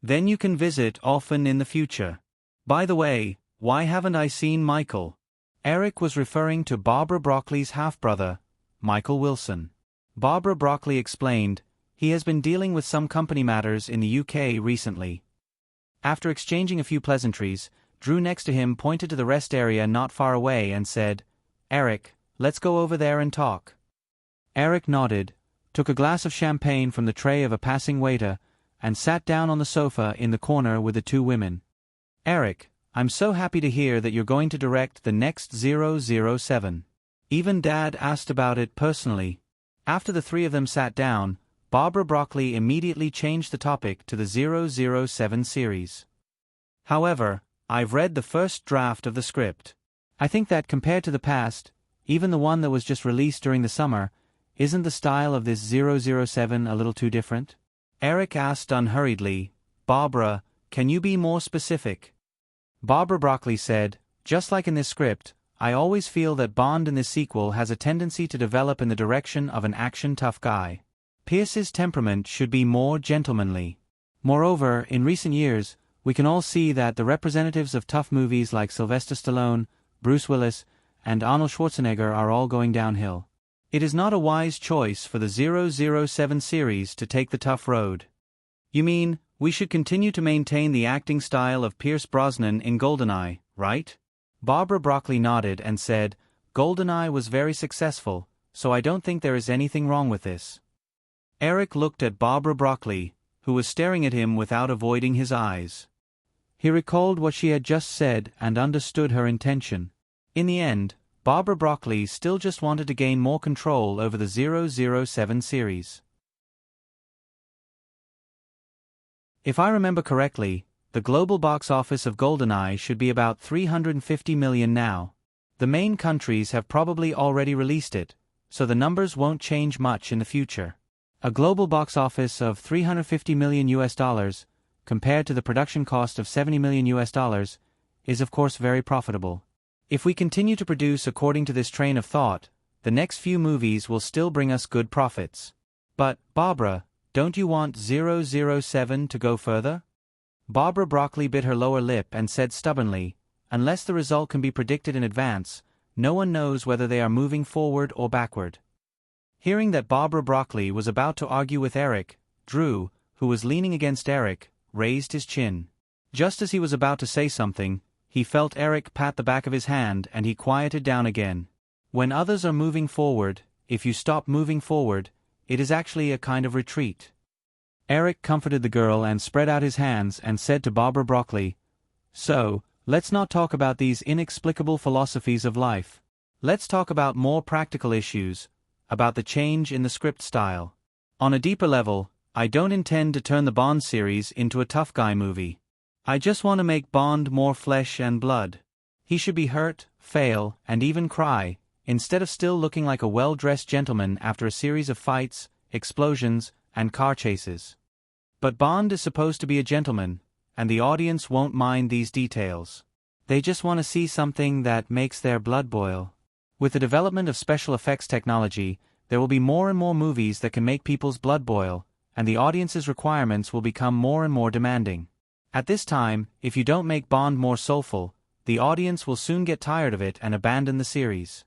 Then you can visit often in the future. By the way, why haven't I seen Michael?" Eric was referring to Barbara Broccoli's half-brother, Michael Wilson. Barbara Broccoli explained, "He has been dealing with some company matters in the UK recently." After exchanging a few pleasantries, Drew next to him pointed to the rest area not far away and said, "Eric, let's go over there and talk." Eric nodded, took a glass of champagne from the tray of a passing waiter, and sat down on the sofa in the corner with the two women. "Eric, I'm so happy to hear that you're going to direct the next 007. Even Dad asked about it personally." After the three of them sat down, Barbara Broccoli immediately changed the topic to the 007 series. "However, I've read the first draft of the script. I think that compared to the past, even the one that was just released during the summer, isn't the style of this 007 a little too different?" Eric asked unhurriedly, "Barbara, can you be more specific?" Barbara Broccoli said, "Just like in this script, I always feel that Bond in this sequel has a tendency to develop in the direction of an action tough guy. Pierce's temperament should be more gentlemanly. Moreover, in recent years, we can all see that the representatives of tough movies like Sylvester Stallone, Bruce Willis, and Arnold Schwarzenegger are all going downhill. It is not a wise choice for the 007 series to take the tough road." "You mean, we should continue to maintain the acting style of Pierce Brosnan in GoldenEye, right?" Barbara Broccoli nodded and said, "GoldenEye was very successful, so I don't think there is anything wrong with this." Eric looked at Barbara Broccoli, who was staring at him without avoiding his eyes. He recalled what she had just said and understood her intention. In the end, Barbara Broccoli still just wanted to gain more control over the 007 series. If I remember correctly, the global box office of GoldenEye should be about $350 million now. The main countries have probably already released it, so the numbers won't change much in the future. A global box office of $350 million US, compared to the production cost of $70 million US, is of course very profitable. If we continue to produce according to this train of thought, the next few movies will still bring us good profits. But, Barbara, don't you want 007 to go further? Barbara Broccoli bit her lower lip and said stubbornly, "Unless the result can be predicted in advance, no one knows whether they are moving forward or backward." Hearing that Barbara Broccoli was about to argue with Eric, Drew, who was leaning against Eric, raised his chin. Just as he was about to say something, he felt Eric pat the back of his hand and he quieted down again. When others are moving forward, if you stop moving forward, it is actually a kind of retreat. Eric comforted the girl and spread out his hands and said to Barbara Broccoli, "So, let's not talk about these inexplicable philosophies of life. Let's talk about more practical issues, about the change in the script style. On a deeper level, I don't intend to turn the Bond series into a tough guy movie. I just want to make Bond more flesh and blood. He should be hurt, fail, and even cry, instead of still looking like a well-dressed gentleman after a series of fights, explosions, and car chases. But Bond is supposed to be a gentleman, and the audience won't mind these details. They just want to see something that makes their blood boil. With the development of special effects technology, there will be more and more movies that can make people's blood boil, and the audience's requirements will become more and more demanding. At this time, if you don't make Bond more soulful, the audience will soon get tired of it and abandon the series."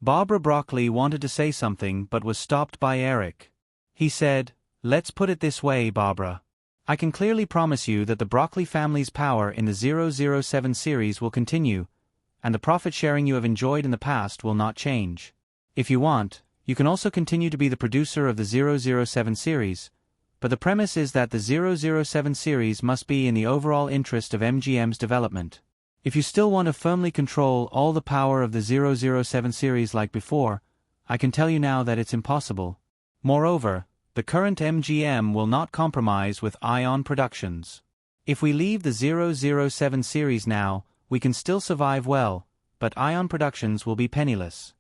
Barbara Broccoli wanted to say something but was stopped by Eric. He said, "Let's put it this way, Barbara. I can clearly promise you that the Broccoli family's power in the 007 series will continue, and the profit sharing you have enjoyed in the past will not change. If you want, you can also continue to be the producer of the 007 series, but the premise is that the 007 series must be in the overall interest of MGM's development. If you still want to firmly control all the power of the 007 series like before, I can tell you now that it's impossible. Moreover, the current MGM will not compromise with Ion Productions. If we leave the 007 series now, we can still survive well, but Ion Productions will be penniless."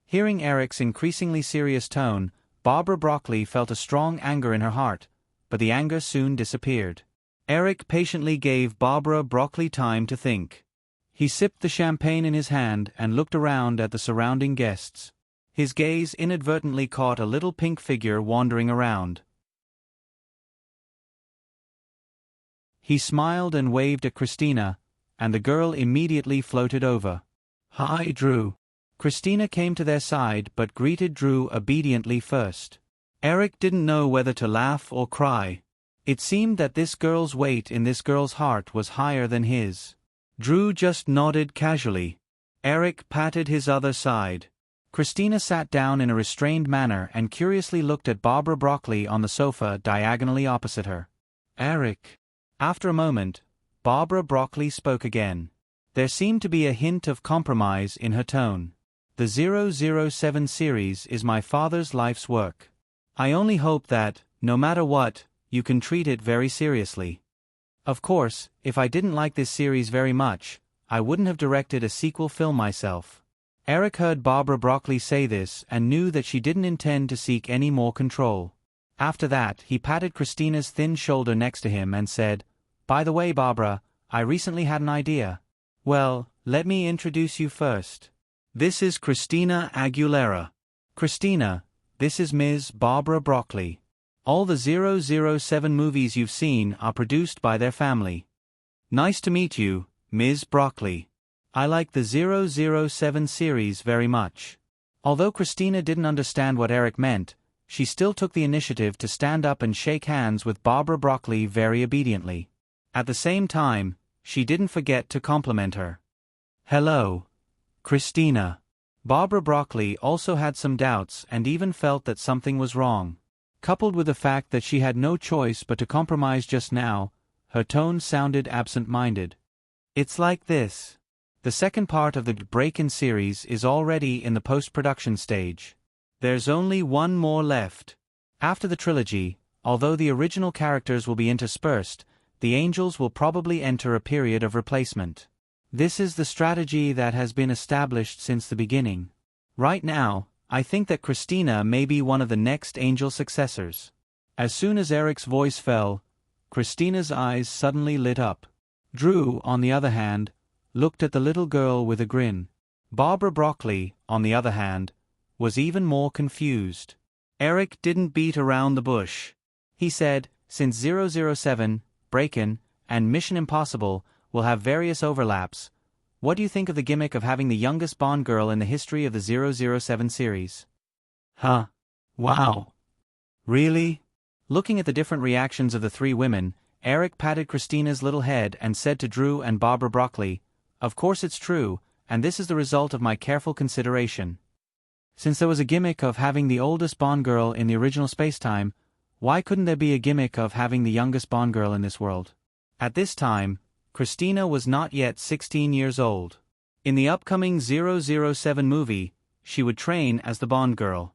Hearing Eric's increasingly serious tone, Barbara Broccoli felt a strong anger in her heart, but the anger soon disappeared. Eric patiently gave Barbara Broccoli time to think. He sipped the champagne in his hand and looked around at the surrounding guests. His gaze inadvertently caught a little pink figure wandering around. He smiled and waved at Christina, and the girl immediately floated over. "Hi, Drew." Christina came to their side but greeted Drew obediently first. Eric didn't know whether to laugh or cry. It seemed that this girl's weight in this girl's heart was higher than his. Drew just nodded casually. Eric patted his other side. Christina sat down in a restrained manner and curiously looked at Barbara Broccoli on the sofa diagonally opposite her. "Eric." After a moment, Barbara Broccoli spoke again. There seemed to be a hint of compromise in her tone. "The 007 series is my father's life's work. I only hope that, no matter what, you can treat it very seriously. Of course, if I didn't like this series very much, I wouldn't have directed a sequel film myself." Eric heard Barbara Broccoli say this and knew that she didn't intend to seek any more control. After that, he patted Christina's thin shoulder next to him and said, "By the way, Barbara, I recently had an idea." "Well, let me introduce you first. This is Christina Aguilera. Christina, this is Ms. Barbara Broccoli. All the 007 movies you've seen are produced by their family. Nice to meet you, Ms. Broccoli. I like the 007 series very much." Although Christina didn't understand what Eric meant, she still took the initiative to stand up and shake hands with Barbara Broccoli very obediently. At the same time, she didn't forget to compliment her. "Hello, Christina." Barbara Broccoli also had some doubts and even felt that something was wrong. Coupled with the fact that she had no choice but to compromise just now, her tone sounded absent-minded. "It's like this. The second part of the Break-In series is already in the post-production stage. There's only one more left. After the trilogy, although the original characters will be interspersed, the Angels will probably enter a period of replacement. This is the strategy that has been established since the beginning. Right now, I think that Christina may be one of the next Angel successors." As soon as Eric's voice fell, Christina's eyes suddenly lit up. Drew, on the other hand, looked at the little girl with a grin. Barbara Broccoli, on the other hand, was even more confused. Eric didn't beat around the bush. He said, "Since 007, Break-In, and Mission Impossible will have various overlaps, what do you think of the gimmick of having the youngest Bond girl in the history of the 007 series?" "Huh. Wow. Really?" Looking at the different reactions of the three women, Eric patted Christina's little head and said to Drew and Barbara Broccoli, "Of course it's true, and this is the result of my careful consideration. Since there was a gimmick of having the oldest Bond girl in the original spacetime, why couldn't there be a gimmick of having the youngest Bond girl in this world?" At this time, Christina was not yet 16 years old. In the upcoming 007 movie, she would train as the Bond girl.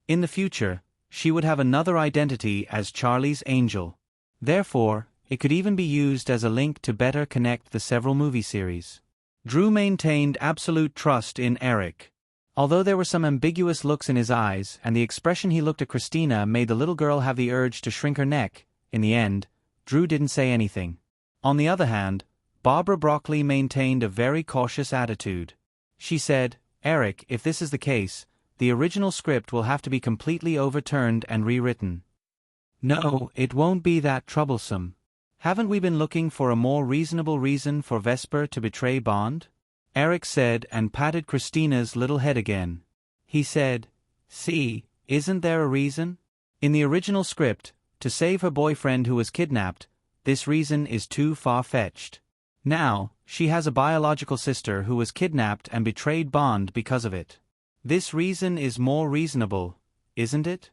In the future, she would have another identity as Charlie's Angel. Therefore, it could even be used as a link to better connect the several movie series. Drew maintained absolute trust in Eric. Although there were some ambiguous looks in his eyes and the expression he looked at Christina made the little girl have the urge to shrink her neck, in the end, Drew didn't say anything. On the other hand, Barbara Broccoli maintained a very cautious attitude. She said, "Eric, if this is the case, the original script will have to be completely overturned and rewritten." "No, it won't be that troublesome. Haven't we been looking for a more reasonable reason for Vesper to betray Bond? Eric said and patted Christina's little head again. He said, "See, isn't there a reason?" In the original script, to save her boyfriend who was kidnapped, this reason is too far-fetched. Now, she has a biological sister who was kidnapped and betrayed Bond because of it. This reason is more reasonable, isn't it?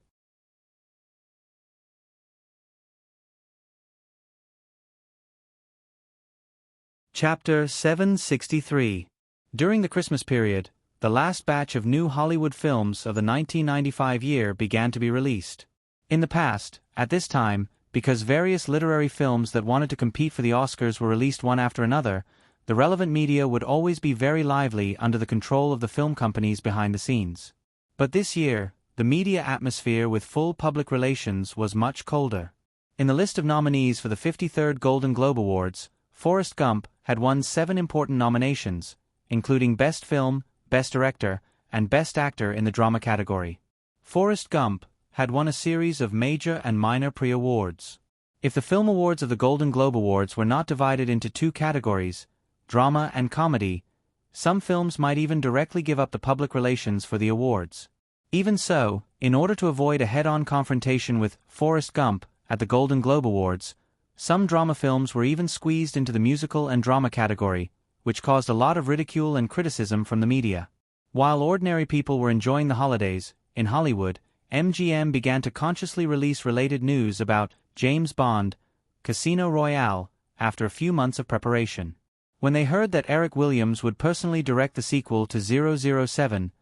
Chapter 763. During the Christmas period, the last batch of new Hollywood films of the 1995 year began to be released. In the past, at this time, because various literary films that wanted to compete for the Oscars were released one after another, the relevant media would always be very lively under the control of the film companies behind the scenes. But this year, the media atmosphere with full public relations was much colder. In the list of nominees for the 53rd Golden Globe Awards, Forrest Gump had won 7 important nominations, including Best Film, Best Director, and Best Actor in the Drama category. Forrest Gump had won a series of major and minor pre-awards. If the film awards of the Golden Globe Awards were not divided into 2 categories, drama and comedy, some films might even directly give up the public relations for the awards. Even so, in order to avoid a head-on confrontation with Forrest Gump at the Golden Globe Awards, some drama films were even squeezed into the musical and drama category, which caused a lot of ridicule and criticism from the media. While ordinary people were enjoying the holidays, in Hollywood, MGM began to consciously release related news about James Bond, Casino Royale, after a few months of preparation. When they heard that Eric Williams would personally direct the sequel to 007,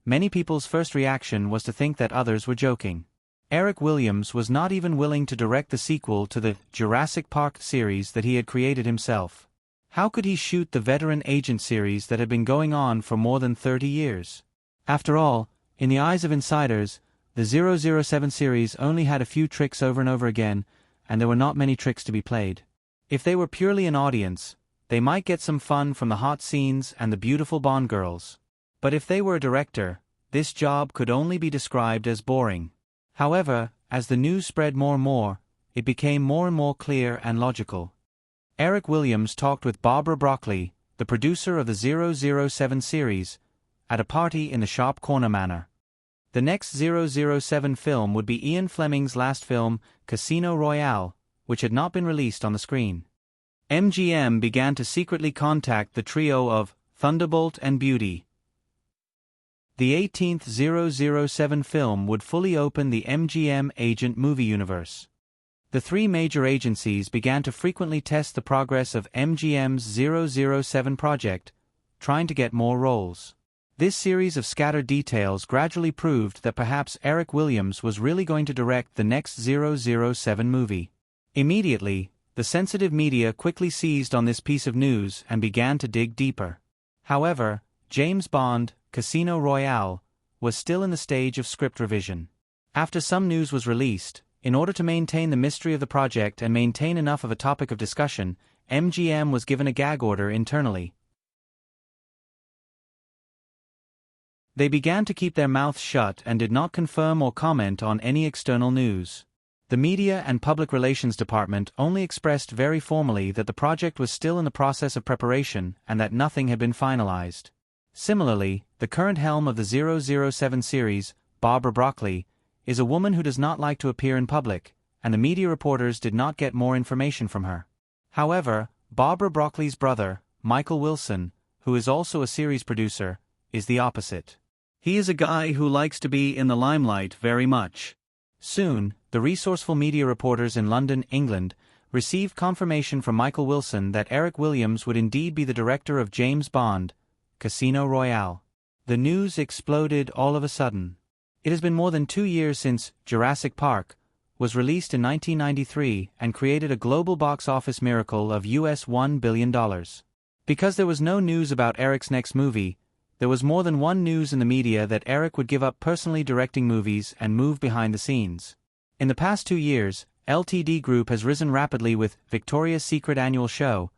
many people's first reaction was to think that others were joking. Eric Williams was not even willing to direct the sequel to the Jurassic Park series that he had created himself. How could he shoot the veteran agent series that had been going on for more than 30 years? After all, in the eyes of insiders, the 007 series only had a few tricks over and over again, and there were not many tricks to be played. If they were purely an audience, they might get some fun from the hot scenes and the beautiful Bond girls. But if they were a director, this job could only be described as boring. However, as the news spread more and more, it became more and more clear and logical. Eric Williams talked with Barbara Broccoli, the producer of the 007 series, at a party in the Sharp Corner Manor. The next 007 film would be Ian Fleming's last film, Casino Royale, which had not been released on the screen. MGM began to secretly contact the trio of Thunderbolt and Beauty. The 18th 007 film would fully open the MGM agent movie universe. The 3 major agencies began to frequently test the progress of MGM's 007 project, trying to get more roles. This series of scattered details gradually proved that perhaps Eric Williams was really going to direct the next 007 movie. Immediately, the sensitive media quickly seized on this piece of news and began to dig deeper. However, James Bond, Casino Royale, was still in the stage of script revision. After some news was released, in order to maintain the mystery of the project and maintain enough of a topic of discussion, MGM was given a gag order internally. They began to keep their mouths shut and did not confirm or comment on any external news. The Media and Public Relations Department only expressed very formally that the project was still in the process of preparation and that nothing had been finalized. Similarly, the current helm of the 007 series, Barbara Broccoli, is a woman who does not like to appear in public, and the media reporters did not get more information from her. However, Barbara Broccoli's brother, Michael Wilson, who is also a series producer, is the opposite. He is a guy who likes to be in the limelight very much. Soon, the resourceful media reporters in London, England, received confirmation from Michael Wilson that Eric Williams would indeed be the director of James Bond, Casino Royale. The news exploded all of a sudden. It has been more than 2 years since Jurassic Park was released in 1993 and created a global box office miracle of US $1 billion. Because there was no news about Eric's next movie, there was more than one news in the media that Eric would give up personally directing movies and move behind the scenes. In the past 2 years, LTD Group has risen rapidly with Victoria's Secret annual show.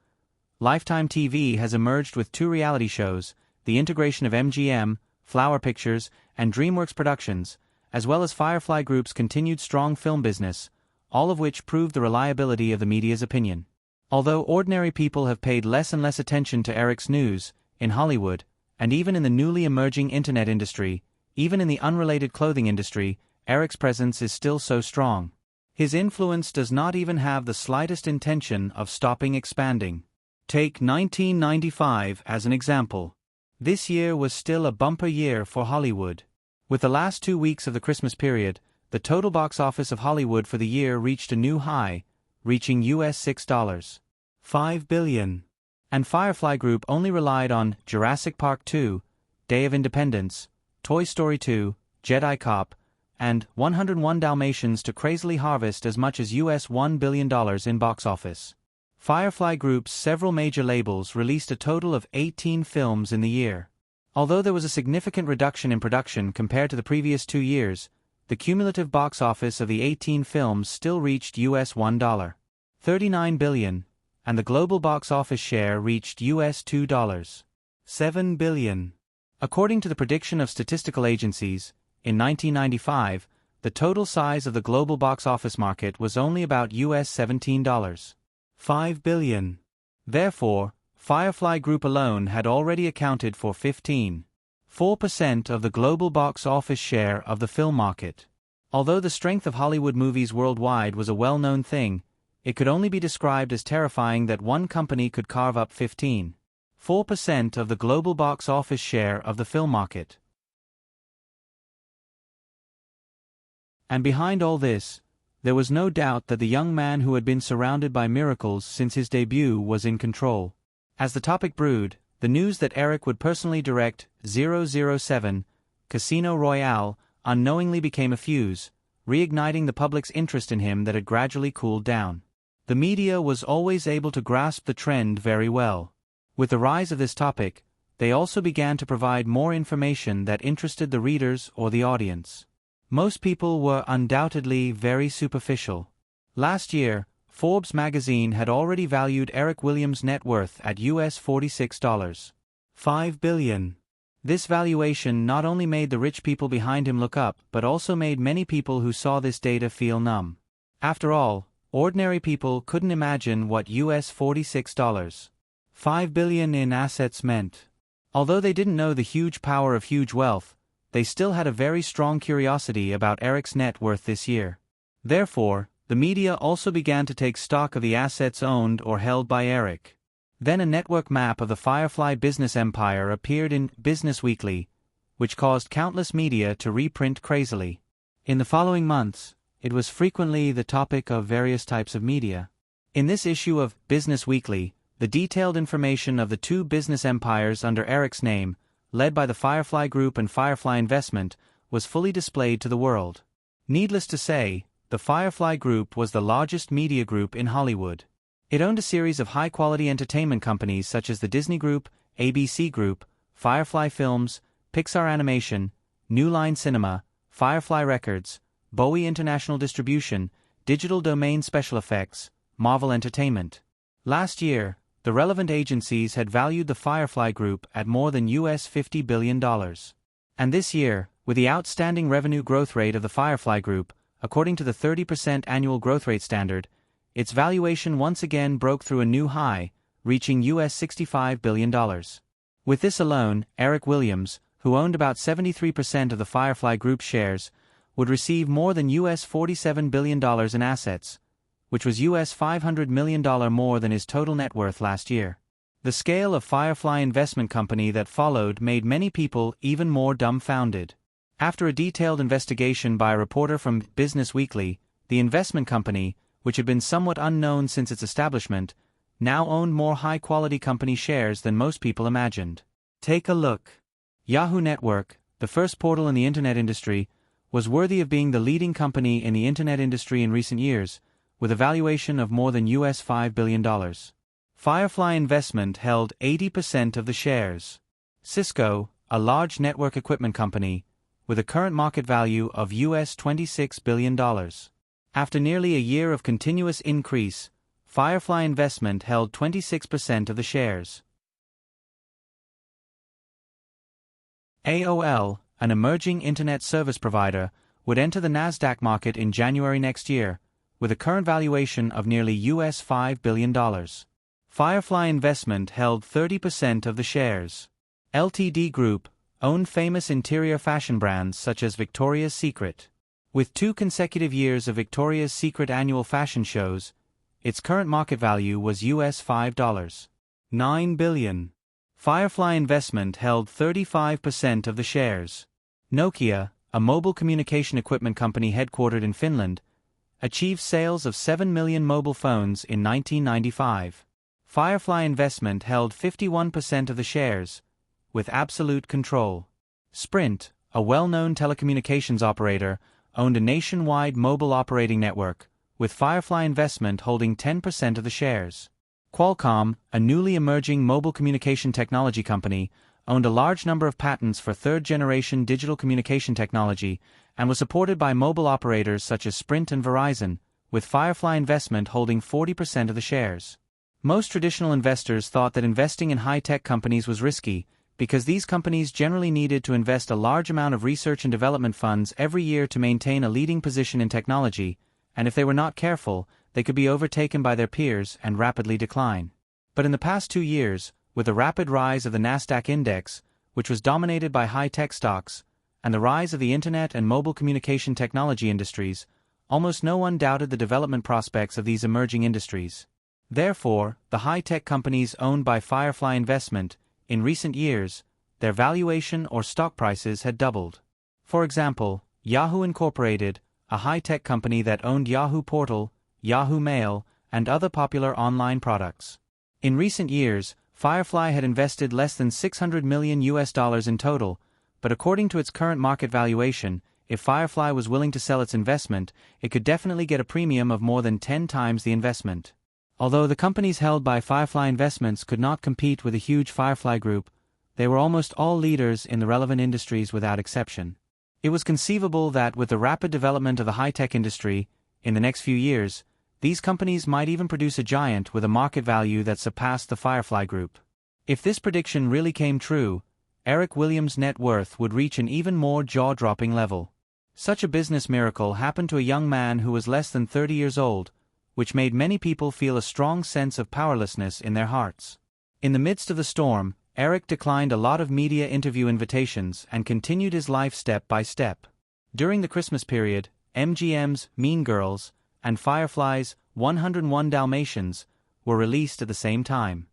Lifetime TV has emerged with 2 reality shows, the integration of MGM, Flower Pictures, and DreamWorks Productions, as well as Firefly Group's continued strong film business, all of which prove the reliability of the media's opinion. Although ordinary people have paid less and less attention to Eric's news, in Hollywood, and even in the newly emerging internet industry, even in the unrelated clothing industry, Eric's presence is still so strong. His influence does not even have the slightest intention of stopping expanding. Take 1995 as an example. This year was still a bumper year for Hollywood. With the last 2 weeks of the Christmas period, the total box office of Hollywood for the year reached a new high, reaching US $6.5 billion. And Firefly Group only relied on Jurassic Park 2, Day of Independence, Toy Story 2, Jedi Cop, and 101 Dalmatians to crazily harvest as much as US $1 billion in box office. Firefly Group's several major labels released a total of 18 films in the year. Although there was a significant reduction in production compared to the previous 2 years, the cumulative box office of the 18 films still reached US $1.39 billion, and the global box office share reached US $2.7 billion. According to the prediction of statistical agencies, in 1995, the total size of the global box office market was only about US $17.5 billion. Therefore, Firefly Group alone had already accounted for 15.4% of the global box office share of the film market. Although the strength of Hollywood movies worldwide was a well-known thing, it could only be described as terrifying that one company could carve up 15.4% of the global box office share of the film market. And behind all this, there was no doubt that the young man who had been surrounded by miracles since his debut was in control. As the topic brewed, the news that Eric would personally direct 007, Casino Royale, unknowingly became a fuse, reigniting the public's interest in him that had gradually cooled down. The media was always able to grasp the trend very well. With the rise of this topic, they also began to provide more information that interested the readers or the audience. Most people were undoubtedly very superficial. Last year, Forbes magazine had already valued Eric Williams' net worth at US $46.5 billion. This valuation not only made the rich people behind him look up but also made many people who saw this data feel numb. After all, ordinary people couldn't imagine what US $46.5 billion in assets meant. Although they didn't know the huge power of huge wealth, they still had a very strong curiosity about Eric's net worth this year. Therefore, the media also began to take stock of the assets owned or held by Eric. Then a network map of the Firefly business empire appeared in Business Weekly, which caused countless media to reprint crazily. In the following months, it was frequently the topic of various types of media. In this issue of Business Weekly, the detailed information of the 2 business empires under Eric's name, led by the Firefly Group and Firefly Investment, was fully displayed to the world. Needless to say, the Firefly Group was the largest media group in Hollywood. It owned a series of high-quality entertainment companies such as the Disney Group, ABC Group, Firefly Films, Pixar Animation, New Line Cinema, Firefly Records, Bowie International Distribution, Digital Domain Special Effects, Marvel Entertainment. Last year, the relevant agencies had valued the Firefly Group at more than US $50 billion. And this year, with the outstanding revenue growth rate of the Firefly Group, according to the 30% annual growth rate standard, its valuation once again broke through a new high, reaching US $65 billion. With this alone, Eric Williams, who owned about 73% of the Firefly Group shares, would receive more than US $47 billion in assets, which was US $500 million more than his total net worth last year. The scale of Firefly Investment Company that followed made many people even more dumbfounded. After a detailed investigation by a reporter from Business Weekly, the investment company, which had been somewhat unknown since its establishment, now owned more high-quality company shares than most people imagined. Take a look. Yahoo Network, the first portal in the internet industry, was worthy of being the leading company in the internet industry in recent years, with a valuation of more than US $5 billion. Firefly Investment held 80% of the shares. Cisco, a large network equipment company, with a current market value of US $26 billion. After nearly a year of continuous increase, Firefly Investment held 26% of the shares. AOL, an emerging internet service provider, would enter the Nasdaq market in January next year, with a current valuation of nearly $5 billion. Firefly Investment held 30% of the shares. Ltd Group owned famous interior fashion brands such as Victoria's Secret. With 2 consecutive years of Victoria's Secret annual fashion shows, its current market value was $5.9 billion. Firefly Investment held 35% of the shares. Nokia, a mobile communication equipment company headquartered in Finland, achieved sales of 7 million mobile phones in 1995. Firefly Investment held 51% of the shares, with absolute control. Sprint, a well-known telecommunications operator, owned a nationwide mobile operating network, with Firefly Investment holding 10% of the shares. Qualcomm, a newly emerging mobile communication technology company, owned a large number of patents for third-generation digital communication technology and was supported by mobile operators such as Sprint and Verizon, with Firefly Investment holding 40% of the shares. Most traditional investors thought that investing in high-tech companies was risky, because these companies generally needed to invest a large amount of research and development funds every year to maintain a leading position in technology, and if they were not careful, they could be overtaken by their peers and rapidly decline. But in the past 2 years, with the rapid rise of the Nasdaq index, which was dominated by high-tech stocks, and the rise of the internet and mobile communication technology industries, almost no one doubted the development prospects of these emerging industries. Therefore, the high-tech companies owned by Firefly Investment, in recent years, their valuation or stock prices had doubled. For example, Yahoo Incorporated, a high-tech company that owned Yahoo Portal, Yahoo Mail, and other popular online products. In recent years, Firefly had invested less than $600 million in total, but according to its current market valuation, if Firefly was willing to sell its investment, it could definitely get a premium of more than 10 times the investment. Although the companies held by Firefly Investments could not compete with the huge Firefly Group, they were almost all leaders in the relevant industries without exception. It was conceivable that with the rapid development of the high-tech industry, in the next few years, these companies might even produce a giant with a market value that surpassed the Firefly Group. If this prediction really came true, Eric Williams' net worth would reach an even more jaw-dropping level. Such a business miracle happened to a young man who was less than 30 years old, which made many people feel a strong sense of powerlessness in their hearts. In the midst of the storm, Eric declined a lot of media interview invitations and continued his life step by step. During the Christmas period, MGM's Mean Girls and Firefly's 101 Dalmatians were released at the same time.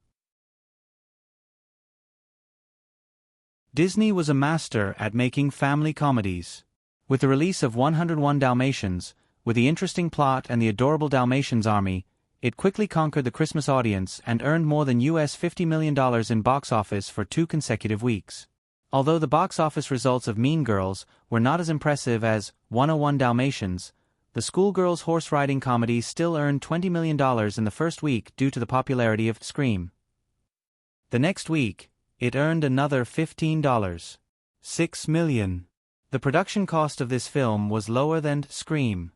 Disney was a master at making family comedies. With the release of 101 Dalmatians, with the interesting plot and the adorable Dalmatians army, it quickly conquered the Christmas audience and earned more than $50 million in box office for 2 consecutive weeks. Although the box office results of Mean Girls were not as impressive as 101 Dalmatians, the schoolgirls' horse-riding comedy still earned $20 million in the first week due to the popularity of Scream. The next week, it earned another $6 million. The production cost of this film was lower than Scream.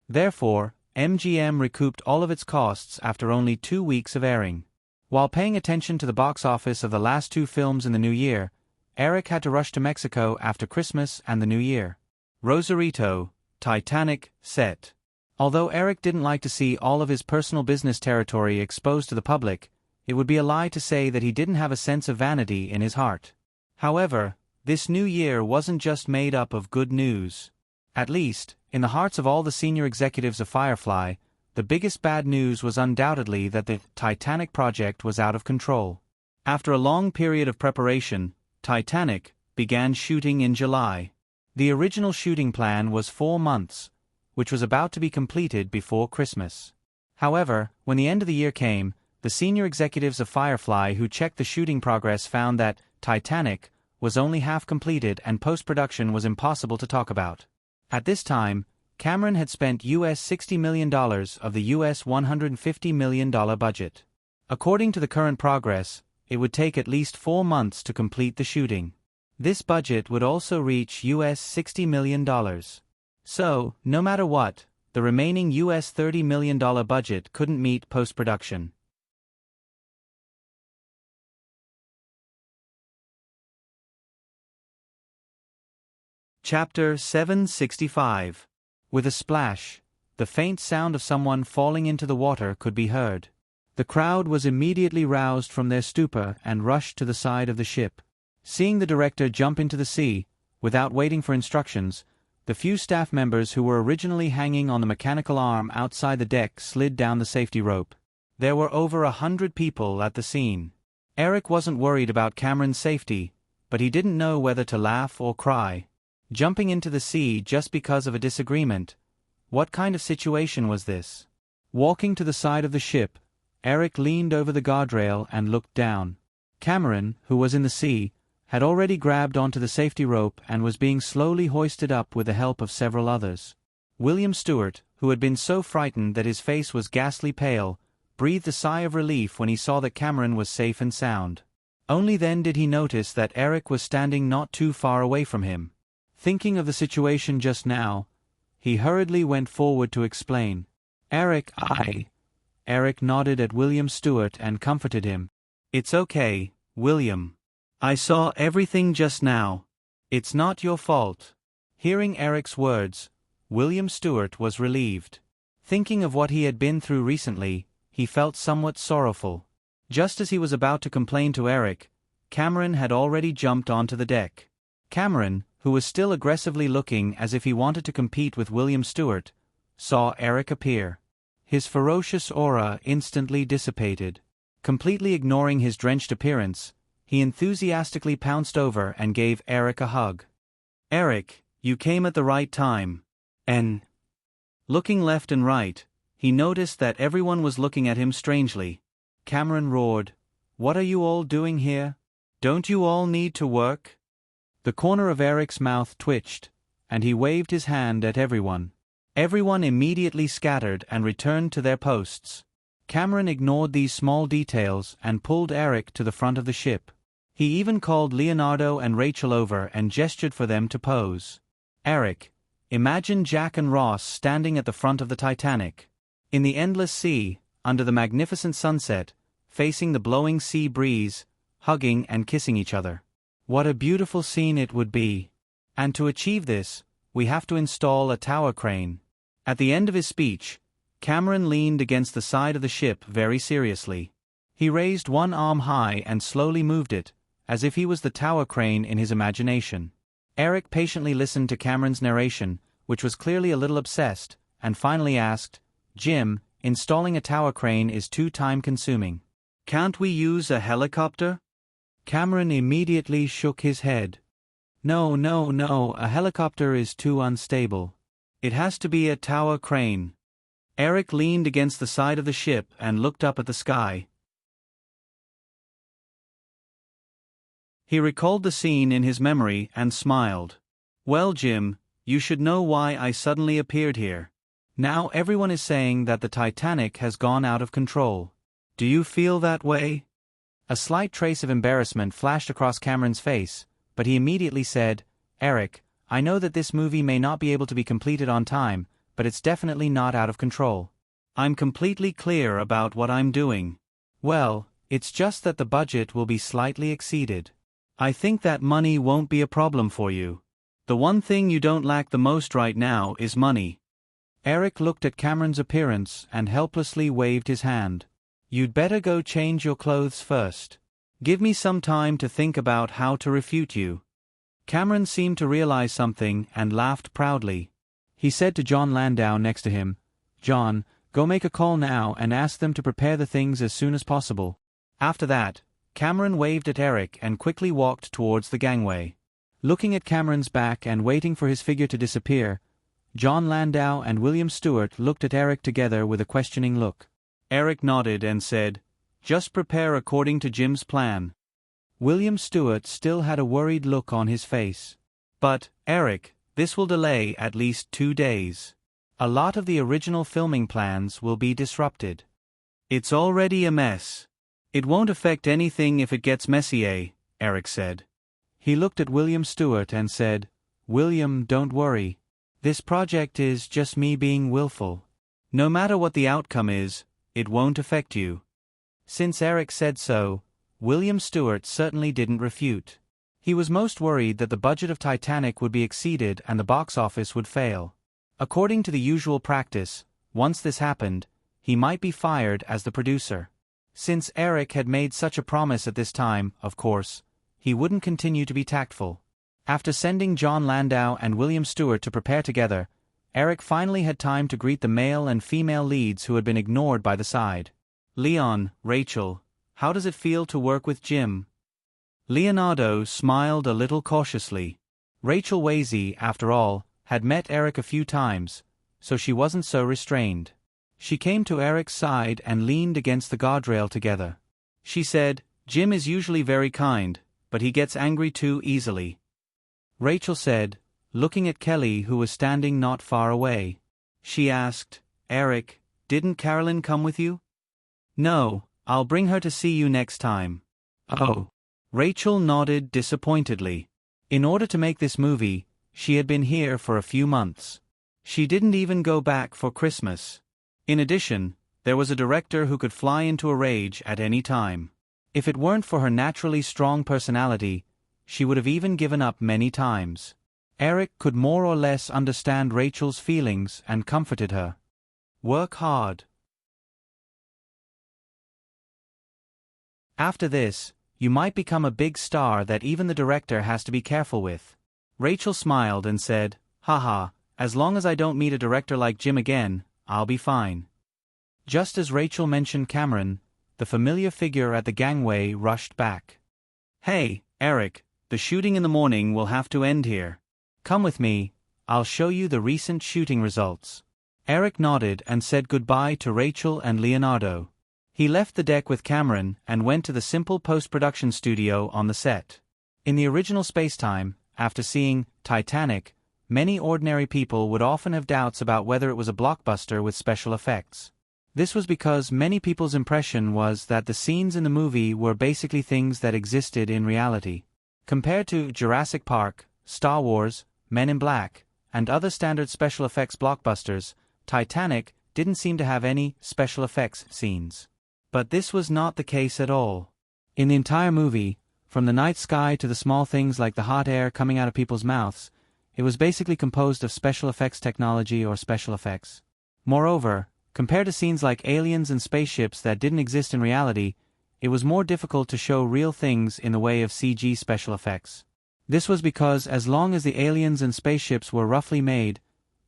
Therefore, MGM recouped all of its costs after only 2 weeks of airing. While paying attention to the box office of the last 2 films in the new year, Eric had to rush to Mexico after Christmas and the New Year. Rosarito, Titanic, set. Although Eric didn't like to see all of his personal business territory exposed to the public, it would be a lie to say that he didn't have a sense of vanity in his heart. However, this new year wasn't just made up of good news. At least, in the hearts of all the senior executives of Firefly, the biggest bad news was undoubtedly that the Titanic project was out of control. After a long period of preparation, Titanic began shooting in July. The original shooting plan was 4 months, which was about to be completed before Christmas. However, when the end of the year came, the senior executives of Firefly who checked the shooting progress found that Titanic was only half completed and post-production was impossible to talk about. At this time, Cameron had spent $60 million of the $150 million budget. According to the current progress, it would take at least 4 months to complete the shooting. This budget would also reach $60 million. So, no matter what, the remaining $30 million budget couldn't meet post-production. Chapter 765. With a splash, the faint sound of someone falling into the water could be heard. The crowd was immediately roused from their stupor and rushed to the side of the ship. Seeing the director jump into the sea, without waiting for instructions, the few staff members who were originally hanging on the mechanical arm outside the deck slid down the safety rope. There were over 100 people at the scene. Eric wasn't worried about Cameron's safety, but he didn't know whether to laugh or cry. Jumping into the sea just because of a disagreement. What kind of situation was this? Walking to the side of the ship, Eric leaned over the guardrail and looked down. Cameron, who was in the sea, had already grabbed onto the safety rope and was being slowly hoisted up with the help of several others. William Stewart, who had been so frightened that his face was ghastly pale, breathed a sigh of relief when he saw that Cameron was safe and sound. Only then did he notice that Eric was standing not too far away from him. Thinking of the situation just now, he hurriedly went forward to explain. Eric nodded at William Stewart and comforted him. It's okay, William. I saw everything just now. It's not your fault. Hearing Eric's words, William Stewart was relieved. Thinking of what he had been through recently, he felt somewhat sorrowful. Just as he was about to complain to Eric, Cameron had already jumped onto the deck. Cameron, who was still aggressively looking as if he wanted to compete with William Stewart, saw Eric appear. His ferocious aura instantly dissipated. Completely ignoring his drenched appearance, he enthusiastically pounced over and gave Eric a hug. Eric, you came at the right time. Looking left and right, he noticed that everyone was looking at him strangely. Cameron roared, "What are you all doing here? Don't you all need to work?" The corner of Eric's mouth twitched, and he waved his hand at everyone. Everyone immediately scattered and returned to their posts. Cameron ignored these small details and pulled Eric to the front of the ship. He even called Leonardo and Rachel over and gestured for them to pose. Eric, imagine Jack and Ross standing at the front of the Titanic. In the endless sea, under the magnificent sunset, facing the blowing sea breeze, hugging and kissing each other. What a beautiful scene it would be. And to achieve this, we have to install a tower crane. At the end of his speech, Cameron leaned against the side of the ship very seriously. He raised one arm high and slowly moved it, as if he was the tower crane in his imagination. Eric patiently listened to Cameron's narration, which was clearly a little obsessed, and finally asked, "Jim, installing a tower crane is too time-consuming. Can't we use a helicopter?" Cameron immediately shook his head. No, a helicopter is too unstable. It has to be a tower crane." Eric leaned against the side of the ship and looked up at the sky. He recalled the scene in his memory and smiled. "Well, Jim, you should know why I suddenly appeared here. Now everyone is saying that the Titanic has gone out of control. Do you feel that way?" A slight trace of embarrassment flashed across Cameron's face, but he immediately said, "Eric, I know that this movie may not be able to be completed on time, but it's definitely not out of control. I'm completely clear about what I'm doing. Well, it's just that the budget will be slightly exceeded. I think that money won't be a problem for you. The one thing you don't lack the most right now is money." Eric looked at Cameron's appearance and helplessly waved his hand. "You'd better go change your clothes first. Give me some time to think about how to refute you." Cameron seemed to realize something and laughed proudly. He said to John Landau next to him, "John, go make a call now and ask them to prepare the things as soon as possible." After that, Cameron waved at Eric and quickly walked towards the gangway. Looking at Cameron's back and waiting for his figure to disappear, John Landau and William Stewart looked at Eric together with a questioning look. Eric nodded and said, "Just prepare according to Jim's plan." William Stewart still had a worried look on his face. "But, Eric, this will delay at least 2 days. A lot of the original filming plans will be disrupted. It's already a mess. It won't affect anything if it gets messy, Eric said. He looked at William Stewart and said, "William, don't worry. This project is just me being willful. No matter what the outcome is, it won't affect you." Since Eric said so, William Stewart certainly didn't refute. He was most worried that the budget of Titanic would be exceeded and the box office would fail. According to the usual practice, once this happened, he might be fired as the producer. Since Eric had made such a promise at this time, of course, he wouldn't continue to be tactful. After sending John Landau and William Stewart to prepare together, Eric finally had time to greet the male and female leads who had been ignored by the side. Leon, Rachel, how does it feel to work with Jim? Leonardo smiled a little cautiously. Rachel Wasey, after all, had met Eric a few times, so she wasn't so restrained. She came to Eric's side and leaned against the guardrail together. She said, "Jim is usually very kind, but he gets angry too easily." Rachel said, looking at Kelly who was standing not far away. She asked, "Eric, didn't Carolyn come with you?" "No, I'll bring her to see you next time." "Oh." Rachel nodded disappointedly. In order to make this movie, she had been here for a few months. She didn't even go back for Christmas. In addition, there was a director who could fly into a rage at any time. If it weren't for her naturally strong personality, she would have even given up many times. Eric could more or less understand Rachel's feelings and comforted her. Work hard. After this, you might become a big star that even the director has to be careful with. Rachel smiled and said, "Haha, as long as I don't meet a director like Jim again, I'll be fine." Just as Rachel mentioned Cameron, the familiar figure at the gangway rushed back. "Hey, Eric, the shooting in the morning will have to end here. Come with me, I'll show you the recent shooting results." Eric nodded and said goodbye to Rachel and Leonardo. He left the deck with Cameron and went to the simple post-production studio on the set. In the original spacetime, after seeing Titanic, many ordinary people would often have doubts about whether it was a blockbuster with special effects. This was because many people's impression was that the scenes in the movie were basically things that existed in reality. Compared to Jurassic Park, Star Wars, Men in Black, and other standard special effects blockbusters, Titanic didn't seem to have any special effects scenes. But this was not the case at all. In the entire movie, from the night sky to the small things like the hot air coming out of people's mouths, it was basically composed of special effects technology or special effects. Moreover, compared to scenes like aliens and spaceships that didn't exist in reality, it was more difficult to show real things in the way of CG special effects. This was because as long as the aliens and spaceships were roughly made,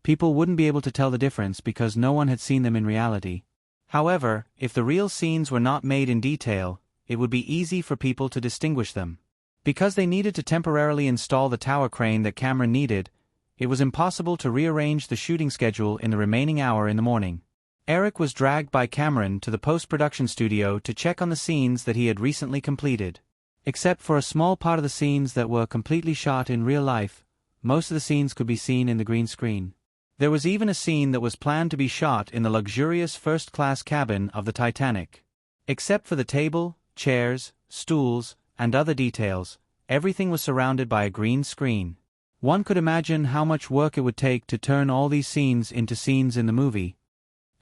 people wouldn't be able to tell the difference because no one had seen them in reality. However, if the real scenes were not made in detail, it would be easy for people to distinguish them. Because they needed to temporarily install the tower crane that Cameron needed, it was impossible to rearrange the shooting schedule in the remaining hour in the morning. Eric was dragged by Cameron to the post-production studio to check on the scenes that he had recently completed. Except for a small part of the scenes that were completely shot in real life, most of the scenes could be seen in the green screen. There was even a scene that was planned to be shot in the luxurious first-class cabin of the Titanic. Except for the table, chairs, stools, and other details, everything was surrounded by a green screen. One could imagine how much work it would take to turn all these scenes into scenes in the movie.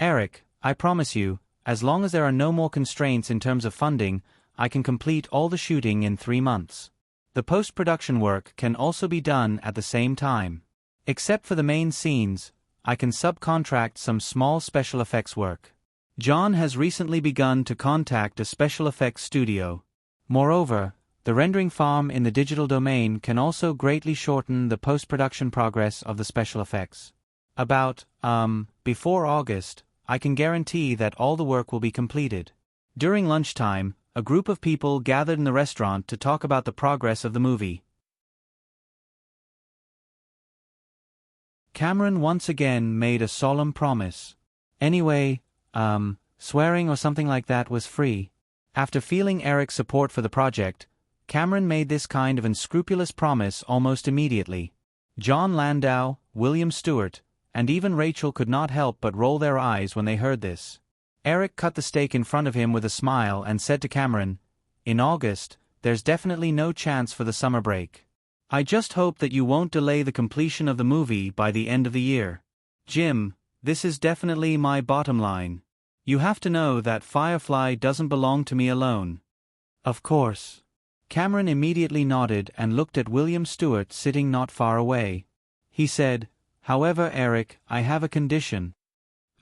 "Eric, I promise you, as long as there are no more constraints in terms of funding, I can complete all the shooting in 3 months. The post-production work can also be done at the same time. Except for the main scenes, I can subcontract some small special effects work. John has recently begun to contact a special effects studio. Moreover, the rendering farm in the digital domain can also greatly shorten the post-production progress of the special effects. Before August, I can guarantee that all the work will be completed." During lunchtime, a group of people gathered in the restaurant to talk about the progress of the movie. Cameron once again made a solemn promise. Anyway, swearing or something like that was free. After feeling Eric's support for the project, Cameron made this kind of unscrupulous promise almost immediately. John Landau, William Stewart, and even Rachel could not help but roll their eyes when they heard this. Eric cut the steak in front of him with a smile and said to Cameron, "In August, there's definitely no chance for the summer break. I just hope that you won't delay the completion of the movie by the end of the year. Jim, this is definitely my bottom line. You have to know that Firefly doesn't belong to me alone." "Of course." Cameron immediately nodded and looked at William Stewart sitting not far away. He said, "However, Eric, I have a condition."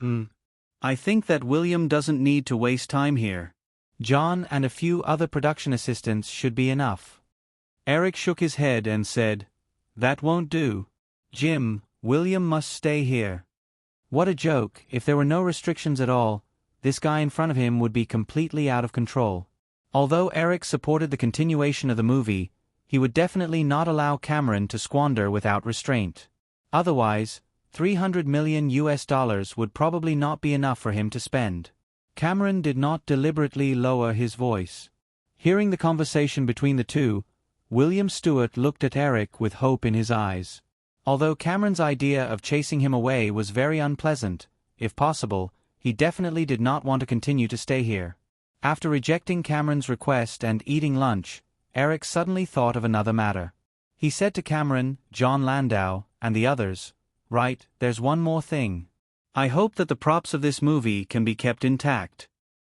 I think that William doesn't need to waste time here. John and a few other production assistants should be enough. Eric shook his head and said, "That won't do. Jim, William must stay here." What a joke! If there were no restrictions at all, this guy in front of him would be completely out of control. Although Eric supported the continuation of the movie, he would definitely not allow Cameron to squander without restraint. Otherwise, $300 million would probably not be enough for him to spend. Cameron did not deliberately lower his voice. Hearing the conversation between the two, William Stewart looked at Eric with hope in his eyes. Although Cameron's idea of chasing him away was very unpleasant, if possible, he definitely did not want to continue to stay here. After rejecting Cameron's request and eating lunch, Eric suddenly thought of another matter. He said to Cameron, John Landau, and the others, "Right, there's one more thing. I hope that the props of this movie can be kept intact."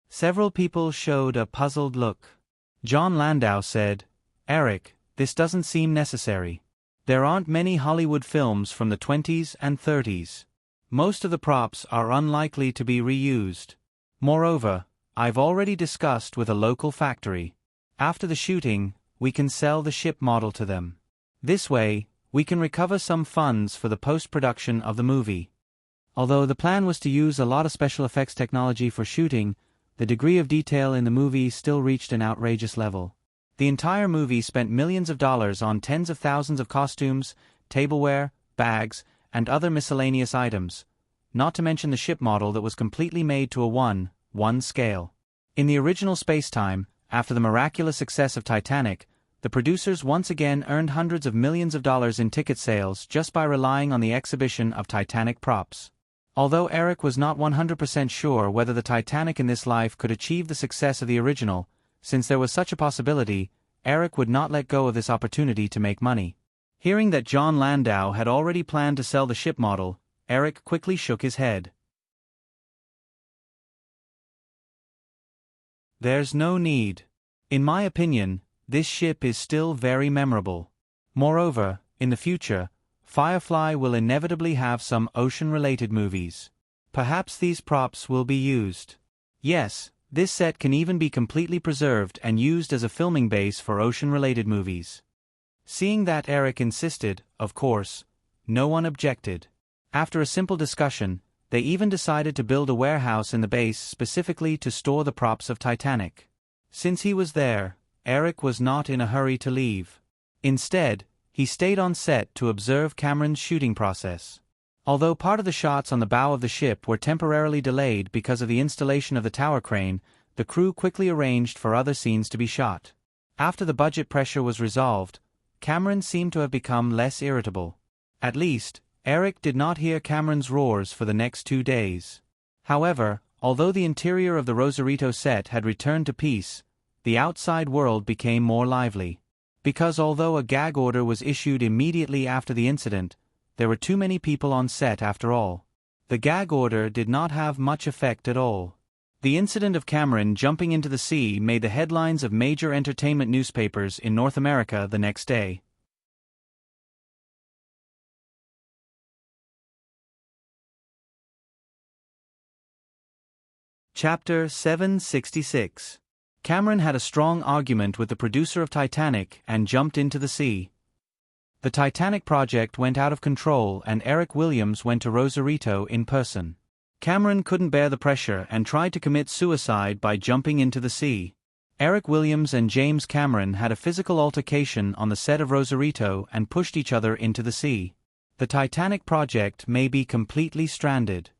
Several people showed a puzzled look. John Landau said, "Eric, this doesn't seem necessary. There aren't many Hollywood films from the 20s and 30s. Most of the props are unlikely to be reused. Moreover, I've already discussed with a local factory. After the shooting, we can sell the ship model to them. This way, we can recover some funds for the post-production of the movie." Although the plan was to use a lot of special effects technology for shooting, the degree of detail in the movie still reached an outrageous level. The entire movie spent millions of dollars on tens of thousands of costumes, tableware, bags, and other miscellaneous items, not to mention the ship model that was completely made to a 1:1 scale. In the original space-time, after the miraculous success of Titanic, the producers once again earned hundreds of millions of dollars in ticket sales just by relying on the exhibition of Titanic props. Although Eric was not 100% sure whether the Titanic in this life could achieve the success of the original, since there was such a possibility, Eric would not let go of this opportunity to make money. Hearing that John Landau had already planned to sell the ship model, Eric quickly shook his head. "There's no need. In my opinion, this ship is still very memorable. Moreover, in the future, Firefly will inevitably have some ocean-related movies. Perhaps these props will be used. Yes, this set can even be completely preserved and used as a filming base for ocean-related movies." Seeing that Eric insisted, of course, no one objected. After a simple discussion, they even decided to build a warehouse in the base specifically to store the props of Titanic. Since he was there, Eric was not in a hurry to leave. Instead, he stayed on set to observe Cameron's shooting process. Although part of the shots on the bow of the ship were temporarily delayed because of the installation of the tower crane, the crew quickly arranged for other scenes to be shot. After the budget pressure was resolved, Cameron seemed to have become less irritable. At least, Eric did not hear Cameron's roars for the next 2 days. However, although the interior of the Rosarito set had returned to peace, the outside world became more lively. Because although a gag order was issued immediately after the incident, there were too many people on set after all. The gag order did not have much effect at all. The incident of Cameron jumping into the sea made the headlines of major entertainment newspapers in North America the next day. Chapter 766. Cameron had a strong argument with the producer of Titanic and jumped into the sea. The Titanic project went out of control and Eric Williams went to Rosarito in person. Cameron couldn't bear the pressure and tried to commit suicide by jumping into the sea. Eric Williams and James Cameron had a physical altercation on the set of Rosarito and pushed each other into the sea. The Titanic project may be completely stranded.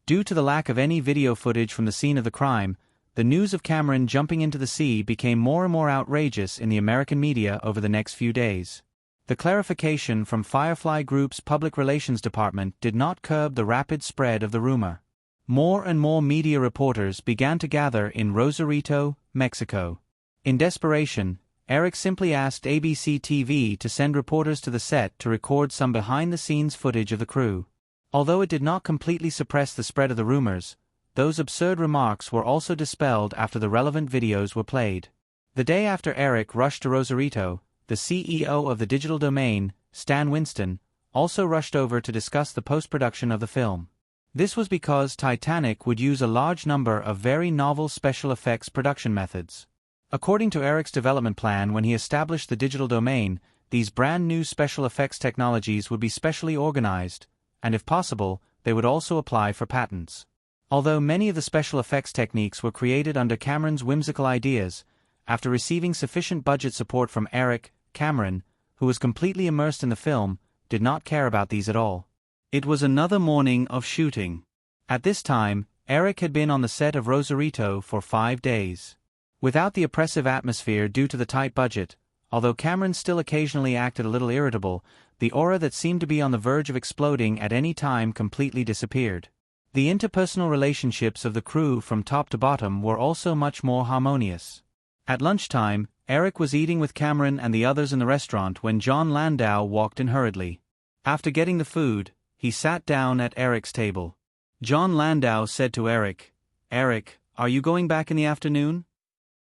Due to the lack of any video footage from the scene of the crime, the news of Cameron jumping into the sea became more and more outrageous in the American media over the next few days. The clarification from Firefly Group's public relations department did not curb the rapid spread of the rumor. More and more media reporters began to gather in Rosarito, Mexico. In desperation, Eric simply asked ABC TV to send reporters to the set to record some behind-the-scenes footage of the crew. Although it did not completely suppress the spread of the rumors, those absurd remarks were also dispelled after the relevant videos were played. The day after Eric rushed to Rosarito, the CEO of the Digital Domain, Stan Winston, also rushed over to discuss the post-production of the film. This was because Titanic would use a large number of very novel special effects production methods. According to Eric's development plan when he established the digital domain, these brand new special effects technologies would be specially organized, and if possible, they would also apply for patents. Although many of the special effects techniques were created under Cameron's whimsical ideas, after receiving sufficient budget support from Eric, Cameron, who was completely immersed in the film, did not care about these at all. It was another morning of shooting. At this time, Eric had been on the set of Rosarito for 5 days. Without the oppressive atmosphere due to the tight budget, although Cameron still occasionally acted a little irritable, the aura that seemed to be on the verge of exploding at any time completely disappeared. The interpersonal relationships of the crew from top to bottom were also much more harmonious. At lunchtime, Eric was eating with Cameron and the others in the restaurant when John Landau walked in hurriedly. After getting the food, he sat down at Eric's table. John Landau said to Eric, "Eric, are you going back in the afternoon?"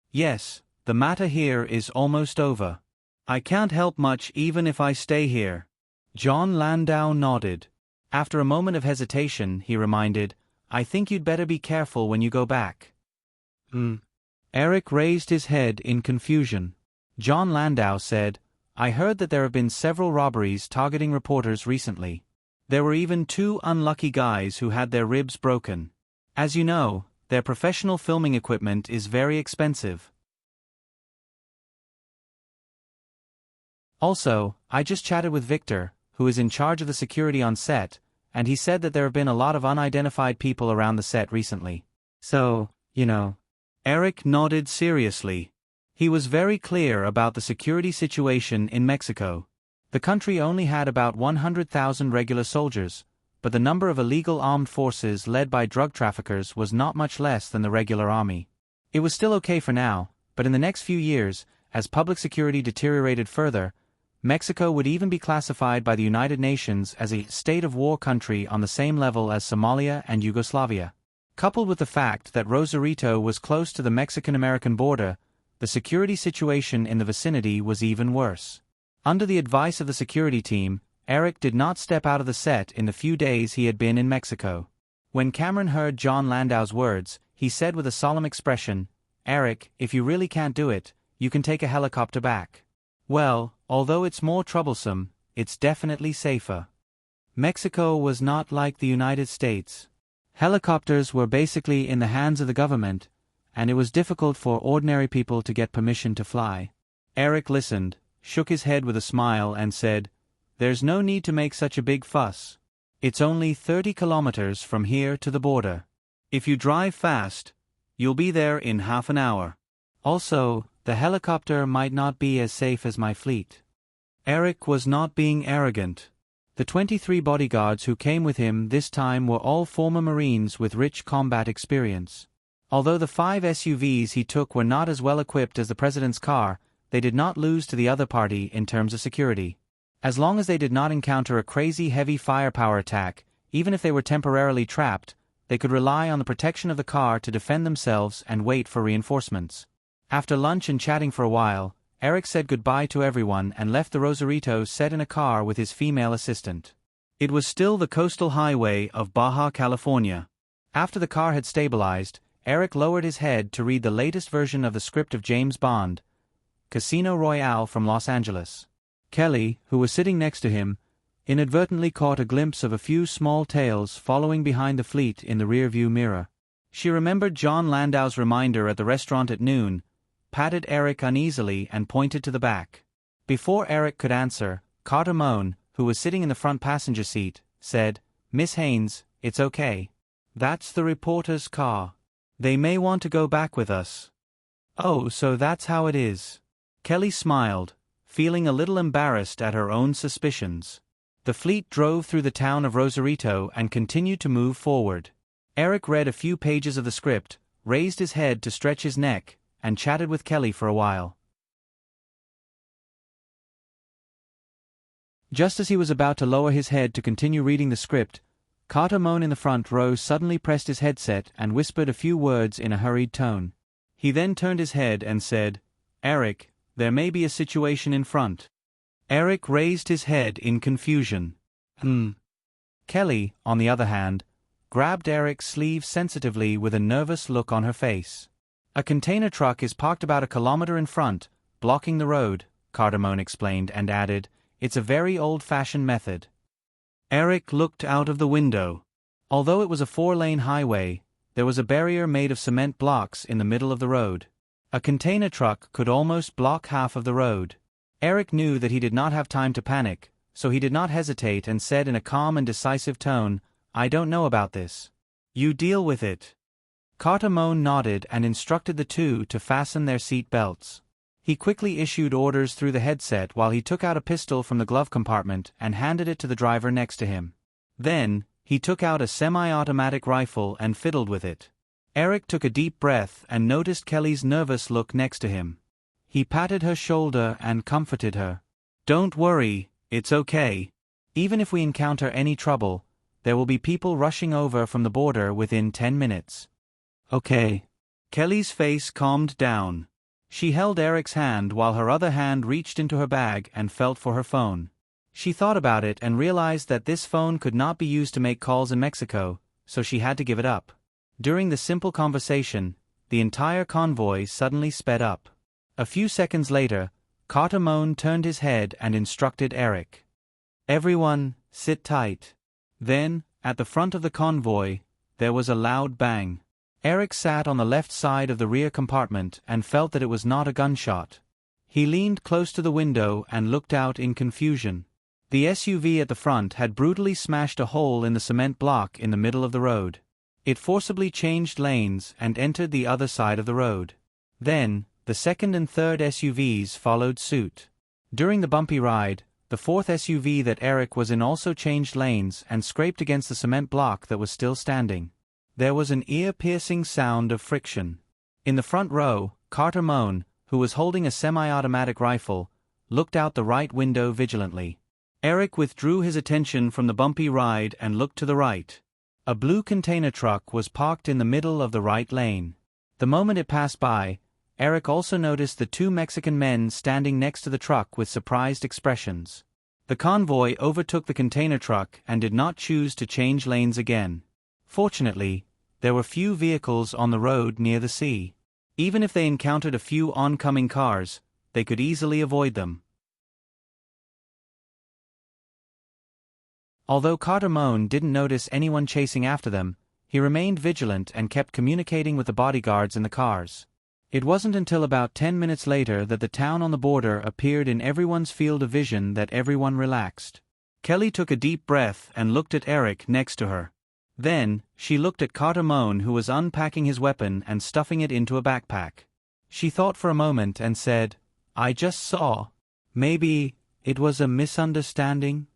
"Yes, the matter here is almost over. I can't help much even if I stay here." John Landau nodded. After a moment of hesitation, he reminded, "I think you'd better be careful when you go back." Eric raised his head in confusion. John Landau said, "I heard that there have been several robberies targeting reporters recently. There were even 2 unlucky guys who had their ribs broken. As you know, their professional filming equipment is very expensive. Also, I just chatted with Victor, who is in charge of the security on set, and he said that there have been a lot of unidentified people around the set recently. So, you know." Eric nodded seriously. He was very clear about the security situation in Mexico. The country only had about 100,000 regular soldiers, but the number of illegal armed forces led by drug traffickers was not much less than the regular army. It was still okay for now, but in the next few years, as public security deteriorated further, Mexico would even be classified by the United Nations as a state of war country on the same level as Somalia and Yugoslavia. Coupled with the fact that Rosarito was close to the Mexican-American border, the security situation in the vicinity was even worse. Under the advice of the security team, Eric did not step out of the set in the few days he had been in Mexico. When Cameron heard John Landau's words, he said with a solemn expression, "Eric, if you really can't do it, you can take a helicopter back. Well, although it's more troublesome, it's definitely safer." Mexico was not like the United States. Helicopters were basically in the hands of the government, and it was difficult for ordinary people to get permission to fly. Eric listened, shook his head with a smile and said, "There's no need to make such a big fuss. It's only 30 kilometers from here to the border. If you drive fast, you'll be there in half an hour. Also, the helicopter might not be as safe as my fleet." Eric was not being arrogant. The 23 bodyguards who came with him this time were all former Marines with rich combat experience. Although the 5 SUVs he took were not as well equipped as the president's car, they did not lose to the other party in terms of security. As long as they did not encounter a crazy heavy firepower attack, even if they were temporarily trapped, they could rely on the protection of the car to defend themselves and wait for reinforcements. After lunch and chatting for a while, Eric said goodbye to everyone and left the Rosarito set in a car with his female assistant. It was still the coastal highway of Baja California. After the car had stabilized, Eric lowered his head to read the latest version of the script of James Bond, Casino Royale from Los Angeles. Kelly, who was sitting next to him, inadvertently caught a glimpse of a few small tails following behind the fleet in the rearview mirror. She remembered John Landau's reminder at the restaurant at noon, patted Eric uneasily and pointed to the back. Before Eric could answer, Carter Moan, who was sitting in the front passenger seat, said, "Miss Haynes, it's okay. That's the reporter's car. They may want to go back with us." "Oh, so that's how it is." Kelly smiled, feeling a little embarrassed at her own suspicions. The fleet drove through the town of Rosarito and continued to move forward. Eric read a few pages of the script, raised his head to stretch his neck, and chatted with Kelly for a while. Just as he was about to lower his head to continue reading the script, Carter Moan in the front row suddenly pressed his headset and whispered a few words in a hurried tone. He then turned his head and said, "Eric, there may be a situation in front." Eric raised his head in confusion. Kelly, on the other hand, grabbed Eric's sleeve sensitively with a nervous look on her face. "A container truck is parked about a kilometer in front, blocking the road," Cardamone explained and added, "It's a very old-fashioned method." Eric looked out of the window. Although it was a 4-lane highway, there was a barrier made of cement blocks in the middle of the road. A container truck could almost block half of the road. Eric knew that he did not have time to panic, so he did not hesitate and said in a calm and decisive tone, "I don't know about this. You deal with it." Cardamone nodded and instructed the two to fasten their seat belts. He quickly issued orders through the headset while he took out a pistol from the glove compartment and handed it to the driver next to him. Then, he took out a semi-automatic rifle and fiddled with it. Eric took a deep breath and noticed Kelly's nervous look next to him. He patted her shoulder and comforted her. "Don't worry, it's okay. Even if we encounter any trouble, there will be people rushing over from the border within 10 minutes. Okay." Kelly's face calmed down. She held Eric's hand while her other hand reached into her bag and felt for her phone. She thought about it and realized that this phone could not be used to make calls in Mexico, so she had to give it up. During the simple conversation, the entire convoy suddenly sped up. A few seconds later, Cardamone turned his head and instructed Eric. "Everyone, sit tight." Then, at the front of the convoy, there was a loud bang. Eric sat on the left side of the rear compartment and felt that it was not a gunshot. He leaned close to the window and looked out in confusion. The SUV at the front had brutally smashed a hole in the cement block in the middle of the road. It forcibly changed lanes and entered the other side of the road. Then, the second and third SUVs followed suit. During the bumpy ride, the fourth SUV that Eric was in also changed lanes and scraped against the cement block that was still standing. There was an ear-piercing sound of friction. In the front row, Cardamone, who was holding a semi-automatic rifle, looked out the right window vigilantly. Eric withdrew his attention from the bumpy ride and looked to the right. A blue container truck was parked in the middle of the right lane. The moment it passed by, Eric also noticed the two Mexican men standing next to the truck with surprised expressions. The convoy overtook the container truck and did not choose to change lanes again. Fortunately, there were few vehicles on the road near the sea. Even if they encountered a few oncoming cars, they could easily avoid them. Although Cardamone didn't notice anyone chasing after them, he remained vigilant and kept communicating with the bodyguards in the cars. It wasn't until about 10 minutes later that the town on the border appeared in everyone's field of vision that everyone relaxed. Kelly took a deep breath and looked at Eric next to her. Then, she looked at Cardamone, who was unpacking his weapon and stuffing it into a backpack. She thought for a moment and said, "I just saw. Maybe it was a misunderstanding?"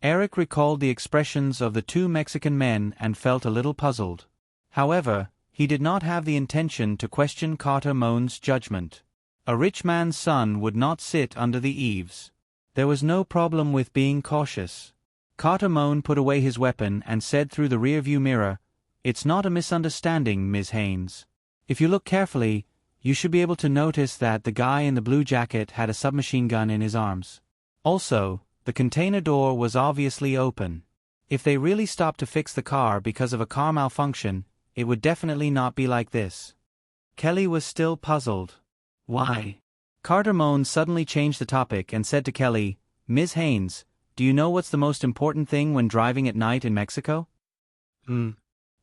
Eric recalled the expressions of the two Mexican men and felt a little puzzled. However, he did not have the intention to question Cardamone's judgment. A rich man's son would not sit under the eaves. There was no problem with being cautious. Cardamone put away his weapon and said through the rearview mirror, "It's not a misunderstanding, Ms. Haynes. If you look carefully, you should be able to notice that the guy in the blue jacket had a submachine gun in his arms. Also, the container door was obviously open. If they really stopped to fix the car because of a car malfunction, it would definitely not be like this." Kelly was still puzzled. "Why?" Cardamone suddenly changed the topic and said to Kelly, "Ms. Haynes, do you know what's the most important thing when driving at night in Mexico?"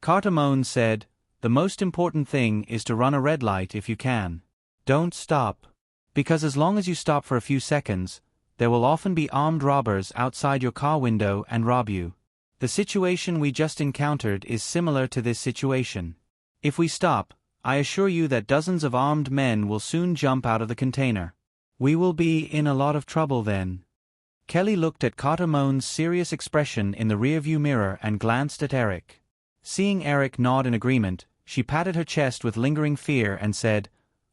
Cardamone said, "The most important thing is to run a red light if you can. Don't stop. Because as long as you stop for a few seconds, there will often be armed robbers outside your car window and rob you. The situation we just encountered is similar to this situation. If we stop, I assure you that dozens of armed men will soon jump out of the container. We will be in a lot of trouble then." Kelly looked at Cardamone's serious expression in the rearview mirror and glanced at Eric. Seeing Eric nod in agreement, she patted her chest with lingering fear and said,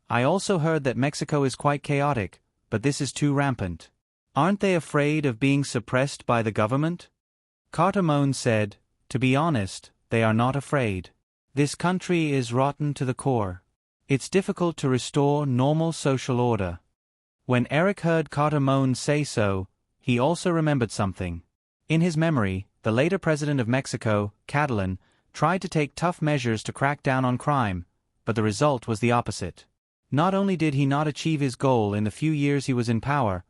"I also heard that Mexico is quite chaotic, but this is too rampant. Aren't they afraid of being suppressed by the government?" Cardamone said, "To be honest, they are not afraid. This country is rotten to the core. It's difficult to restore normal social order." When Eric heard Cardamone say so, he also remembered something. In his memory, the later president of Mexico, Catalan, tried to take tough measures to crack down on crime, but the result was the opposite. Not only did he not achieve his goal in the few years he was in power,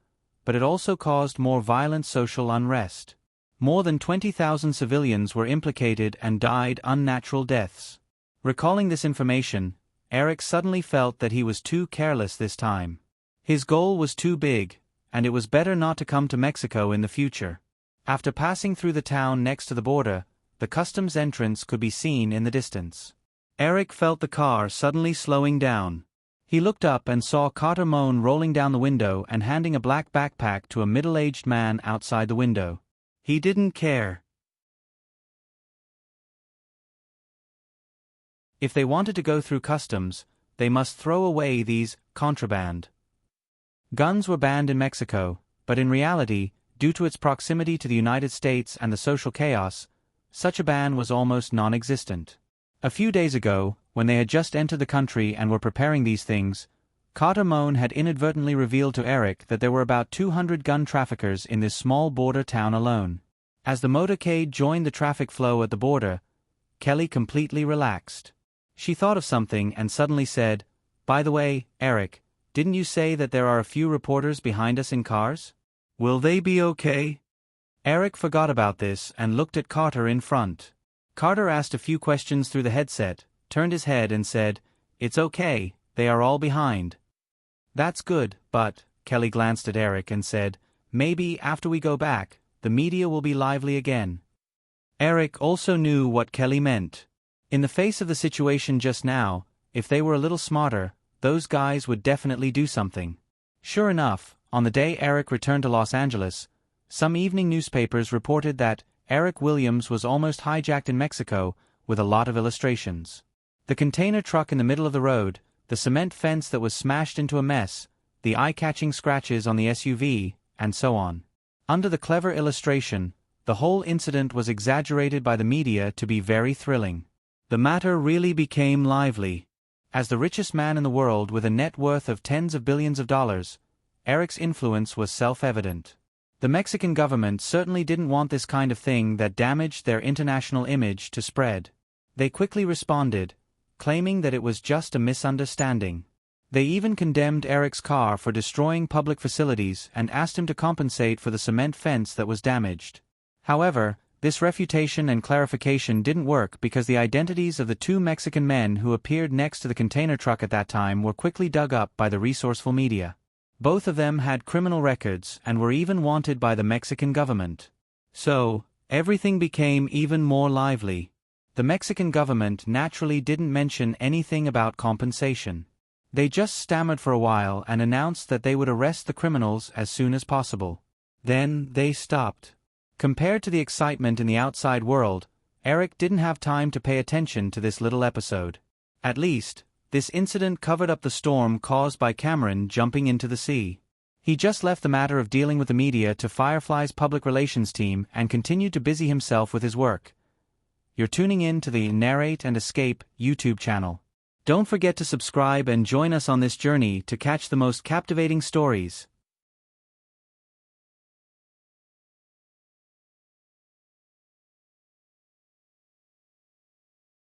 but it also caused more violent social unrest. More than 20,000 civilians were implicated and died unnatural deaths. Recalling this information, Eric suddenly felt that he was too careless this time. His goal was too big, and it was better not to come to Mexico in the future. After passing through the town next to the border, the customs entrance could be seen in the distance. Eric felt the car suddenly slowing down. He looked up and saw Carter Moan rolling down the window and handing a black backpack to a middle-aged man outside the window. He didn't care. If they wanted to go through customs, they must throw away these contraband. Guns were banned in Mexico, but in reality, due to its proximity to the United States and the social chaos, such a ban was almost non-existent. A few days ago, when they had just entered the country and were preparing these things, Carter Moan had inadvertently revealed to Eric that there were about 200 gun traffickers in this small border town alone. As the motorcade joined the traffic flow at the border, Kelly completely relaxed. She thought of something and suddenly said, "By the way, Eric, didn't you say that there are a few reporters behind us in cars? Will they be okay?" Eric forgot about this and looked at Carter in front. Carter asked a few questions through the headset, turned his head and said, "It's okay, they are all behind." "That's good, but," Kelly glanced at Eric and said, "maybe after we go back, the media will be lively again." Eric also knew what Kelly meant. In the face of the situation just now, if they were a little smarter, those guys would definitely do something. Sure enough, on the day Eric returned to Los Angeles, some evening newspapers reported that Eric Williams was almost hijacked in Mexico, with a lot of illustrations. The container truck in the middle of the road, the cement fence that was smashed into a mess, the eye-catching scratches on the SUV, and so on. Under the clever illustration, the whole incident was exaggerated by the media to be very thrilling. The matter really became lively. As the richest man in the world with a net worth of tens of billions of dollars, Eric's influence was self-evident. The Mexican government certainly didn't want this kind of thing that damaged their international image to spread. They quickly responded, claiming that it was just a misunderstanding. They even condemned Eric's car for destroying public facilities and asked him to compensate for the cement fence that was damaged. However, this refutation and clarification didn't work because the identities of the two Mexican men who appeared next to the container truck at that time were quickly dug up by the resourceful media. Both of them had criminal records and were even wanted by the Mexican government. So, everything became even more lively. The Mexican government naturally didn't mention anything about compensation. They just stammered for a while and announced that they would arrest the criminals as soon as possible. Then they stopped. Compared to the excitement in the outside world, Eric didn't have time to pay attention to this little episode. At least, this incident covered up the storm caused by Cameron jumping into the sea. He just left the matter of dealing with the media to Firefly's public relations team and continued to busy himself with his work. You're tuning in to the Narrate and Escape YouTube channel. Don't forget to subscribe and join us on this journey to catch the most captivating stories.